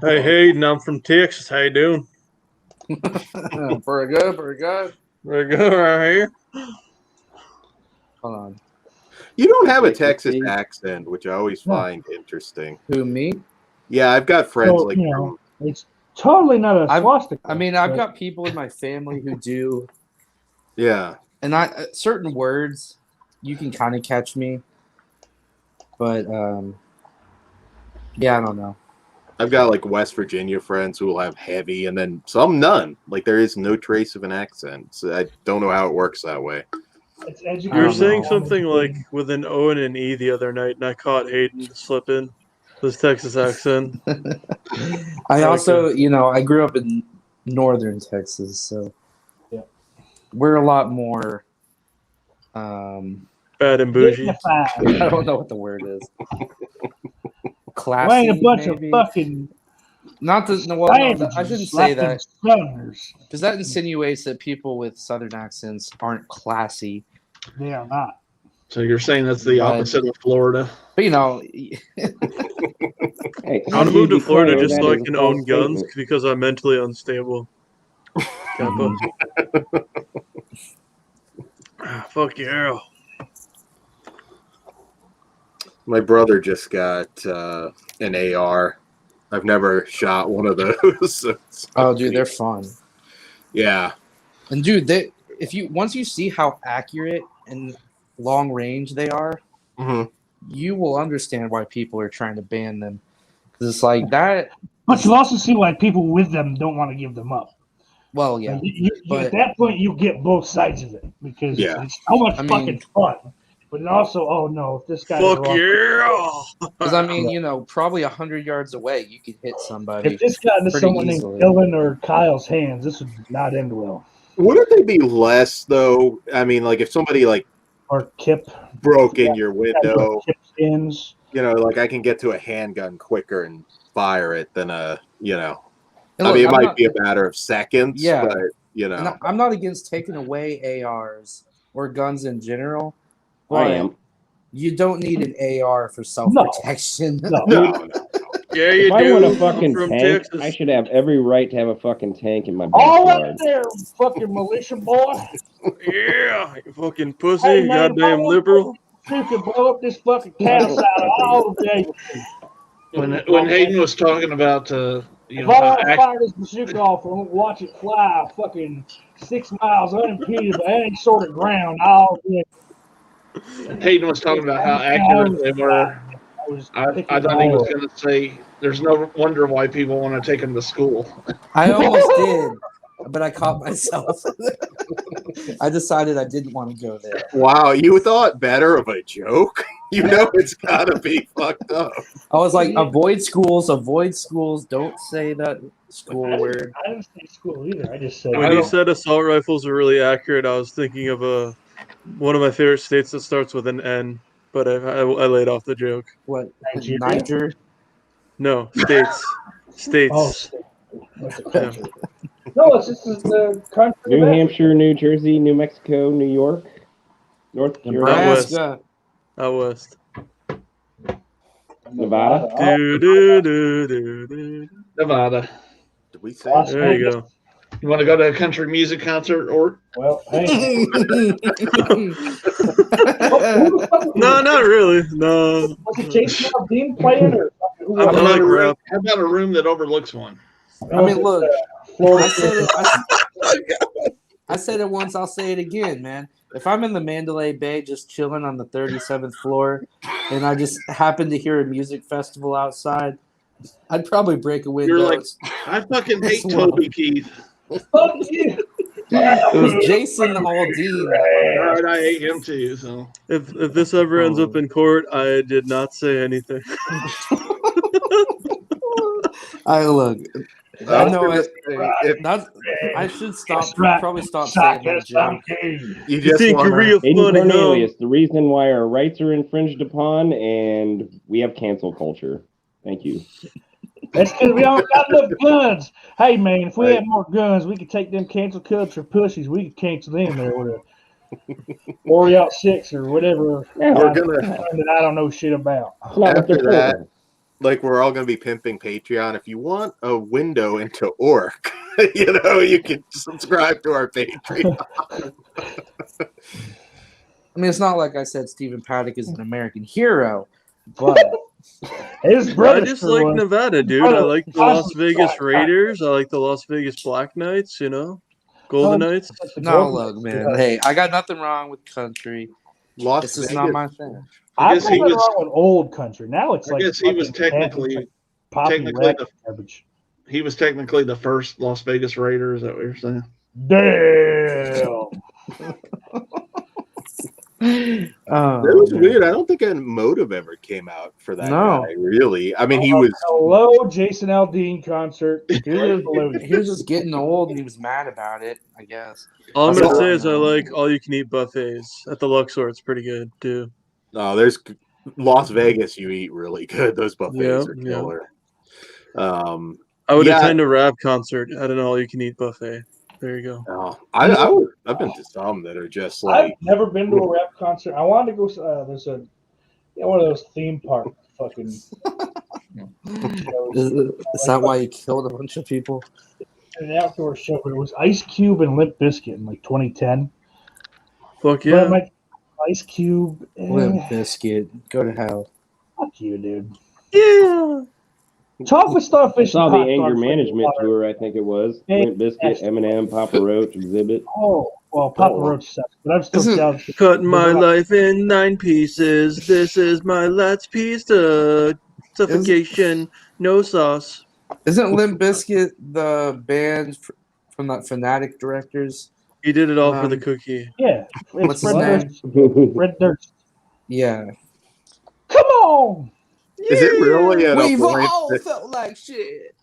Hey Hayden, I'm from Texas. How you doing? Pretty good. Very good right here. Hold on. You don't have a Texas accent, which I always find interesting. Who, me? Yeah, I've got friends it's totally not a swastika. I mean, I've got people in my family who do. Yeah. And certain words, you can kind of catch me. But, yeah, I don't know. I've got like West Virginia friends who will have heavy and then some none. Like there is no trace of an accent. So I don't know how it works that way. You were saying something like with an O and an E the other night, and I caught Hayden slipping his Texas accent. I also, I grew up in northern Texas, so we're a lot more bad and bougie. I don't know what the word is. Classy, Why ain't a bunch maybe? Of fucking. Not to. Well, I shouldn't say that because that insinuates that people with southern accents aren't classy. They are not. So you're saying that's the opposite of Florida? But hey, I want to move to Florida just so I can own guns because I'm mentally unstable. Fuck yeah. My brother just got an AR. I've never shot one of those. So dude, they're fun. Yeah. And dude, once you see how accurate and long range they are, you will understand why people are trying to ban them. It's like that. But you also see why people with them don't want to give them up. Well, yeah. But at that point, you get both sides of it because it's so much fucking fun. But also, oh no, if this guy. Fuck yeah! Because I mean, probably 100 yards away, you could hit somebody. If this got into someone named Dylan or Kyle's hands, this would not end well. Wouldn't they be less though? I mean, like if somebody or Kip broke in your window, Kip skins. Like I can get to a handgun quicker and fire it than a. And I mean, it might be a matter of seconds. Yeah, but And I'm not against taking away ARs or guns in general. I am. You don't need an AR for self-protection. No. Yeah, you if I do. want a fucking From tank, Texas. I should have every right to have a fucking tank in my All backyard. right there, fucking militia boy. Yeah, you fucking pussy, Hey, man, goddamn liberal. You can blow up this fucking castle out all day. When Hayden was talking about, if I want to fire this bazooka off and watch it fly fucking 6 miles unimpeded by any sort of ground, I'll do it. Hayden was talking about how accurate they were. I thought he was going to say, there's no wonder why people want to take him to school. I almost did, but I caught myself. I decided I didn't want to go there. Wow, you thought better of a joke? It's got to be fucked up. I was like, avoid schools, don't say that school word. I didn't say school either. I just said. When you said assault rifles are really accurate, I was thinking of one of my favorite states that starts with an N, but I laid off the joke. What? Niger? No, states. States. Yeah. No, it's just the country. New Hampshire, New Jersey, New Mexico, New York, North Nebraska. Out west. Nevada. Nevada. Did we say? There you go. You want to go to a country music concert, or? Well, hey. No, not really. No. Was it Jason Aldean playing, or I like rap. How about a room that overlooks one? I mean, look. I said it once. I'll say it again, man. If I'm in the Mandalay Bay just chilling on the 37th floor and I just happen to hear a music festival outside, I'd probably break a window. You're like, I fucking hate Toby Keith. Fuck you. It was Jason Aldean. All right, I hate him too. So If this ever ends up in court, I did not say anything. I look. I know I should stop. Probably stop saying that joke. You just think you're real funny, Cornelius, the reason why our rights are infringed upon, and we have cancel culture. Thank you. That's because we don't got enough guns. Hey, man, if we had more guns, we could take them cancel culture pussies. We could cancel them there with a Oreo 6 or whatever. Yeah, we're gonna that I don't know shit about. After that, we're all gonna be pimping Patreon. If you want a window into Orc, you can subscribe to our Patreon. I mean, it's not like I said Stephen Paddock is an American hero, but his brother. I just like Nevada, dude. I like the Las Vegas Raiders. I like the Las Vegas Black Knights. Golden Knights. No, look, man. Hey, I got nothing wrong with country. This is not my thing. I guess he was wrong with old country. Now it's like I guess he was technically he was technically the first Las Vegas Raider. Is that what you're saying? Damn. It was weird. I don't think a motive ever came out for that guy, really. I mean, he was. Hello, Jason Aldean concert. He was just getting old and he was mad about it, I guess. All I'm going to say is I like all-you-can-eat buffets at the Luxor. It's pretty good, too. No, there's Las Vegas. You eat really good. Those buffets are killer. I would attend a rap concert at an all-you-can-eat buffet. There you go. Oh, I've been to some that are just like. I've never been to a rap concert. I wanted to go. There's one of those theme park fucking. Is that why you killed a bunch of people? An outdoor show, but it was Ice Cube and Limp Bizkit in like 2010. Fuck yeah! Ice Cube, Limp Bizkit, go to hell. Fuck you, dude. Yeah. Chocolate Starfish. I saw the Anger Management Tour, I think it was. Limp Bizkit, Eminem, Papa Roach, Exhibit. Oh, well, Papa Roach sucks, but I'm still down. Cutting my life in 9 pieces. This is my last piece of suffocation. No sauce. Isn't Limp Bizkit the band from that Fanatic directors? He did it all for the cookie. Yeah. What's his Red name? Red Durst. Yeah. Come on. Is it really at We've a point all that felt like shit.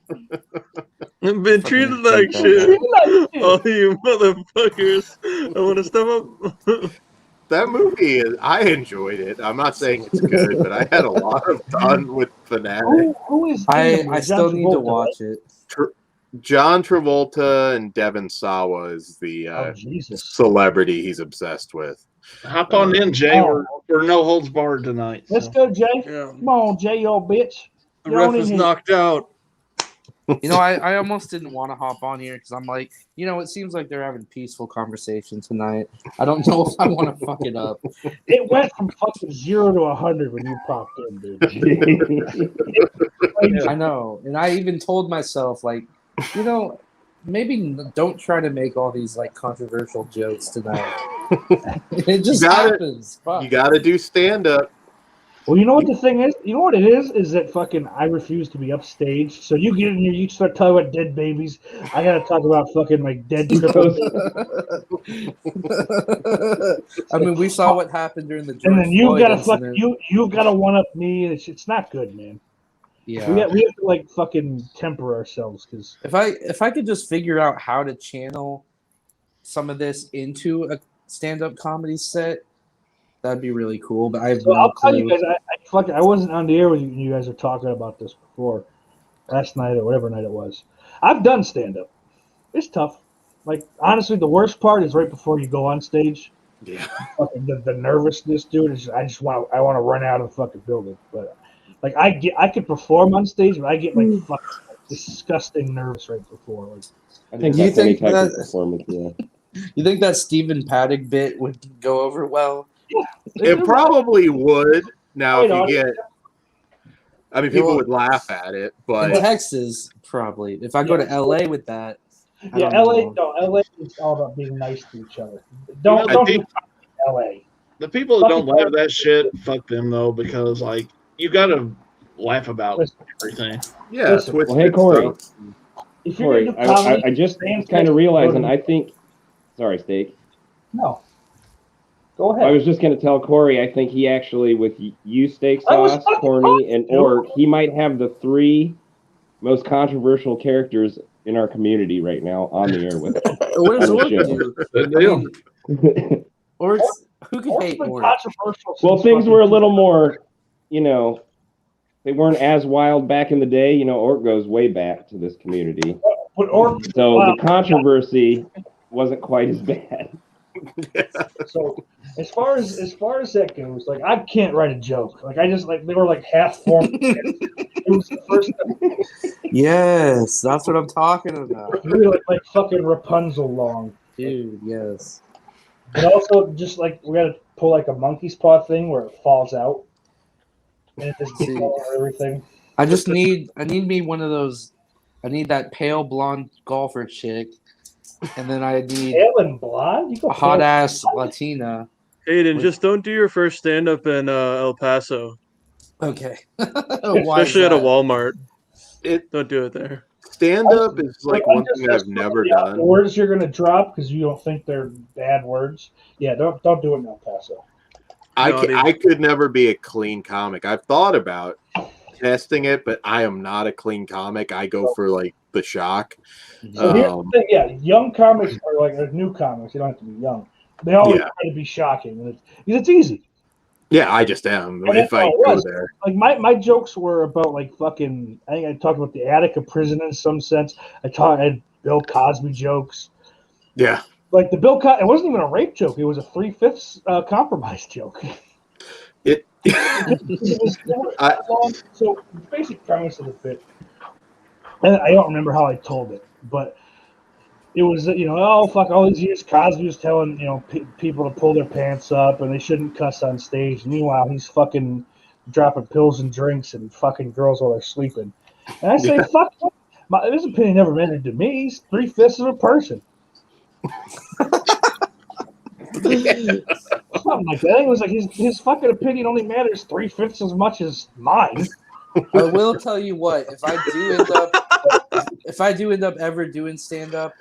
I've been treated like shit. All you motherfuckers. I want to step up. that movie is? I enjoyed it. I'm not saying it's good, but I had a lot of fun with Fanatic. Who is I still need to watch it. John Travolta and Devin Sawa is the celebrity he's obsessed with. Hop on in, Jay. We're no holds barred tonight. Let's go, Jay. Yeah. Come on, Jay, you old bitch. The ref is knocked out. You know, I almost didn't want to hop on here because I'm like, you know, it seems like they're having peaceful conversation tonight. I don't know if I want to fuck it up. It went from fucking 0 to 100 when you popped in, dude. I know. And I even told myself, like, you know, maybe don't try to make all these, like, controversial jokes tonight. It just happens. Fuck. You got to do stand-up. Well, you know what the thing is? You know what it is that fucking I refuse to be upstaged. So you get in here, you start talking about dead babies. I got to talk about fucking, like, dead triple. I mean, we saw what happened during the George and then you got to you got to one-up me. It's not good, man. Yeah, we have to like fucking temper ourselves because if I could just figure out how to channel some of this into a stand-up comedy set, that'd be really cool. But I have no I'll clue. tell you guys, I wasn't on the air when you guys were talking about this before, last night or whatever night it was. I've done stand-up. It's tough. Like honestly, the worst part is right before you go on stage. Yeah. Fucking the nervousness, dude. I want to run out of the fucking building, but. Like I could perform on stage, but I get like fucking disgusting nervous right before. Like, I think that's any type of performance. Yeah. You think that Stephen Paddock bit would go over well? Yeah, it probably would. Now, if you get, I mean, people would laugh at it, but in Texas, probably. If I go to LA with that, LA is all about being nice to each other. Don't do LA. The people that don't laugh at that shit, fuck them though, because like. You gotta laugh about everything. Yeah. Well, hey, Corey. Corey, I just kind of realized, and I think. Sorry, Steak. No. Go ahead. I was just going to tell Corey, I think he actually, with you, Steak Sauce, Corny, and Orc, he might have the 3 most controversial characters in our community right now on the air with us. What does Orc do? Orc, who could hate Orc? Well, things were a little more. You know, they weren't as wild back in the day. You know, Orc goes way back to this community. So the controversy wasn't quite as bad. So as far as that goes, like I can't write a joke. Like I just like they were like half formed. It was the first time. Yes, that's what I'm talking about. Really like fucking Rapunzel long. Dude, yes. And also just like we gotta pull like a monkey's paw thing where it falls out. And it just gets all over everything. I need me one of those. I need that pale blonde golfer chick, and then I need pale and blonde. A hot ass Latina. Aiden, just don't do your first stand up in El Paso. Okay. Especially at a Walmart. Don't do it there. Stand up is like one thing I've never done. The words you're gonna drop because you don't think they're bad words. Yeah, don't do it in El Paso. I could never be a clean comic. I've thought about testing it, but I am not a clean comic. I go for like the shock. So here's the thing, young comics are like new comics. You don't have to be young. They always try to be shocking, because it's easy. Yeah, I just am. If I go there, like my jokes were about like fucking. I think I talked about the Attica prison in some sense. I had Bill Cosby jokes. Yeah. Like the Bill Cosby, it wasn't even a rape joke. It was a 3/5 compromise joke. So the basic premise of the bit, and I don't remember how I told it, but it was oh fuck, all these years Cosby was telling people to pull their pants up and they shouldn't cuss on stage. Meanwhile, he's fucking dropping pills and drinks and fucking girls while they're sleeping. And I say, fuck, this opinion never mattered to me. He's 3/5 of a person. Something like that. It was like his fucking opinion only matters 3/5 as much as mine. I will tell you what, if I do end up ever doing stand up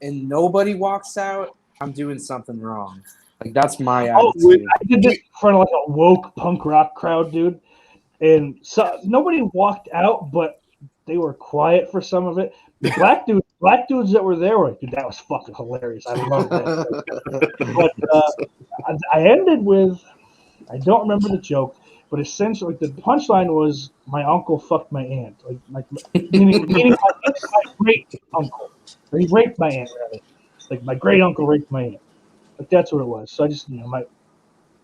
and nobody walks out, I'm doing something wrong. Like that's my attitude. I did this in front of like a woke punk rock crowd, dude, and so nobody walked out, but they were quiet for some of it. The black dudes that were there were like, dude, that was fucking hilarious. I loved that. But I ended with, I don't remember the joke, but essentially the punchline was my uncle fucked my aunt, meaning my great uncle, or he raped my aunt rather, like my great uncle raped my aunt, like that's what it was. So I just and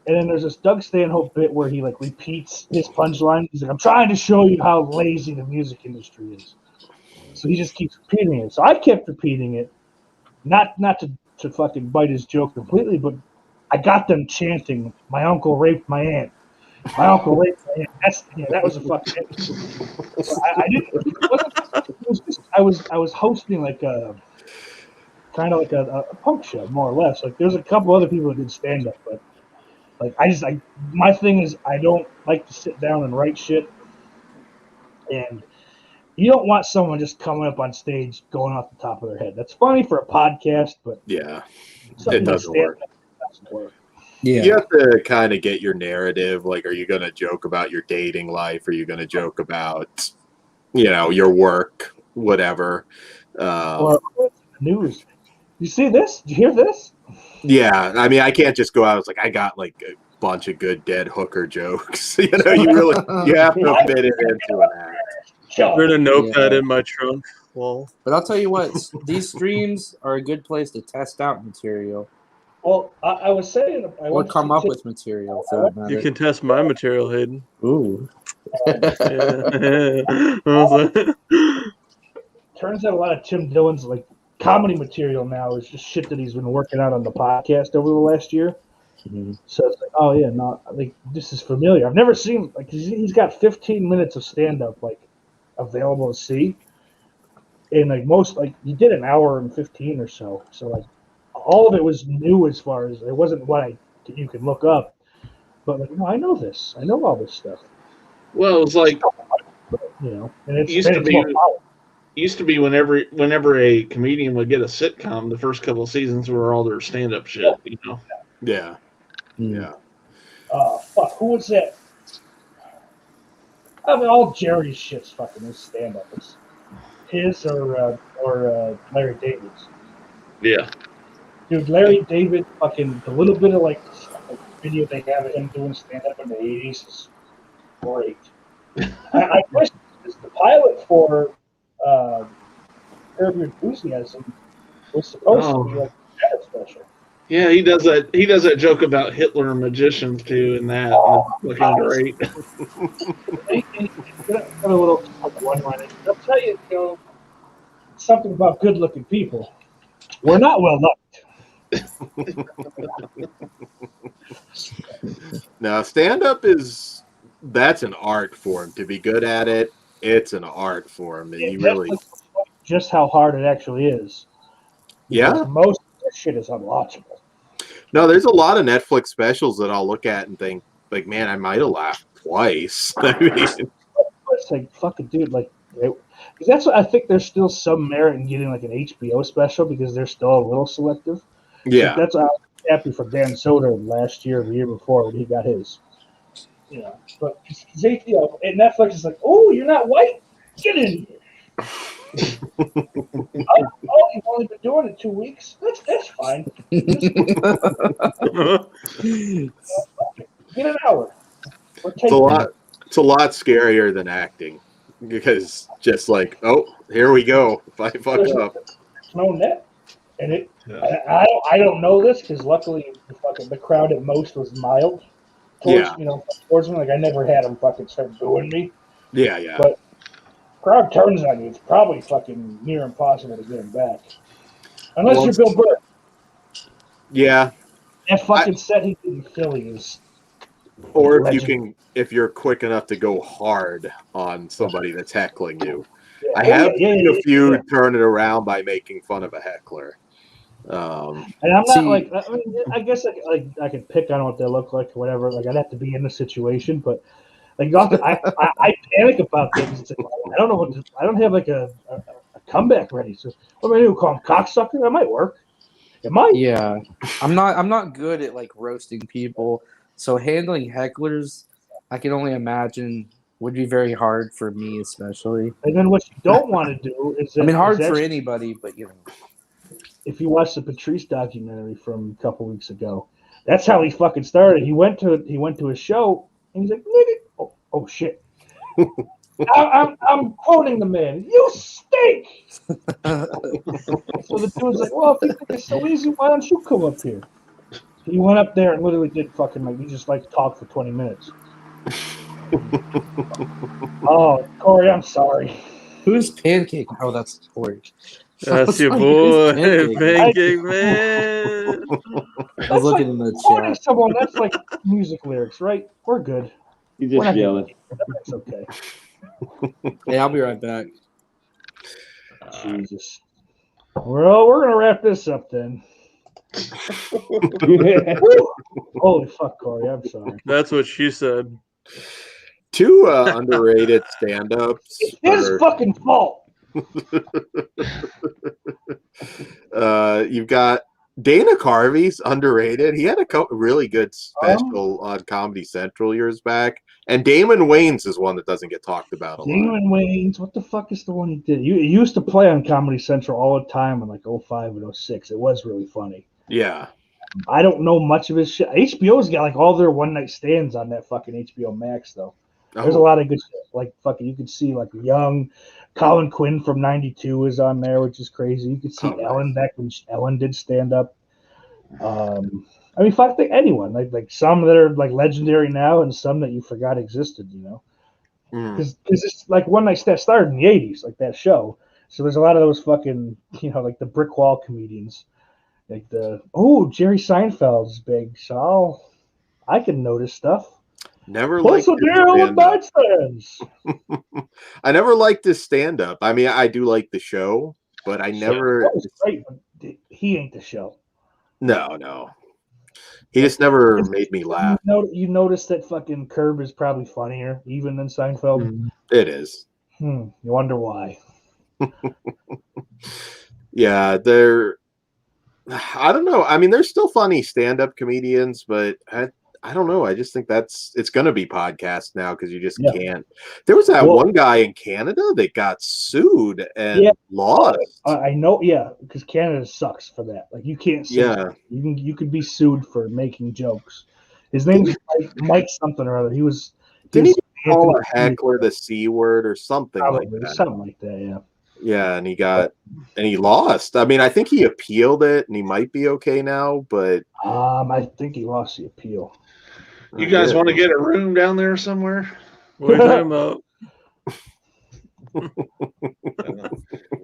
then there's this Doug Stanhope bit where he like repeats his punchline. He's like, I'm trying to show you how lazy the music industry is. So he just keeps repeating it. So I kept repeating it, not to fucking bite his joke completely, but I got them chanting, "My uncle raped my aunt. My uncle raped my aunt." That was a fucking. I didn't. It was just, I was hosting like a kind of like a punk show, more or less. Like there's a couple other people that did stand up, but like my thing is I don't like to sit down and write shit, and you don't want someone just coming up on stage going off the top of their head. That's funny for a podcast, but yeah, it doesn't work. Yeah. You have to kind of get your narrative. Like, are you going to joke about your dating life? Are you going to joke about, your work, whatever? Or news. You see this? Did you hear this? Yeah, I mean, I can't just go out. It's like I got like a bunch of good dead hooker jokes. You have to fit it into an act. I'm gonna notepad in my trunk. Well, but I'll tell you what, these streams are a good place to test out material. Well, I was saying, or come up with material. For that matter. You can test my material, Hayden. Ooh. Turns out a lot of Tim Dillon's like comedy material now is just shit that he's been working on the podcast over the last year. Mm-hmm. So it's like, oh yeah, no, like this is familiar. I've never seen like he's got 15 minutes of stand up like available to see, and like he did an hour and 15 or so. So like all of it was new as far as it wasn't what you could look up, but like I know this, I know all this stuff. Well, it was like and it used to be whenever a comedian would get a sitcom, the first couple of seasons were all their stand up shit. Yeah. Yeah. Fuck, who was that? I mean, all Jerry's shit's fucking his stand-up. It's his or Larry David's. Yeah. Dude, Larry David, fucking the little bit of like video they have of him doing stand-up in the 80s is great. I wish the pilot for Curb Your Enthusiasm was supposed to be like a special. Yeah, he does that. He does that joke about Hitler and magicians too, and that looking great. A little one-liner. I'll tell you, something about good-looking people. We're not well liked. Now, stand-up that's an art form. To be good at it, it's an art form. And you really just how hard it actually is. Yeah, most of this shit is unwatchable. No, there's a lot of Netflix specials that I'll look at and think, like, man, I might have laughed twice. I mean, it's like, fucking dude, like, because that's what I think. There's still some merit in getting like an HBO special because they're still a little selective. Yeah, like, that's why I was happy for Dan Soder last year, or the year before when he got his. But and Netflix is like, oh, you're not white, get in here. You've only been doing it 2 weeks. That's fine. Get an hour. It's a lot scarier than acting because just like, oh, here we go. If I fuck up, no net, and it. Yeah. I don't know this because luckily the crowd at most was mild. Towards me, like I never had them fucking start booing me. Yeah. But crowd turns on you, it's probably fucking near impossible to get him back. Unless you're Bill Burr. Yeah. That fucking set he did in Philly is. Or if you're quick enough to go hard on somebody that's heckling you. Yeah. I have seen a few turn it around by making fun of a heckler. And I'm not I guess I could pick on what they look like or whatever. Like I'd have to be in the situation, but Like I panic about things. I don't know what I don't have like a comeback ready. So what am I do? Call him cocksucker? That might work. It might. Yeah, I'm not good at like roasting people. So handling hecklers, I can only imagine would be very hard for me, especially. And then what you don't want to do is, hard for anybody, but you know. If you watch the Patrice documentary from a couple weeks ago, that's how he fucking started. He went to a show and he's like, "Nigga, oh shit." I'm quoting the man. You stink. So the dude's like, "Well, if you think it's so easy, why don't you come up here?" He went up there and literally did fucking like he just like talked for 20 minutes. Oh, Corey, I'm sorry. Who's Pancake? Oh, that's Corey. That's your boy, Pancake Man. I was looking in the chat. Someone that's like music lyrics, right? We're good. He's just yelling. That's okay. Hey, I'll be right back. Jesus. Well, we're gonna wrap this up then. Holy fuck, Corey! I'm sorry. That's what she said. Two underrated stand-ups. It's his fucking fault. You've got Dana Carvey's underrated. He had a really good special on Comedy Central years back. And Damon Wayans is one that doesn't get talked about a lot. Damon Wayans, what the fuck is the one he did? It used to play on Comedy Central all the time in like 05 and 06. It was really funny. Yeah. I don't know much of his shit. HBO's got like all their one-night stands on that fucking HBO Max, though. There's a lot of good shit. Like fucking, you could see like young Colin Quinn from '92 is on there, which is crazy. You could see Ellen back when Ellen did stand up. I mean, fuck anyone. Like some that are like legendary now, and some that you forgot existed. You know, because it's like one night stand started in the '80s, like that show. So there's a lot of those fucking like the brick wall comedians, like Jerry Seinfeld's big, so I can notice stuff. Never liked his I never liked his stand-up. I mean, I do like the show, but I never. He ain't the show. No. He just never made me laugh. You notice that fucking Curb is probably funnier even than Seinfeld. It is. You wonder why. Yeah, I don't know. I mean, there's still funny stand-up comedians, but I don't know. I just think it's going to be podcast now because you just can't. There was that one guy in Canada that got sued and lost. I know, because Canada sucks for that. Like you can't sue. Yeah, you could be sued for making jokes. His name's Mike something or other. Didn't he call a heckler the C word or something like that? Something like that, yeah. Yeah, and he lost. I mean, I think he appealed it and he might be okay now, but I think he lost the appeal. You guys want to get a room down there somewhere? What are you talking about?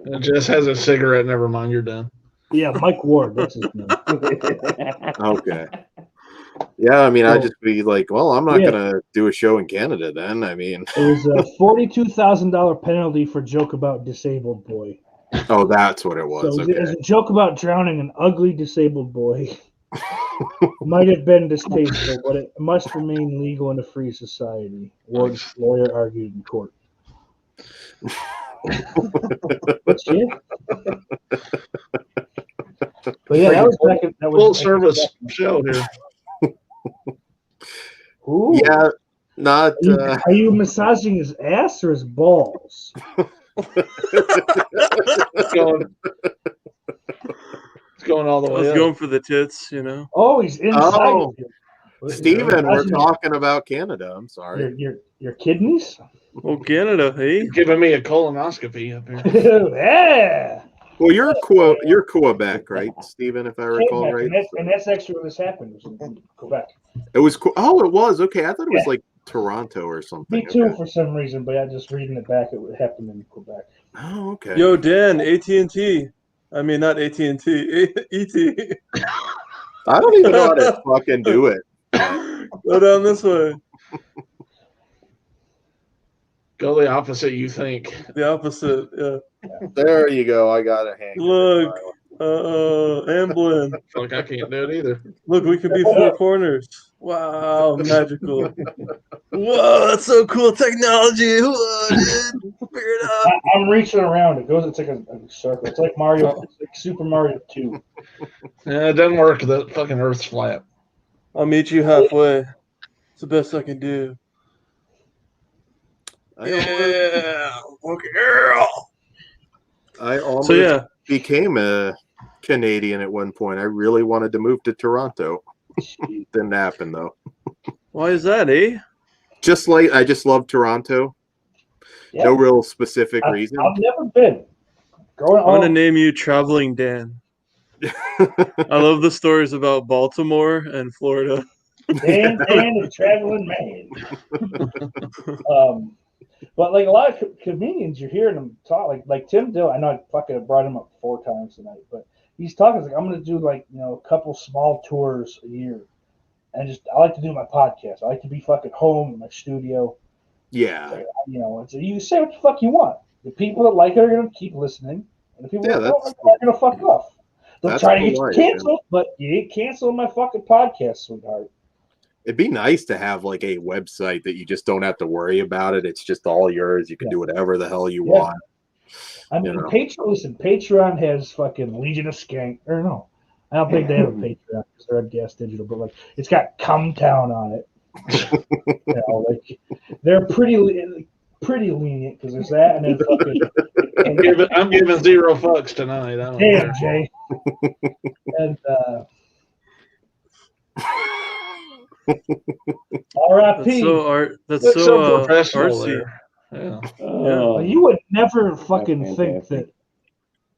It just has a cigarette. Never mind, you're done. Yeah, Mike Ward. That's his name. Okay. Yeah, I mean, I'd just be like, well, I'm not going to do a show in Canada then. I mean, it was a $42,000 penalty for joke about disabled boy. Oh, that's what it was. So it was a joke about drowning an ugly disabled boy. Might have been distasteful, but it must remain legal in a free society. Ward's lawyer argued in court. What's shit? But yeah, that was back in full service show here. Ooh. Yeah, not. Are you massaging his ass or his balls? Going all the way. I was going for the tits, you know. Oh, he's inside. Steven, we're talking about Canada. I'm sorry. Your kidneys? Oh, Canada, hey. You're giving me a colonoscopy up here. Yeah. Well, you're Quebec, right, Steven, if I recall right? And that's actually where this happened. It was in Quebec. It was oh, it was. Okay, I thought it was like Toronto or something. Me too, for some reason, but I just reading it back, it happened in Quebec. Oh, okay. Yo, Dan, AT&T. I mean, not AT&T, ET. I don't even know how to fucking do it. Go down this way. Go the opposite, you think. The opposite, yeah. There you go. I got a hang. Look, Amblin. Fuck, I can't do it either. Look, we could be four corners. Wow, magical. Whoa, that's so cool technology. Whoa, dude. Figure it out. I'm reaching around. It goes. It's like a circle. It's like Mario. It's like Super Mario 2. Yeah, it doesn't work. The fucking Earth's flat. I'll meet you halfway. It's the best I can do. Yeah, girl. I almost became a Canadian at one point. I really wanted to move to Toronto. Didn't happen though. Why is that, eh? Just like I just love Toronto. Yep. No real specific reason. I've never been. I'm gonna name you Traveling Dan. I love the stories about Baltimore and Florida. Dan is traveling man. But like a lot of comedians, you're hearing them talk. Like Tim Dillon. I know I fucking brought him up 4 times tonight, but he's talking like I'm gonna do like a couple small tours a year, and I like to do my podcast. I like to be fucking home in my studio. Yeah. So you say what the fuck you want. The people that like it are gonna keep listening, and the people that don't are gonna fuck off. They'll try to get you canceled, but you ain't canceling my fucking podcast, sweetheart. It'd be nice to have like a website that you just don't have to worry about it. It's just all yours. You can do whatever the hell you want. I mean, Patreon has fucking Legion of Skank. Or no, I don't think they have a Patreon because they're a Gas Digital, but like it's got Cumtown on it. Like they're pretty lenient because there's that, and then fucking. I'm giving 0 fucks tonight. I don't Damn, Jay. And R.I.P. That's so professional artsy. there. Yeah. You would never fucking think that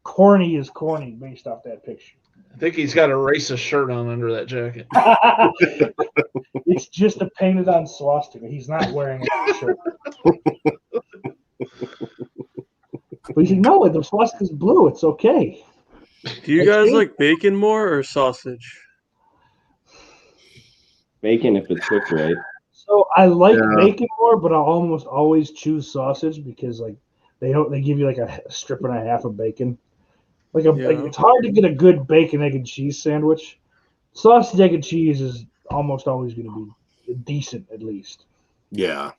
corny is corny based off that picture. I think he's got a racist shirt on under that jacket. It's just a painted on swastika. He's not wearing a shirt. But you know it. The swastika's blue. It's okay. Do you guys like bacon more or sausage? Bacon if it's cooked right. So I like bacon more, but I'll almost always choose sausage because like they give you like a strip and a half of bacon. Like it's hard to get a good bacon, egg, and cheese sandwich. Sausage, egg, and cheese is almost always going to be decent at least. Yeah.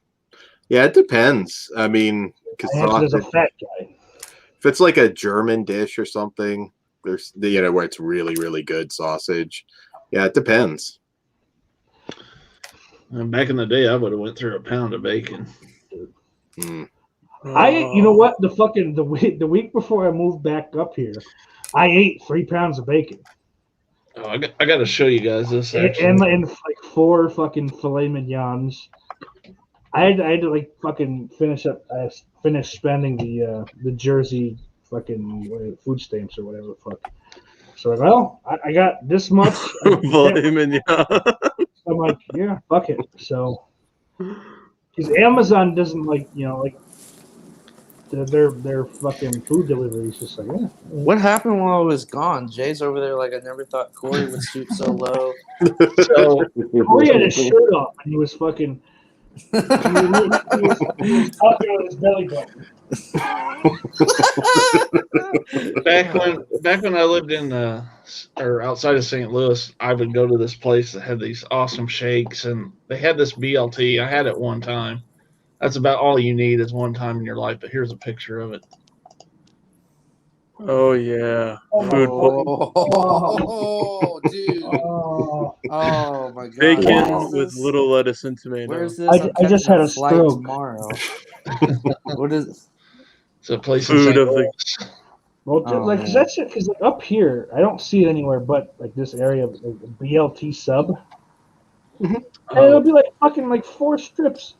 Yeah, it depends. I mean, because a fat guy. If it's like a German dish or something, there's where it's really, really good sausage. Yeah, it depends. Back in the day, I would have went through a pound of bacon. Mm. You know what? The week before I moved back up here, I ate 3 pounds of bacon. Oh, I got to show you guys this. And like 4 fucking filet mignons. I had to like fucking finish up. I finished spending the Jersey fucking food stamps or whatever the fuck. So like, well, I got this much. Filet mignon. I'm like, yeah, fuck it. So, because Amazon doesn't like their fucking food delivery is just like, yeah. What happened while I was gone? Jay's over there like I never thought Corey would shoot so low. So Corey had his shirt off and he was fucking. He was talking on his belly button. Back when I lived in or outside of St. Louis, I would go to this place that had these awesome shakes, and they had this BLT. I had it one time. That's about all you need is one time in your life. But here's a picture of it. Oh yeah, food. Oh, dude. Oh my god. Bacon with little lettuce and tomato. Where's this? I just had a stroke tomorrow. What is? It's a place Food in of St. the. Well, that's it. Because up here, I don't see it anywhere but like this area of like, BLT sub, and it'll be like fucking like 4 strips.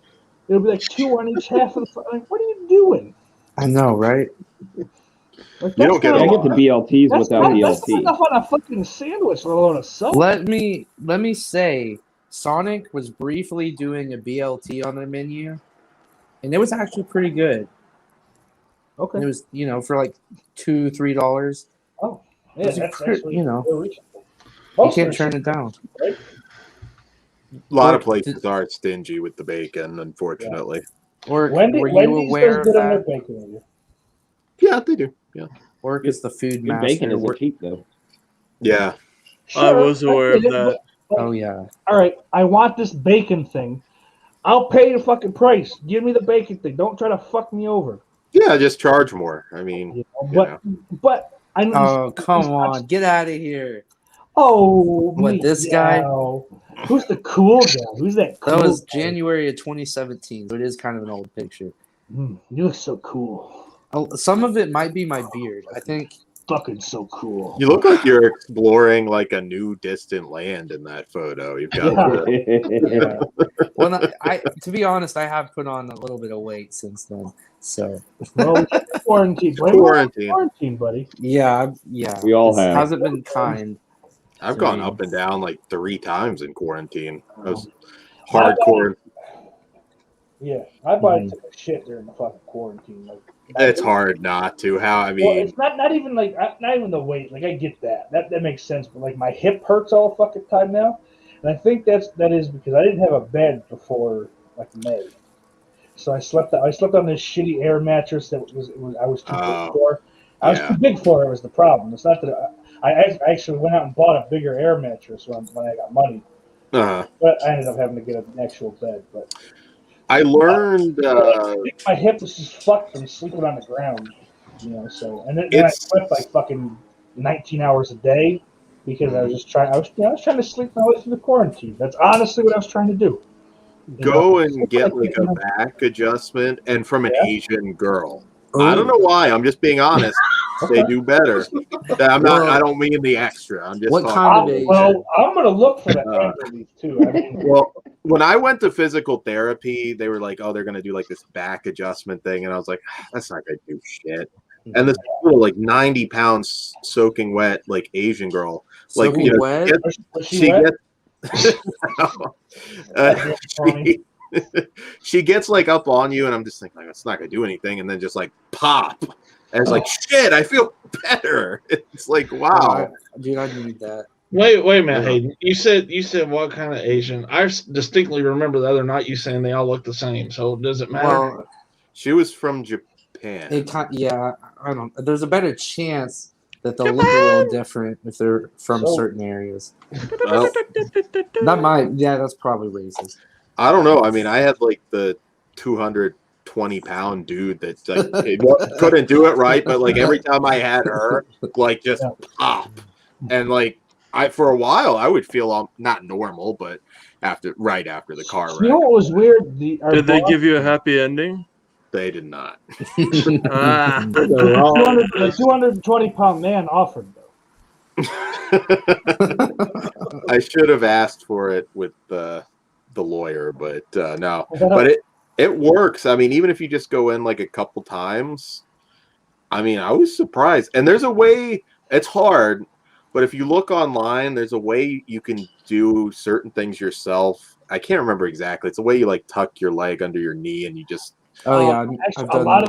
It'll be like 2 on each half of the. Like, what are you doing? I know, right? Like, You don't get. I get the BLTs without BLT. That's not enough on a fucking sandwich, let alone a sub. Let me say, Sonic was briefly doing a BLT on their menu, and it was actually pretty good. Okay. And it was, for like $2-3. Oh, yeah, that's actually you can't turn it down. Right? A lot of places are stingy with the bacon, unfortunately. Yeah. Or were you aware of that? Bacon, yeah, they do. Yeah. Or is the food Good master? bacon isn't cheap though. Yeah. I was aware of that. Like, oh yeah. All right, I want this bacon thing. I'll pay the fucking price. Give me the bacon thing. Don't try to fuck me over. Yeah, just charge more. I mean, but I. Oh come on, get out of here. Oh, what this guy? Who's the cool guy? Who's that cool? That was guy? January of 2017, so it is kind of an old picture. You look so cool. Oh, some of it might be my beard. I think. Fucking so cool. You look like you're exploring like a new distant land in that photo. You've got yeah. Well, to be honest, I have put on a little bit of weight since then. So quarantine, buddy. Yeah. We all have. Hasn't been kind. I've gone up and down like 3 times in quarantine. That was hardcore. Yeah, my body took a shit during the fucking quarantine. Like, it's hard not to. I mean, well, it's not even like not even the weight. Like I get that makes sense, but like my hip hurts all the fucking time now, and I think that is because I didn't have a bed before like May, so I slept on this shitty air mattress that I was too big for. I was too big for it. Was the problem? It's not that I actually went out and bought a bigger air mattress when I got money, but I ended up having to get an actual bed. But I learned my hip was just fucked from sleeping on the ground, So and then I slept like fucking 19 hours a day because I was just trying. I was trying to sleep my way through the quarantine. That's honestly what I was trying to do. Go and get like a back adjustment, and from an Asian girl. I don't know why. I'm just being honest. They do better. I'm not. I don't mean the extra. I'm just. What kind of Asian? Well, I'm gonna look for that too. I mean, well, when I went to physical therapy, they were like, "Oh, they're gonna do like this back adjustment thing," and I was like, "That's not gonna do shit." And this little like 90 pounds soaking wet like Asian girl, like wet? She gets like up on you, and I'm just thinking like, it's not gonna do anything, and then just like pop, and it's like shit. I feel better. It's like wow, dude, I need that. Wait a minute, Hayden. You said what kind of Asian? I distinctly remember the other night you saying they all look the same. So does it matter? Well, she was from Japan. I don't. There's a better chance that they'll look a little different if they're from certain areas. Well, that's probably racist. I don't know. I mean, I had like the 220-pound dude that like, couldn't do it right, but like every time I had her, like just pop, and like for a while I would feel not normal, but right after the car wreck. You know what was weird? Did they give you a happy ending? They did not. The 220-pound man offered though. I should have asked for it with the lawyer, but no. But it works. I mean, even if you just go in like a couple times, I mean, I was surprised. And there's a way. It's hard, but if you look online, there's a way you can do certain things yourself. I can't remember exactly. It's a way you like tuck your leg under your knee and you just. Oh yeah, actually, a lot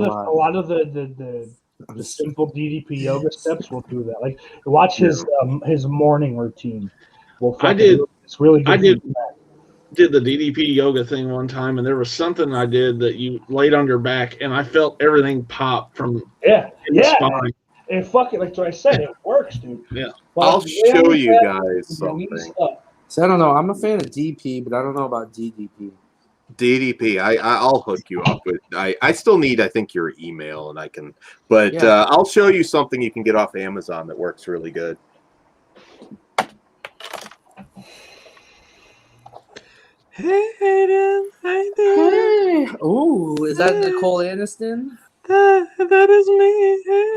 of the simple DDP yoga steps will do that. Like watch his morning routine. It's really good. Did the DDP yoga thing one time, and there was something I did that you laid on your back, and I felt everything pop from the spine. And fucking like I said, it works, dude. Yeah, I'll show you guys something. So I don't know. I'm a fan of DP, but I don't know about DDP. DDP, I'll hook you up with. I still need, I think, your email, and I can. But I'll show you something you can get off Amazon that works really good. Hey, Hayden. How you doing? Hey. Ooh, is that Nicole Aniston? That is me. Hey.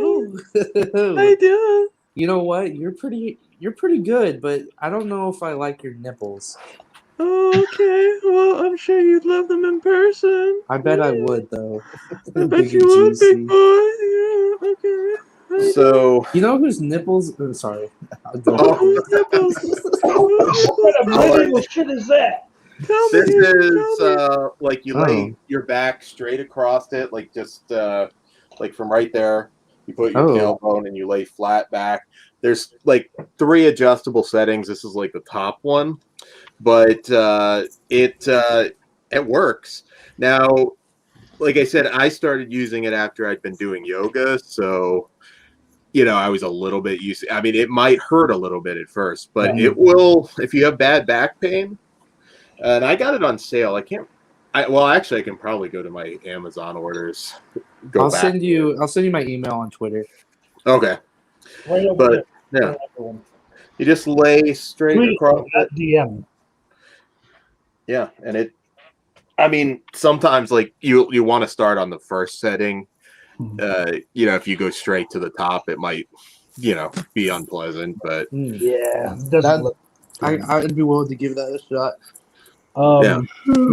How you doing? You know what? You're pretty good, but I don't know if I like your nipples. Okay, well, I'm sure you'd love them in person. I bet I would, though. I bet you would, big boy. Yeah, okay. So you know whose nipples? I'm sorry. Whose nipples? What shit is that? This is like you lay your back straight across it, like just like from right there. You put your tailbone and you lay flat back. There's like 3 adjustable settings. This is like the top one, but it works. Now, like I said, I started using it after I'd been doing yoga, so I was a little bit used to, I mean, it might hurt a little bit at first, but it will, if you have bad back pain, and I got it on sale. I can probably go to my Amazon orders. I'll send you my email on Twitter. Okay. But yeah, you just lay straight across it. DM. Yeah, and I mean, sometimes like you want to start on the first setting. If you go straight to the top, it might, be unpleasant. But yeah, it doesn't look. I'd be willing to give that a shot. You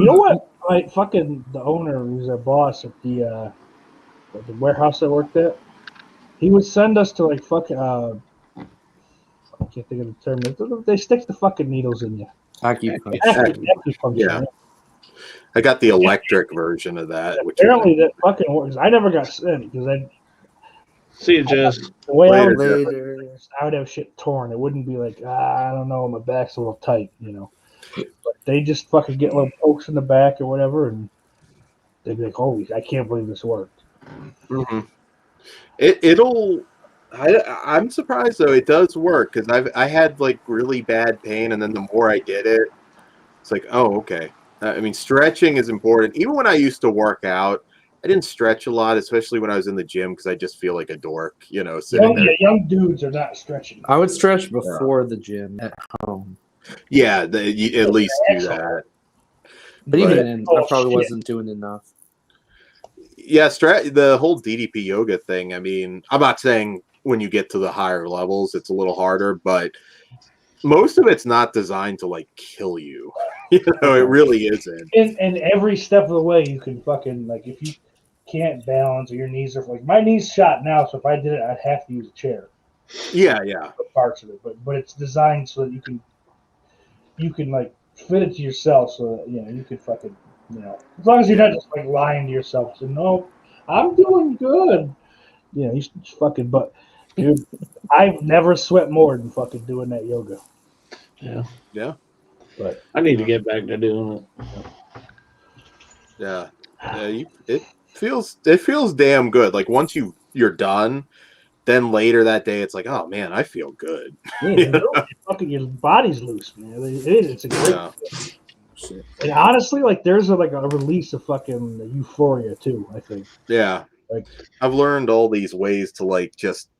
know what? The owner, who's our boss at the warehouse I worked at, he would send us to I can't think of the term. They stick the fucking needles in you. Acupuncture. Yeah. I got the electric version of that. Apparently that fucking works. I never got sent because see you, Jess. The way I would have shit torn. It wouldn't be like, I don't know, my back's a little tight, But they just fucking get little pokes in the back or whatever, and they'd be like, holy, I can't believe this worked. Mm-hmm. I'm surprised though it does work because I had like really bad pain, and then the more I did it, it's like, oh, okay. I mean, stretching is important. Even when I used to work out, I didn't stretch a lot, especially when I was in the gym because I just feel like a dork, sitting there. Young dudes are not stretching. I would stretch before the gym at home. Yeah, you at least do that. But even then, I probably wasn't doing enough. Yeah, the whole DDP yoga thing. I mean, I'm not saying when you get to the higher levels, it's a little harder, but most of it's not designed to like kill you. It really isn't. And every step of the way, you can fucking if you can't balance or your knees are my knees shot now, so if I did it, I'd have to use a chair. Yeah. Parts of it, but it's designed so that you can fit it to yourself, so that you could fucking as long as you're not just lying to yourself. So no, I'm doing good. You should fucking. But dude, I've never sweat more than fucking doing that yoga. Yeah. But I need to get back to doing it. Yeah. It feels damn good. Like once you're done, then later that day it's like, oh man, I feel good. Fucking your body's loose, man. It's a great. And honestly, there's a release of fucking euphoria too. I think. Yeah. I've learned all these ways to just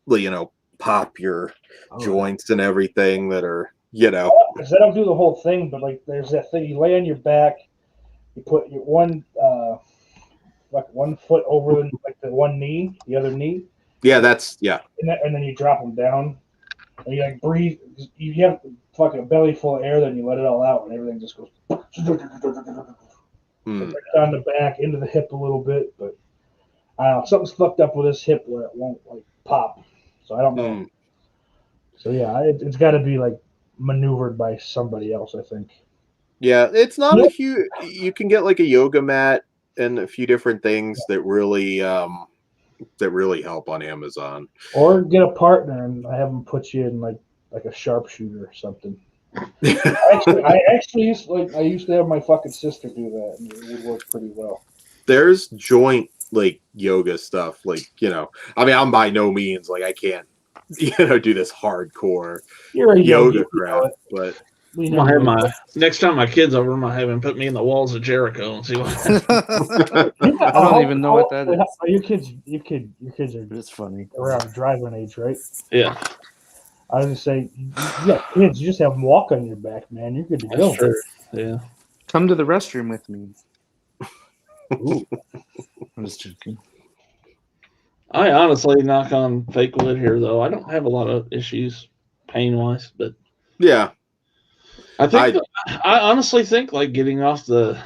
pop your joints and everything that are Because I don't do the whole thing, but there's that thing you lay on your back, you put your one foot over the one knee, the other knee. Yeah, that's And then you drop them down, and you breathe. You have fucking a belly full of air, then you let it all out, and everything just goes down the back into the hip a little bit. But I don't know, something's fucked up with this hip where it won't pop. So I don't know. So yeah, it's got to be maneuvered by somebody else, I think. Yeah, it's not a huge. You can get a yoga mat and a few different things that really help on Amazon. Or get a partner and have them put you in a sharpshooter or something. I used to have my fucking sister do that, and it would work pretty well. There's joint yoga stuff, I mean, I'm by no means I can't do this hardcore yoga crap, but next time my kid's over, I'm gonna have him put me in the walls of Jericho and see what I don't even know what that is. Your kids are it's funny. Around driving age, right? Yeah. I was just saying, kids, you just have them walk on your back, man. You're good to go. True. Yeah. Come to the restroom with me. I'm just joking. I honestly, knock on fake wood here, though, I don't have a lot of issues pain-wise, but yeah. I honestly think getting off the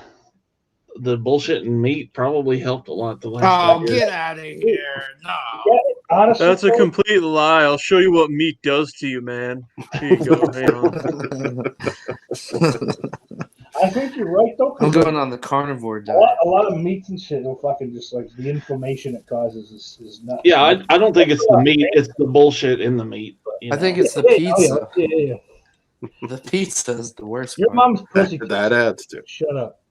bullshit and meat probably helped a lot the last get out of here. No. Yeah, honestly, that's a complete lie. I'll show you what meat does to you, man. Here you go. Hang on. I think you're right, though. I'm going on the carnivore diet. A lot of meats and shit will fucking just the inflammation it causes is nuts. Yeah, I don't think it's the meat. It's the bullshit in the meat. I think it's the pizza. Yeah. The pizza is the worst Your part. mom's pussy. That adds to. Shut up.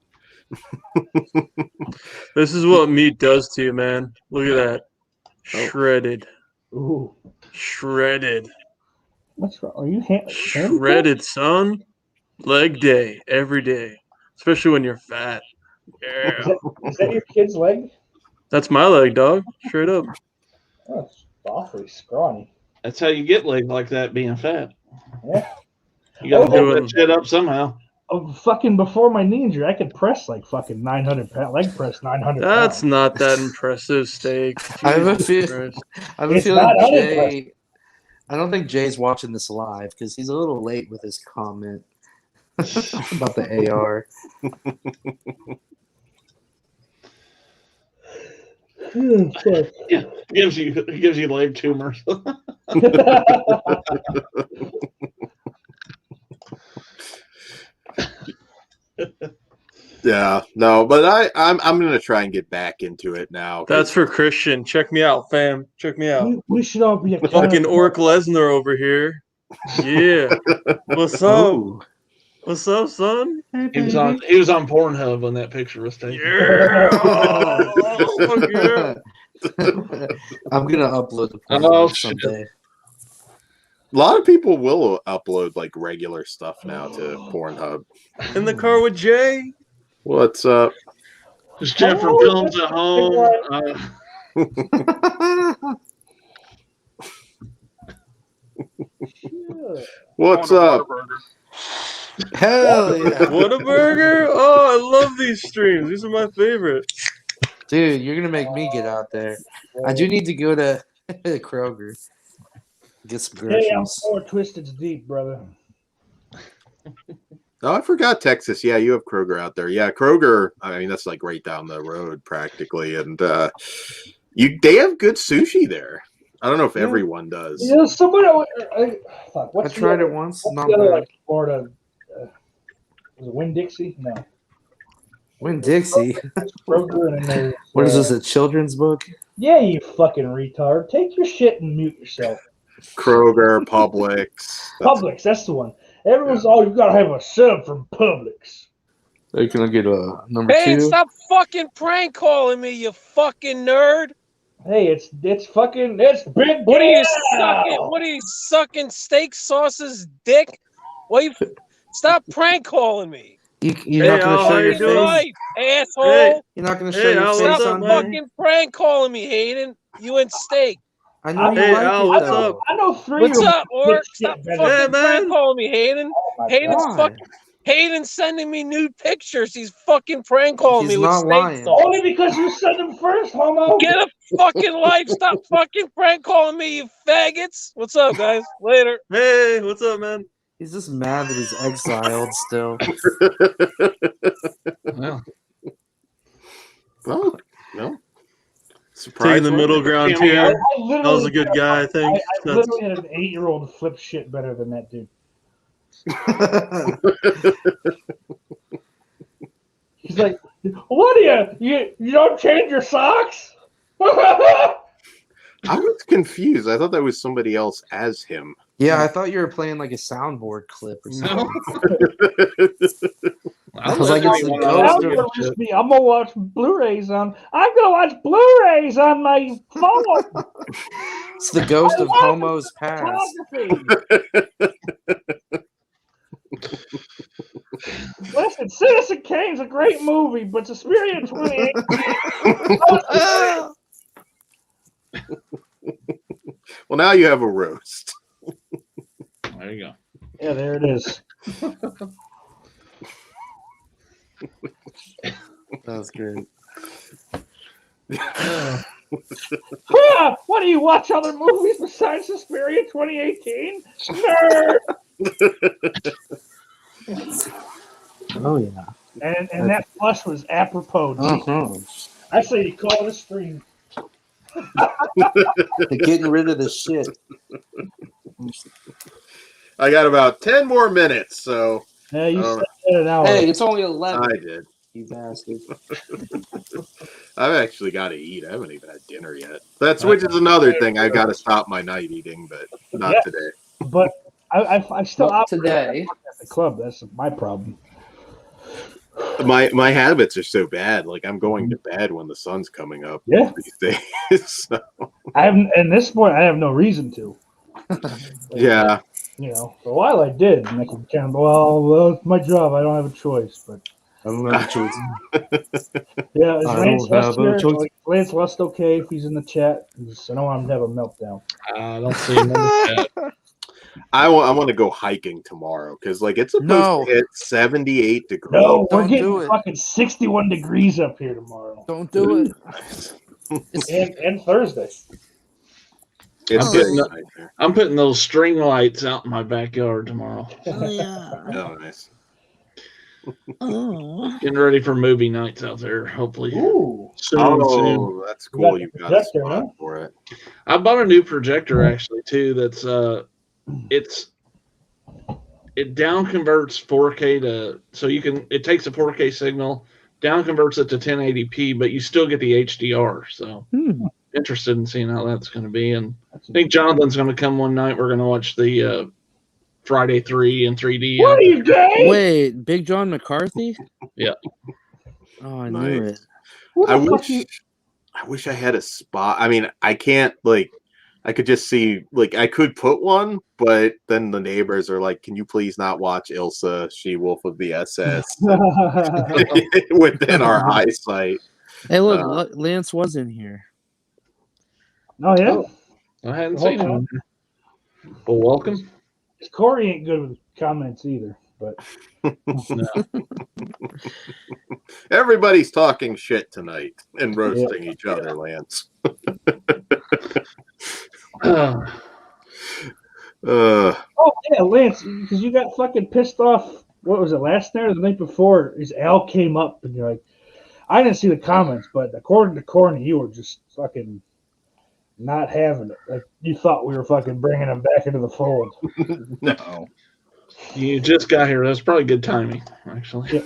This is what meat does to you, man. Look at that. Shredded. Ooh. Shredded. What's wrong? Are you shredded, son? Leg day every day, especially when you're fat. Yeah. Is that your kid's leg? That's my leg, dog. Straight up. Oh, it's awfully scrawny. That's how you get legs like that, being fat. Yeah. You gotta hold that shit up somehow. Oh, fucking before my knee injury, I could press like fucking 900 pounds, leg press 900 That's pounds. not that impressive, Steak. I have a feeling Jay. I don't think Jay's watching this live because he's a little late with his comment about the AR. Yeah, gives you leg tumors. Yeah, no, but I'm gonna try and get back into it now. That's for Christian. Check me out, fam. Check me out. We should all be a fucking Orc Lesnar over here. Yeah. What's up? Ooh. What's up, son? He was on Pornhub when that picture was taken. Yeah. Oh, yeah. I'm gonna upload the Pornhub someday. A lot of people will upload like regular stuff now to Pornhub. In the car with Jay. What's up? It's Jeff from Films at Home. What's up? Hell yeah. Whataburger? Oh, I love these streams. These are my favorite. Dude, you're gonna make me get out there. I do need to go to Kroger. Get some groceries. Hey, I'm 4 Twisteds deep, brother. Oh, I forgot Texas. Yeah, you have Kroger out there. Yeah, Kroger. I mean, that's like right down the road practically, and they have good sushi there. I don't know if everyone does. Yeah, somebody. I tried it once. Not bad. Like Florida. Was it Winn-Dixie? No. Winn-Dixie. Kroger and then what is this? A children's book? Yeah, you fucking retard. Take your shit and mute yourself. Kroger, Publix. Publix, that's the one. Everyone's you gotta have a sub from Publix. Are you gonna get a number 2? Hey, stop fucking prank calling me, you fucking nerd. Hey, it's big. What are you sucking? What are you sucking? Steak sauce's dick? Stop prank calling me. You're not gonna show your face, life, asshole. Hey, you're not gonna show your face. Stop fucking prank calling me, Hayden. You and Steak. I know you like Al, it, what's though. up? I know 3. What's up, Orc? Stop fucking prank calling me, Hayden. God. Hayden's sending me nude pictures. He's fucking prank calling me with not steak lying. sauce. Only because you sent them first, homo. Get a fucking life. Stop fucking prank calling me, you faggots. What's up, guys? Later. Hey, what's up, man? He's just mad that he's exiled still. Well, no. Taking the middle ground here. That was a good guy, I think. I literally had an 8-year-old flip shit better than that dude. He's like, what are you don't change your socks? I was confused. I thought that was somebody else as him. Yeah, I thought you were playing like a soundboard clip or something. I was like, it's the ghost of me. I'm gonna watch Blu-rays on. I'm gonna watch Blu-rays on my phone. It's the ghost of Homo's past. Listen, Citizen Kane's a great movie, but Suspiria 28. Well, now you have a roast. There you go. Yeah, there it is. That was great. What do you watch other movies besides Suspiria 2018? Nerd. Oh yeah. And that flush was apropos. I say you call it a stream. They're getting rid of the shit. I got about 10 more minutes, so. Yeah, you said an hour. Hey, it's only 11. I did. You bastard. I've actually got to eat. I haven't even had dinner yet. Which is another thing. I got to stop my night eating, but not today. But I still today at the club. That's my problem. My habits are so bad. Like I'm going to bed when the sun's coming up. Yeah. These days. So. I haven't. At this point, I have no reason to. Yeah. You know, for a while I did, and I could kind of, well, it's my job. I don't have a choice, but I don't have a choice. yeah, is I Lance don't have Lust a here? choice. Like, Lance Lust okay if he's in the chat? I don't want him to have a meltdown. I don't see him in the chat. I want to go hiking tomorrow because like it's supposed to hit 78 degrees. No, we're getting fucking 61 degrees up here tomorrow. Don't do it. and Thursday. I'm putting those string lights out in my backyard tomorrow. Oh, nice. Getting ready for movie nights out there, hopefully. Ooh. Soon. That's cool. You've got a spot for it. I bought a new projector actually too. That's it down converts 4K to it takes a 4K signal, down converts it to 1080p, but you still get the HDR. So interested in seeing how that's going to be. And I think Jonathan's going to come one night. We're going to watch the Friday 3 in 3D. What are you doing? Wait, Big John McCarthy? Yeah. Oh, I knew it. I wish I had a spot. I mean, I can't I could just see I could put one, but then the neighbors are like, "Can you please not watch Ilsa, She-Wolf of the SS within our eyesight?" Hey, look, Lance was in here. Oh yeah, I hadn't seen him. Well, welcome. Corey ain't good with comments either, but everybody's talking shit tonight and roasting each other, Lance. Oh yeah, Lance, because you got fucking pissed off. What was it, last night or the night before? Is Al came up and you're like, I didn't see the comments, but according to Corny, you were just fucking not having it. Like you thought we were fucking bringing him back into the fold. No, you just got here. That's probably good timing, actually. Yeah.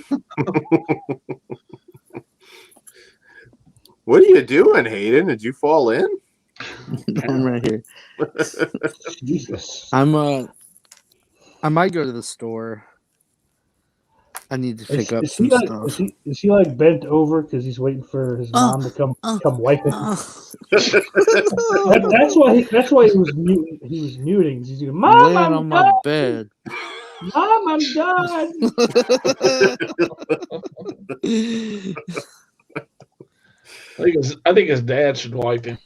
What are you doing, Hayden? Did you fall in? I'm right here. Jesus. I might go to the store. I need to pick up some stuff. Is he like bent over because he's waiting for his mom to come wipe it? That's why he was muting. He was muting. He's going, Mom, I'm on my bed. Mom, I'm done. I think his dad should wipe him.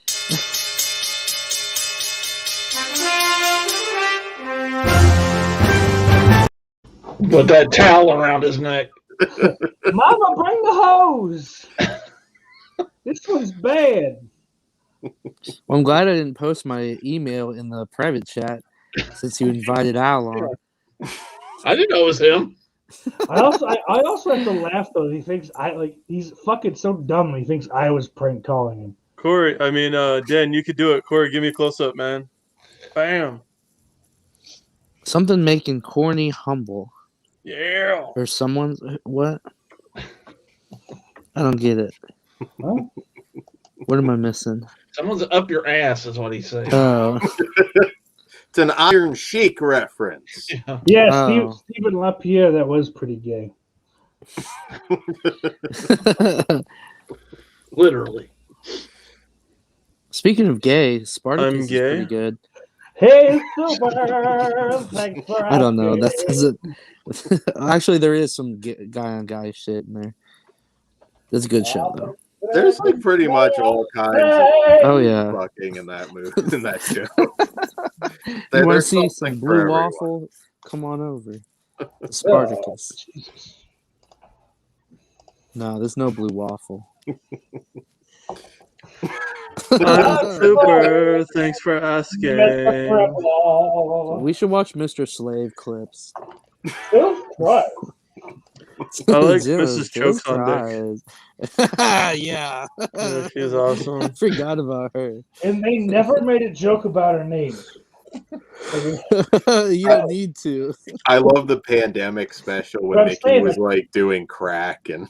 Put that towel around his neck. Mama, bring the hose. This one's bad. Well, I'm glad I didn't post my email in the private chat since you invited Al on. I didn't know it was him. I also have to laugh though. He thinks he's fucking so dumb. He thinks I was prank calling him. Corey, Dan, you could do it. Corey, give me a close up, man. Bam. Something making Corny humble. Yeah. Or someone's what? I don't get it. Huh? What am I missing? Someone's up your ass is what he said. Oh. It's an Iron Sheik reference. Yeah, Stephen LaPierre, that was pretty gay. Literally. Speaking of gay, Spartacus is pretty good. Hey, Super! Thanks for I don't know. That doesn't. Actually, there is some guy on guy shit in there. That's a good show, though. There's pretty much all kinds of fucking in that movie, in that show. You want to see some blue waffle? Come on over. Spartacus. No, there's no blue waffle. Super. Thanks for asking. We should watch Mr. Slave clips. What? I like Mrs. Chokes on Dick. Yeah. She's awesome. I forgot about her. And they never made a joke about her name. You don't need to. I love the pandemic special when Mickey was doing crack and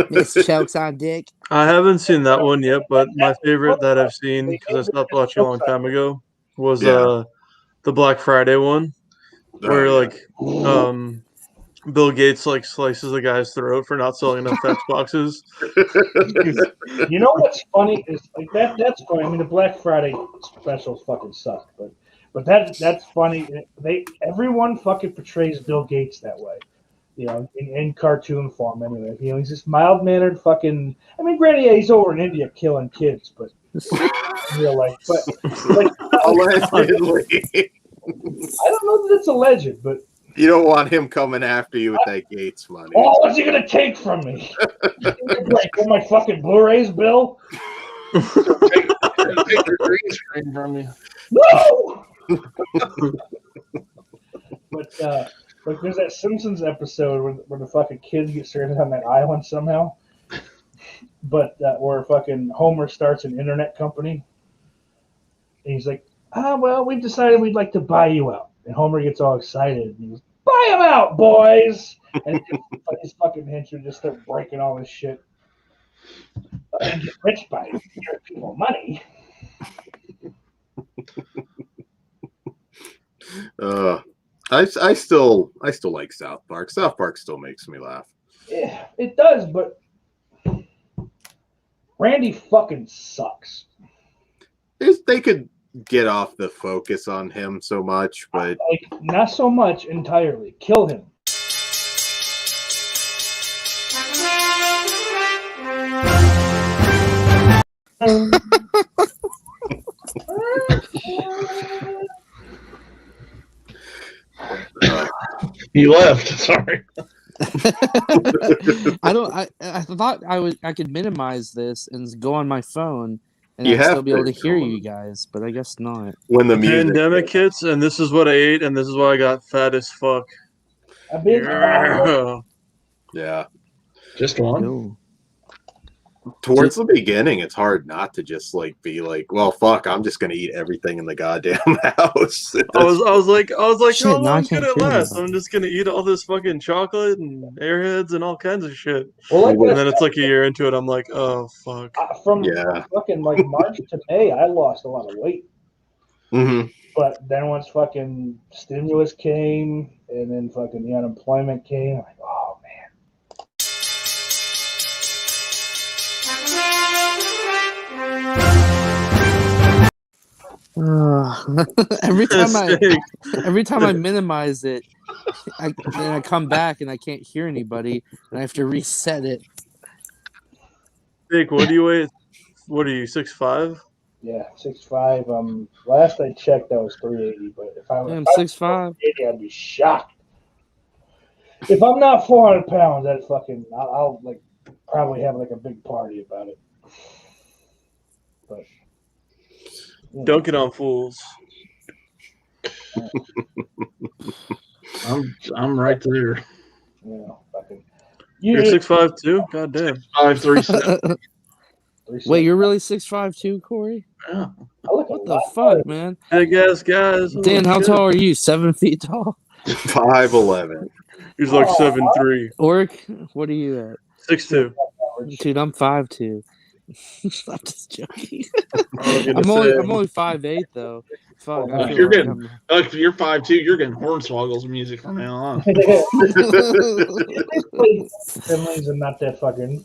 Miss Chokes on Dick. I haven't seen that one yet, but my favorite that I've seen, because I stopped watching a long time ago, was the Black Friday one, where Bill Gates like slices a guy's throat for not selling enough Xboxes. You know what's funny is like that's funny. I mean, the Black Friday specials fucking suck, but that's funny. Everyone fucking portrays Bill Gates that way, you know, in cartoon form. Anyway, you know, he's this mild mannered fucking. I mean, granted, yeah, he's over in India killing kids, but in real life, but like, allegedly. I don't know that it's alleged, but. You don't want him coming after you with that Gates money. Oh, what's he gonna take from me? Like my fucking Blu-rays, Bill? Take your green screen from you. No. But like, there's that Simpsons episode where the fucking kids get stranded on that island somehow. But where fucking Homer starts an internet company, and he's like, well, we've decided we'd like to buy you out. And Homer gets all excited. And he goes, buy him out, boys! And his fucking henchmen just start breaking all this shit. And get rich by giving people money. I still like South Park. South Park still makes me laugh. Yeah, it does, but Randy fucking sucks. They could get off the focus on him so much, but like, not so much entirely. Kill him. You left. Sorry. I thought I could minimize this and go on my phone and I'd still be able to hear you guys, but I guess not. When the pandemic hits, and this is what I ate, and this is why I got fat as fuck. Yeah. Just one? Towards the beginning, it's hard not to just like be like, well, fuck, I'm just gonna eat everything in the goddamn house. I was like, shit, how long can it last? I'm just gonna eat all this fucking chocolate and Airheads and all kinds of shit. Well, and then it's like a year into it, I'm like, oh fuck. From fucking like March to May, I lost a lot of weight. Mm-hmm. But then once fucking stimulus came, and then fucking the unemployment came, I'm like, oh man. Every time I minimize it, I come back and I can't hear anybody, and I have to reset it. Jake, what do you weigh? What are you, 6'5"? Yeah, 6'5". Last I checked, I was 380. But if I'm 6'5", I'd be shocked. If I'm not 400 pounds, I'll like probably have like a big party about it. But don't get on fools. I'm right there. Yeah, fucking. You're 6'5" too? God damn. 5'3". Wait, you're really 6'5" too, Corey? Yeah. What the fuck, man? Big ass guys. Dan, how tall are you? 7 feet tall? 5'11". He's like 7'3". Orc, what are you at? 6'2". Dude, I'm 5'2". I'm just joking. I'm only 5'8" though. Fuck, you're getting if you're 5'2", you're getting Hornswoggle's music from now on. Siblings are not that fucking.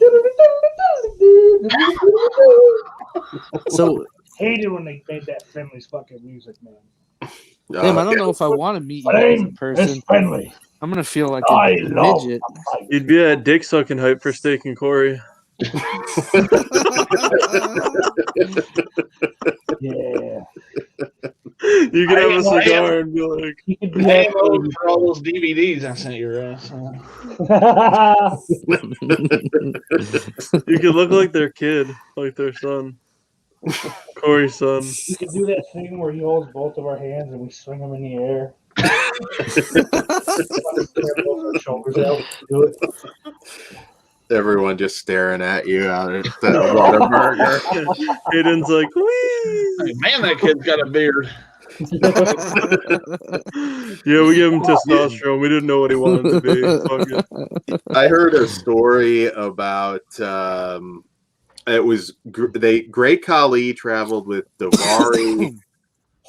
So hated when they made that Finley's fucking music, man. Damn, I don't know if I want to meet you as a person. Finley. I'm gonna feel like a midget. You'd be at dick sucking hype for Steak and Corey. Yeah. You could have a cigar and be like, you could be paying for all those DVDs I sent your ass. You could look like their kid, like their son, Corey's son. You could do that thing where he holds both of our hands and we swing them in the air. Shoulders out. Do it. Everyone just staring at you out at the Whataburger. Aiden's like, whee! Hey, man, that kid's got a beard. Yeah, we gave him testosterone. We didn't know what he wanted to be. Fuck it. I heard a story about it was Great Khali traveled with Davari,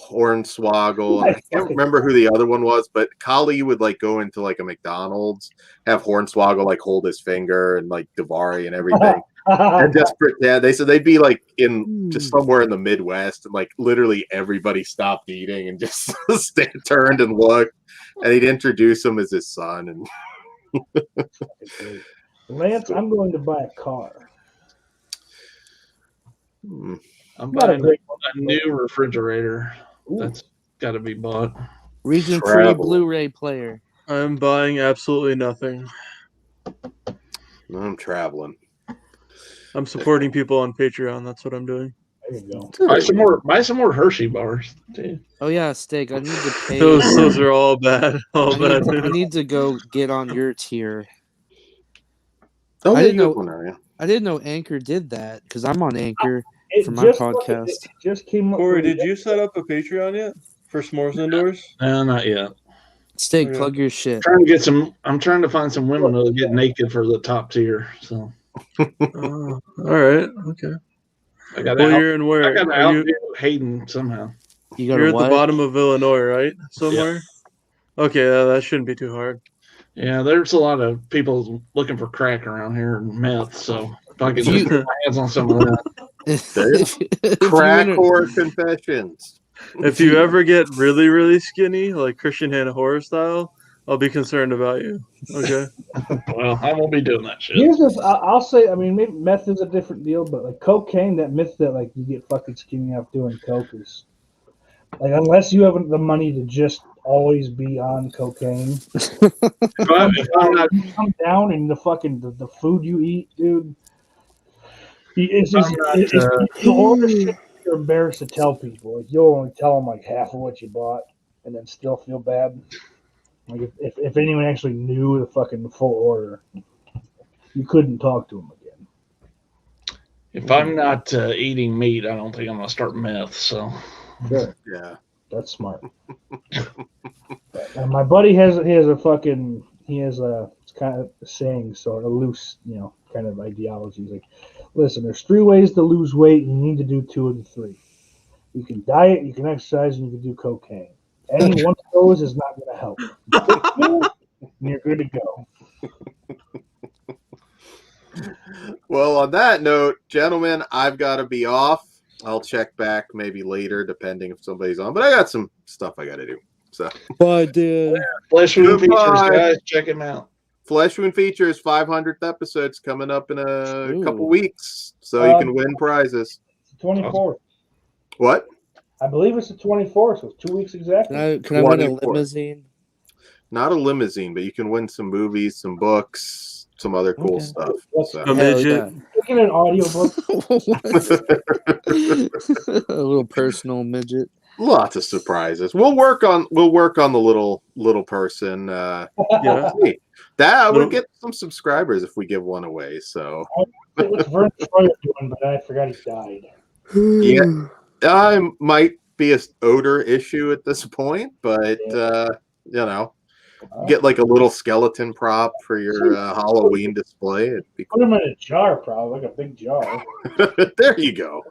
Hornswoggle. I can't remember who the other one was, but Kali would like go into like a McDonald's, have Hornswoggle like hold his finger and like Davari and everything. And just pretend they said they'd be like in just somewhere in the Midwest and like literally everybody stopped eating and just turned and looked, and he'd introduce him as his son. And Lance, I'm going to buy a car. I'm buying a new refrigerator. That's got to be bought. Region 3 Blu-ray player. I'm buying absolutely nothing. I'm traveling. I'm supporting people on Patreon. That's what I'm doing. There you go. Buy some more Hershey bars, too. Oh yeah, Steak. I need to pay. Those are all bad. I need to go get on your tier. Oh, I didn't know Anchor did that because I'm on Anchor for my podcast. It just came up. Corey, did you set up a Patreon yet for S'mores Indoors? No, not yet. Steak, plug your shit. I'm trying to find some women that'll get naked for the top tier. So. All right. Okay. You're in where? I got to outdo Hayden somehow. You're at the bottom of Illinois, right? Somewhere? Yeah. Okay, that shouldn't be too hard. Yeah, there's a lot of people looking for crack around here and meth, so if I could just put my hands on some of that. Crack or confessions. If you ever get really, really skinny, like Christian Hannah Horror style, I'll be concerned about you. Okay. Well, I won't be doing that shit. Here's this. I'll say. I mean, maybe meth is a different deal, but like cocaine, that myth that like you get fucking skinny off doing coke is like unless you have the money to just always be on cocaine. Come down and the food you eat, dude. It's just you're embarrassed to tell people. Like you'll only tell them like half of what you bought, and then still feel bad. Like if anyone actually knew the fucking full order, you couldn't talk to them again. If I'm not eating meat, I don't think I'm gonna start meth. So, sure. Yeah, that's smart. And my buddy has a it's kind of a saying, sort of loose, kind of ideology. He's like, listen, there's 3 ways to lose weight, and you need to do 2 of the 3. You can diet, you can exercise, and you can do cocaine. Any one of those is not going to help. You're good to go. Well, on that note, gentlemen, I've got to be off. I'll check back maybe later, depending if somebody's on. But I got some stuff I got to do. So, bye, dude. Flesh Wound Features, guys, check him out. Flesh Wound Features 500th episode's coming up in a couple weeks, so you can win prizes. 24th. What? I believe it's the 24th, so it's 2 weeks exactly. Can I win a limousine? Not a limousine, but you can win some movies, some books, some other cool stuff. So. A midget. Look at an audiobook. A little personal midget. Lots of surprises. We'll work on the little person. Yeah. That would get some subscribers if we give one away. So. What's Vern Troyer doing? But I forgot he died. Yeah. I might be an odor issue at this point, but get like a little skeleton prop for your Halloween display. It'd be cool. Put him in a jar, probably like a big jar. There you go.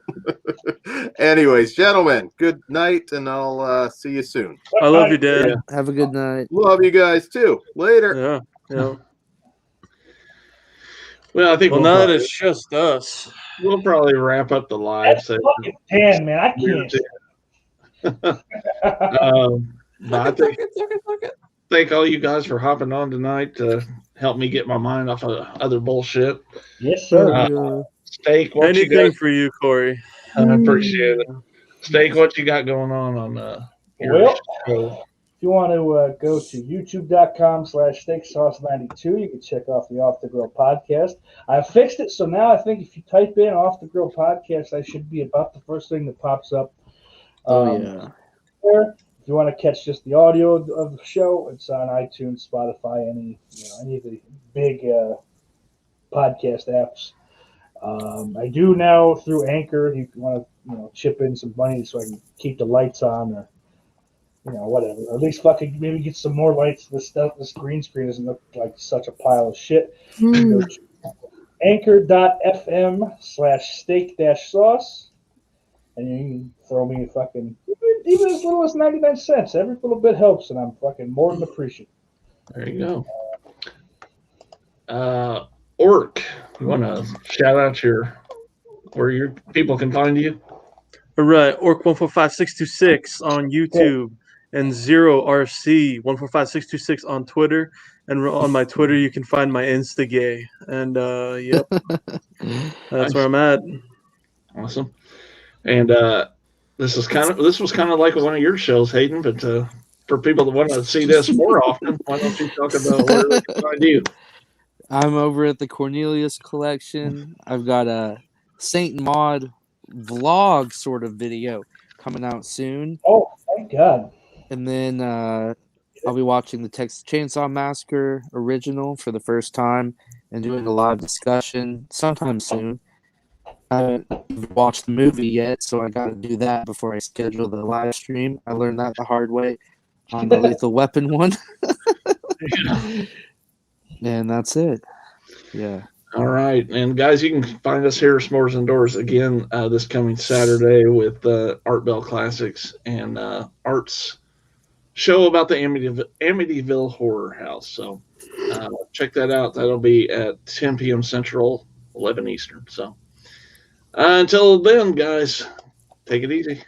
Anyways, gentlemen, good night, and I'll see you soon. I love you, Dad. Have a good night. Love you guys too. Later. Yeah. Well, I think now that it's just us, we'll probably wrap up the live segment. Damn, man, I can't. I thank all you guys for hopping on tonight to help me get my mind off of other bullshit. Yes, sir. Steak, anything for you, Corey. I appreciate it. Steak, what you got going on your show? If you want to go to youtube.com/steaksauce92, you can check off the Off the Grill podcast. I fixed it, so now I think if you type in Off the Grill podcast, I should be about the first thing that pops up. There. If you want to catch just the audio of the show, it's on iTunes, Spotify, any of the big podcast apps. I do now through Anchor. If you want to chip in some money so I can keep the lights on, or whatever. Or at least fucking maybe get some more lights. This green screen doesn't look like such a pile of shit. Anchor.fm/steak-sauce, and you can throw me a fucking even as little as 99 cents. Every little bit helps, and I'm fucking more than appreciative. There you go. Orc, you want to shout out where your people can find you? All right, Orc145626 on YouTube and 0RC145626 on Twitter. And on my Twitter, you can find my Instagay. And yep, that's where I'm at. Awesome. And this was kind of like one of your shows, Hayden. But for people that want to see this more often, why don't you talk about where they can find you? I'm over at the Cornelius Collection. I've got a Saint Maud vlog sort of video coming out soon. Oh, thank God. And then I'll be watching the Texas Chainsaw Massacre original for the first time and doing a live discussion sometime soon. I haven't watched the movie yet, so I got to do that before I schedule the live stream. I learned that the hard way on the Lethal Weapon one. And that's it. Yeah. All right. And guys, you can find us here at S'mores Indoors again this coming Saturday with Art Bell Classics and Art's show about the Amityville Horror House. So check that out. That'll be at 10 p.m. Central, 11 Eastern. So until then, guys, take it easy.